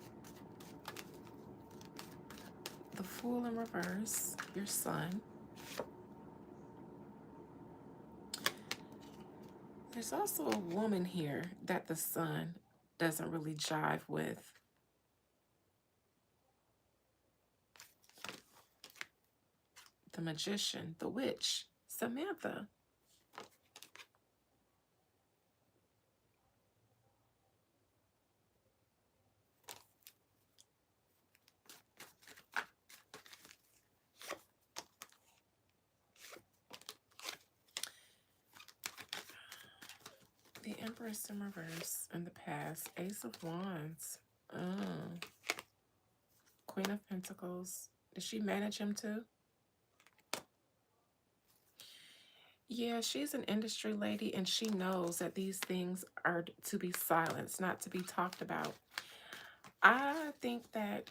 The Fool in reverse, your son. There's also a woman here that the Sun doesn't really jive with. The Magician, the Witch, Samantha. The Empress in reverse in the past. Ace of Wands. Oh. Queen of Pentacles. Did she manage him too? Yeah, she's an industry lady and she knows that these things are to be silenced, not to be talked about. I think that,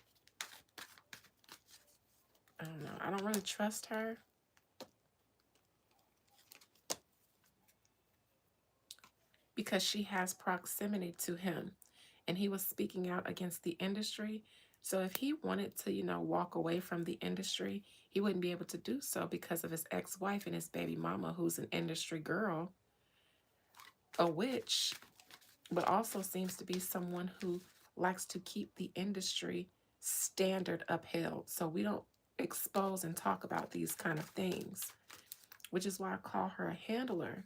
I don't know, I don't really trust her. Because she has proximity to him and he was speaking out against the industry. So if he wanted to, walk away from the industry, he wouldn't be able to do so because of his ex-wife and his baby mama, who's an industry girl, a witch, but also seems to be someone who likes to keep the industry standard upheld. So we don't expose and talk about these kind of things, which is why I call her a handler.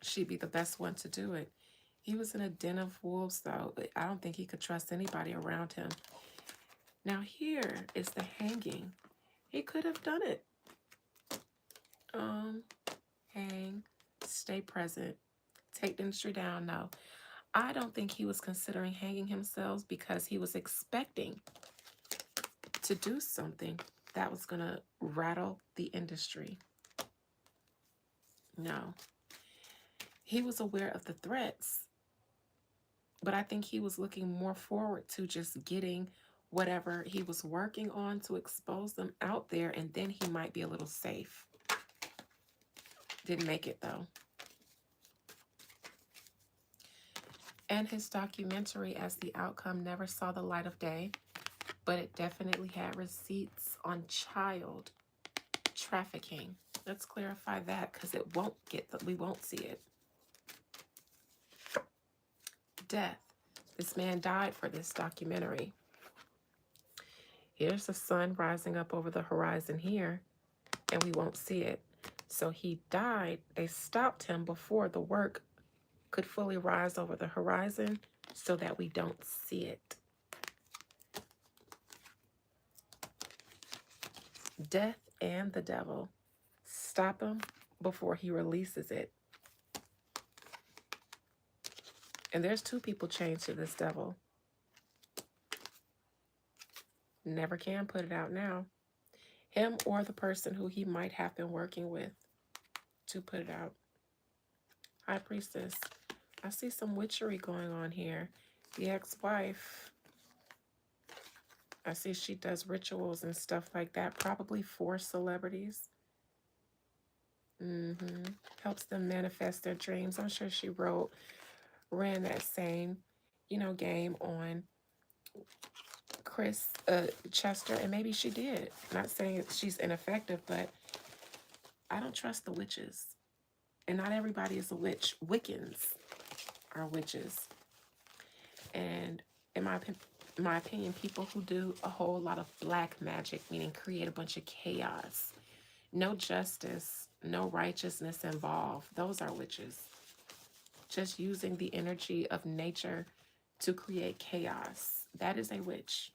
She'd be the best one to do it. He was in a den of wolves, though. I don't think he could trust anybody around him. Now here is the Hanging. He could have done it. Hang, stay present, take the industry down. No, I don't think he was considering hanging himself because he was expecting to do something that was going to rattle the industry. No. He was aware of the threats, but I think he was looking more forward to just getting whatever he was working on to expose them out there, and then he might be a little safe. Didn't make it, though. And his documentary, as the outcome, never saw the light of day, but it definitely had receipts on child trafficking. Let's clarify that because we won't see it. Death. This man died for this documentary. Here's the sun rising up over the horizon here, and we won't see it. So he died. They stopped him before the work could fully rise over the horizon so that we don't see it. Death and the devil. Stop him before he releases it. And there's two people chained to this devil. Never can put it out now. Him or the person who he might have been working with to put it out. High Priestess. I see some witchery going on here. The ex-wife. I see she does rituals and stuff like that, probably for celebrities. Helps them manifest their dreams. I'm sure she ran that same, game on Chris Chester, and maybe she did. Not saying she's ineffective, but I don't trust the witches. And not everybody is a witch. Wiccans are witches. And in my opinion, people who do a whole lot of black magic, meaning create a bunch of chaos, no justice, no righteousness involved, those are witches. Just using the energy of nature to create chaos. That is a witch.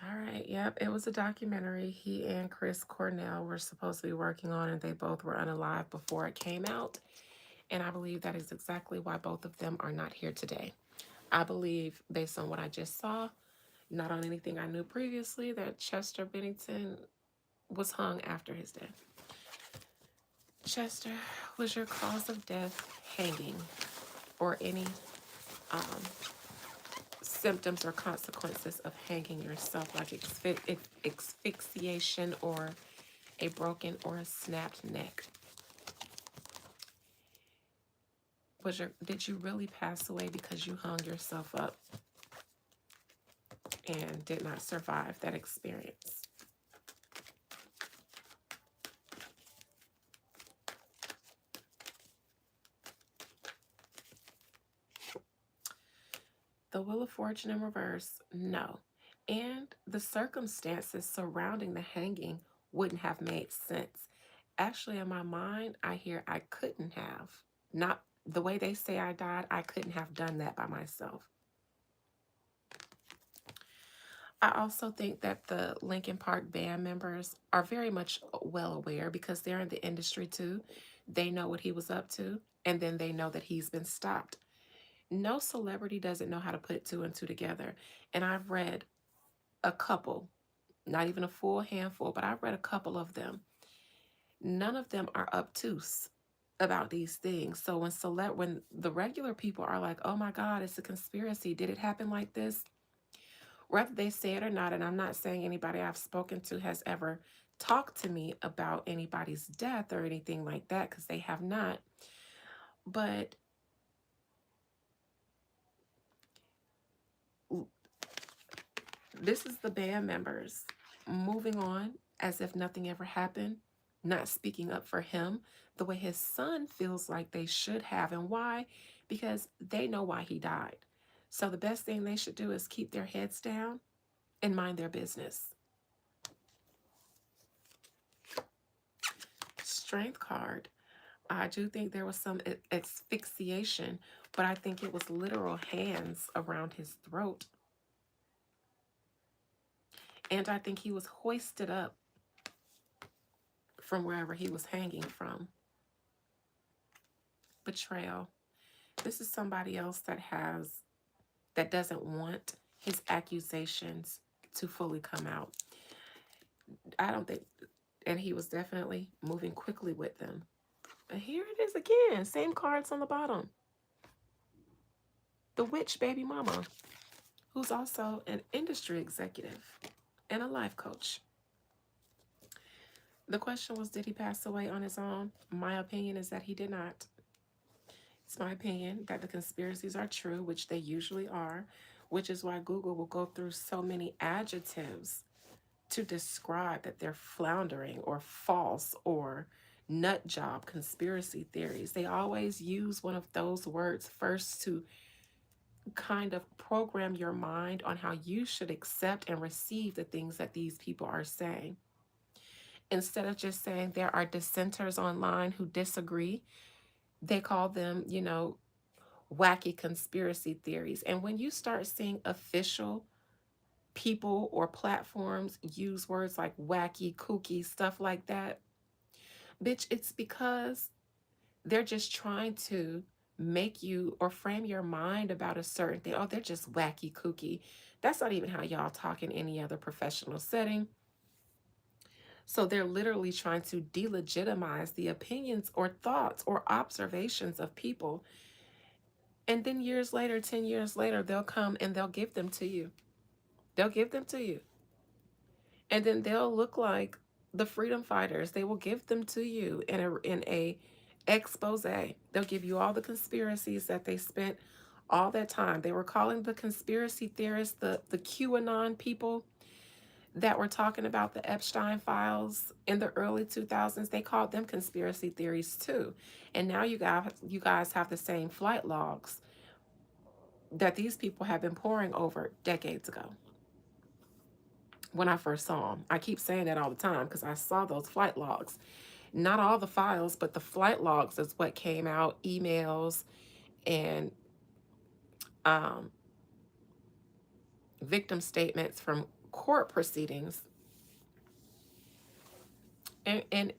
All right, yep, it was a documentary he and Chris Cornell were supposed to be working on, and they both were unalive before it came out. And I believe that is exactly why both of them are not here today. I believe, based on what I just saw, not on anything I knew previously, that Chester Bennington was hung after his death. Chester, was your cause of death hanging or any um, symptoms or consequences of hanging yourself, like asphyxiation or a broken or a snapped neck? Did you really pass away because you hung yourself up and did not survive that experience? The Wheel of Fortune in reverse, no. And the circumstances surrounding the hanging wouldn't have made sense. Actually, in my mind, I hear I couldn't have. Not the way they say I died, I couldn't have done that by myself. I also think that the Linkin Park band members are very much well aware because they're in the industry too. They know what he was up to, and then they know that he's been stopped. No celebrity doesn't know how to put two and two together. And I've read a couple, not even a full handful, but I've read a couple of them. None of them are obtuse about these things. So when the regular people are like, "Oh my God, it's a conspiracy. Did it happen like this?" Whether they say it or not, and I'm not saying anybody I've spoken to has ever talked to me about anybody's death or anything like that, because they have not. But this is the band members moving on as if nothing ever happened, not speaking up for him the way his son feels like they should have. And why? Because they know why he died. So the best thing they should do is keep their heads down and mind their business. Strength card. I do think there was some asphyxiation, but I think it was literal hands around his throat. And I think he was hoisted up from wherever he was hanging from. Betrayal. This is somebody else that doesn't want his accusations to fully come out. I don't think, and he was definitely moving quickly with them. And here it is again, same cards on the bottom. The witch baby mama, who's also an industry executive and a life coach. The question was, did he pass away on his own? My opinion is that he did not. It's my opinion that the conspiracies are true, which they usually are, which is why Google will go through so many adjectives to describe that they're floundering or false or nut job conspiracy theories. They always use one of those words first to kind of program your mind on how you should accept and receive the things that these people are saying. Instead of just saying there are dissenters online who disagree, they call them, wacky conspiracy theories. And when you start seeing official people or platforms use words like wacky, kooky, stuff like that, bitch, it's because they're just trying to make you or frame your mind about a certain thing. Oh, they're just wacky, kooky. That's not even how y'all talk in any other professional setting. So they're literally trying to delegitimize the opinions or thoughts or observations of people. And then years later, 10 years later, they'll come and they'll give them to you. They'll give them to you. And then they'll look like the freedom fighters. They will give them to you in a expose. They'll give you all the conspiracies that they spent all that time. They were calling the conspiracy theorists the QAnon people that were talking about the Epstein files in the early 2000s. They called them conspiracy theories too. And now you guys have the same flight logs that these people have been poring over decades ago. When I first saw them, I keep saying that all the time because I saw those flight logs. Not all the files, but the flight logs is what came out, emails and um, victim statements from court proceedings. And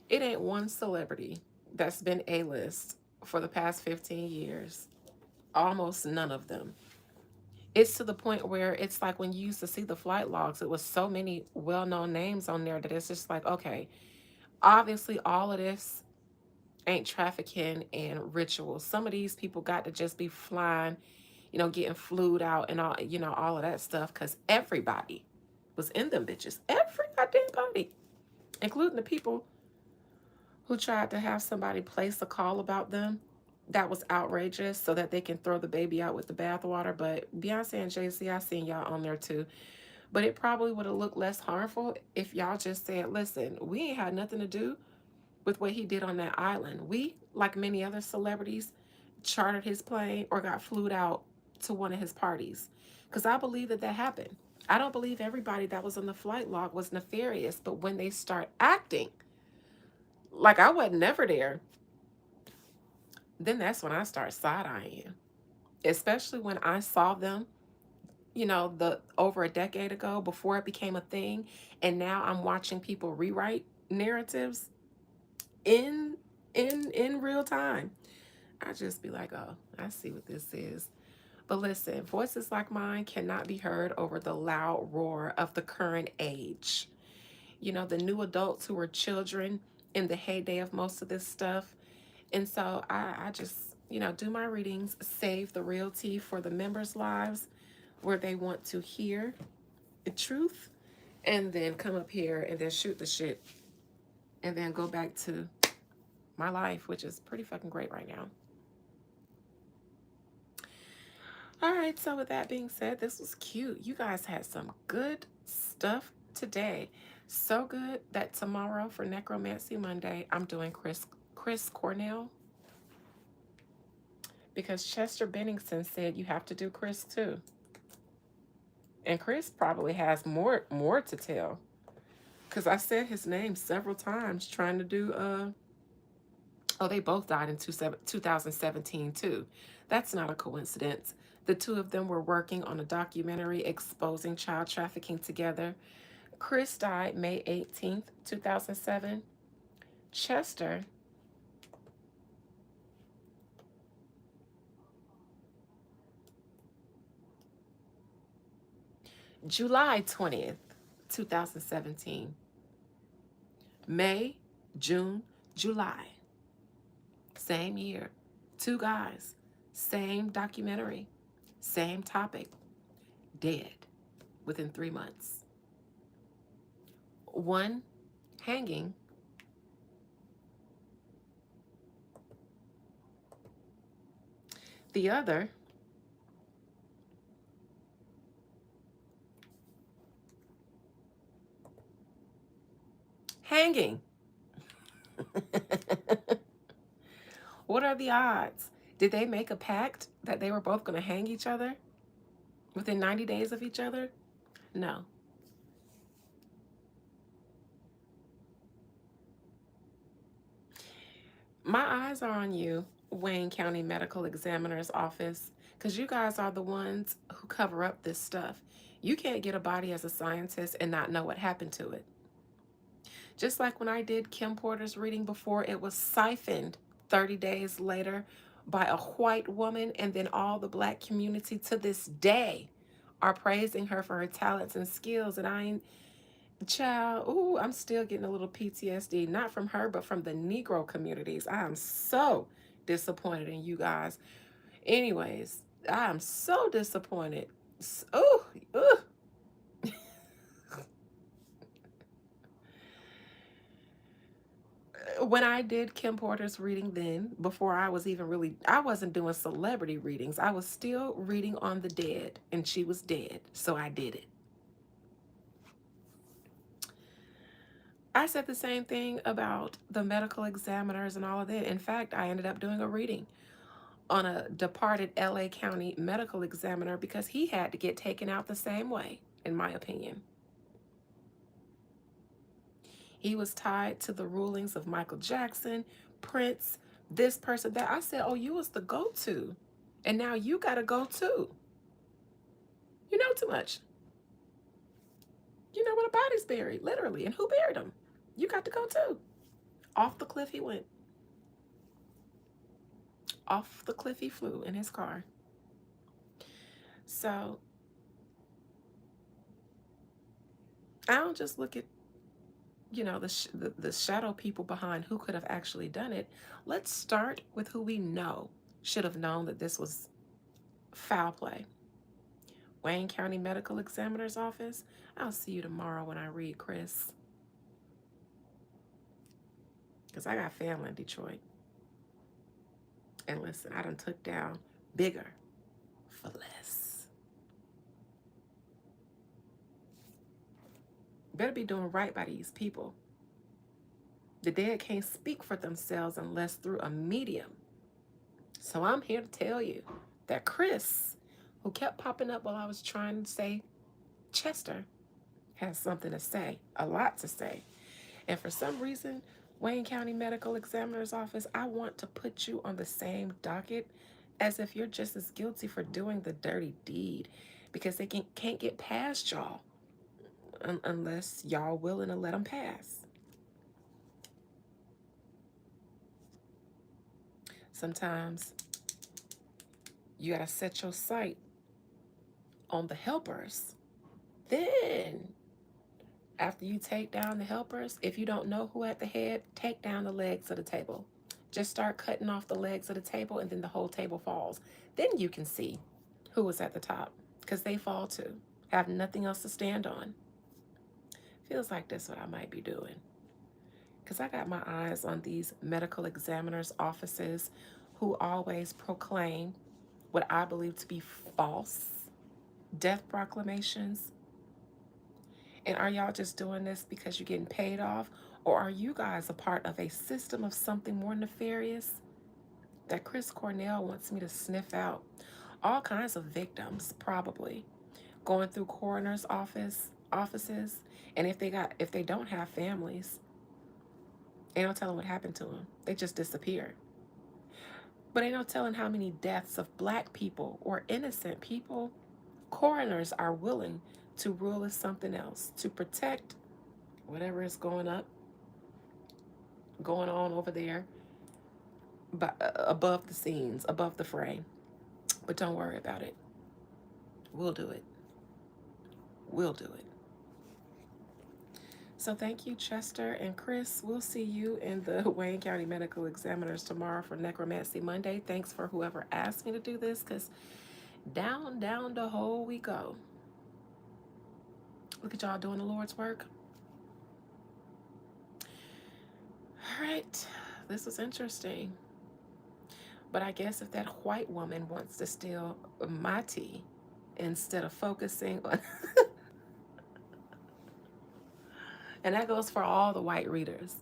it ain't one celebrity that's been A-list for the past 15 years. Almost none of them. It's to the point where it's like when you used to see the flight logs, it was so many well-known names on there that it's just like, okay, Obviously, all of this ain't trafficking and rituals. Some of these people got to just be flying, getting flued out and all of that stuff because everybody was in them bitches. Every goddamn body, including the people who tried to have somebody place a call about them. That was outrageous so that they can throw the baby out with the bathwater. But Beyonce and Jay-Z, I seen y'all on there too. But it probably would have looked less harmful if y'all just said, listen, we ain't had nothing to do with what he did on that island. We, like many other celebrities, chartered his plane or got flued out to one of his parties. Because I believe that happened. I don't believe everybody that was on the flight log was nefarious, but when they start acting like I wasn't never there, then that's when I start side-eyeing you. Especially when I saw them, the over a decade ago before it became a thing, and now I'm watching people rewrite narratives in in real time. I just be like, oh, I see what this is. But listen, voices like mine cannot be heard over the loud roar of the current age. The new adults who were children in the heyday of most of this stuff. And so I just, do my readings, save the real tea for the members' lives where they want to hear the truth, and then come up here and then shoot the shit and then go back to my life, which is pretty fucking great right now. All right, so with that being said, this was cute. You guys had some good stuff today. So good that tomorrow for Necromancy Monday, I'm doing Chris Cornell, because Chester Bennington said you have to do Chris too. And Chris probably has more to tell, because I said his name several times trying to do oh, they both died in 2017 too. That's not a coincidence. The two of them were working on a documentary exposing child trafficking together. Chris died May 18th, 2007. Chester July 20th, 2017. May, June, July. Same year. Two guys. Same documentary. Same topic. Dead within 3 months. One hanging. The other hanging. What are the odds? Did they make a pact that they were both going to hang each other within 90 days of each other? No. My eyes are on you, Wayne County Medical Examiner's Office, because you guys are the ones who cover up this stuff. You can't get a body as a scientist and not know what happened to it. Just like when I did Kim Porter's reading before, it was siphoned 30 days later by a white woman, and then all the black community to this day are praising her for her talents and skills. And I ain't, child, ooh, I'm still getting a little PTSD, not from her, but from the Negro communities. I am so disappointed in you guys. Anyways, I am so disappointed. Ooh, ooh. When I did Kim Porter's reading then, before I was even really, I wasn't doing celebrity readings. I was still reading on the dead, and she was dead, so I did it. I said the same thing about the medical examiners and all of that. In fact, I ended up doing a reading on a departed LA County medical examiner because he had to get taken out the same way, in my opinion. He was tied to the rulings of Michael Jackson, Prince, this person, that. I said, oh, you was the go-to. And now you got to go too. You know too much. You know when a body's buried, literally. And who buried him? You got to go too. Off the cliff he went. Off the cliff he flew in his car. So I don't just look at the shadow people behind who could have actually done it, let's start with who we know should have known that this was foul play. Wayne County Medical Examiner's Office. I'll see you tomorrow when I read Chris, because I got family in Detroit. And listen, I done took down bigger for less. Better be doing right by these people. The dead can't speak for themselves unless through a medium. So I'm here to tell you that Chris, who kept popping up while I was trying to say Chester, has something to say, a lot to say. And for some reason, Wayne County Medical Examiner's Office, I want to put you on the same docket as if you're just as guilty for doing the dirty deed, because they can't get past y'all unless y'all willing to let them pass. Sometimes you gotta set your sight on the helpers. Then, after you take down the helpers, if you don't know who at the head, take down the legs of the table. Just start cutting off the legs of the table, and then the whole table falls. Then you can see who was at the top, because they fall too. Have nothing else to stand on. Feels like that's what I might be doing, because I got my eyes on these medical examiners' offices who always proclaim what I believe to be false death proclamations. And are y'all just doing this because you're getting paid off? Or are you guys a part of a system of something more nefarious that Chris Cornell wants me to sniff out? All kinds of victims, probably, going through coroner's offices. And if they don't have families, ain't no telling what happened to them. They just disappear. But ain't no telling how many deaths of Black people or innocent people coroners are willing to rule as something else to protect whatever is going on over there, but above the scenes, above the fray. But don't worry about it. We'll do it. We'll do it. So thank you, Chester and Chris. We'll see you in the Wayne County Medical Examiners tomorrow for Necromancy Monday. Thanks for whoever asked me to do this, because down the hole we go. Look at y'all doing the Lord's work. All right, this was interesting. But I guess if that white woman wants to steal my tea instead of focusing on and that goes for all the white readers.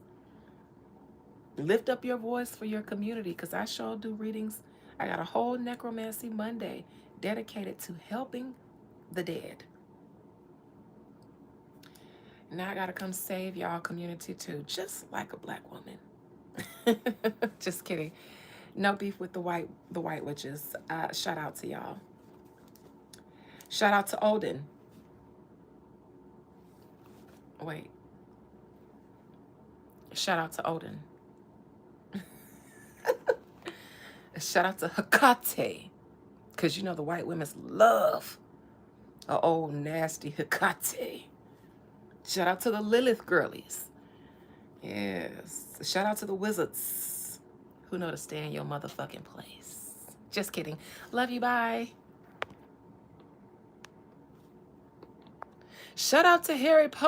Lift up your voice for your community, because I sure do readings. I got a whole Necromancy Monday dedicated to helping the dead. Now I gotta come save y'all community too, just like a Black woman. Just kidding. No beef with the white witches. Shout out to y'all. Shout out to Odin. Wait. Shout out to Odin. Shout out to Hecate, because you know the white women's love a old nasty Hecate. Shout out to the Lilith girlies. Yes. Shout out to the wizards who know to stay in your motherfucking place. Just kidding. Love you. Bye. Shout out to Harry Potter.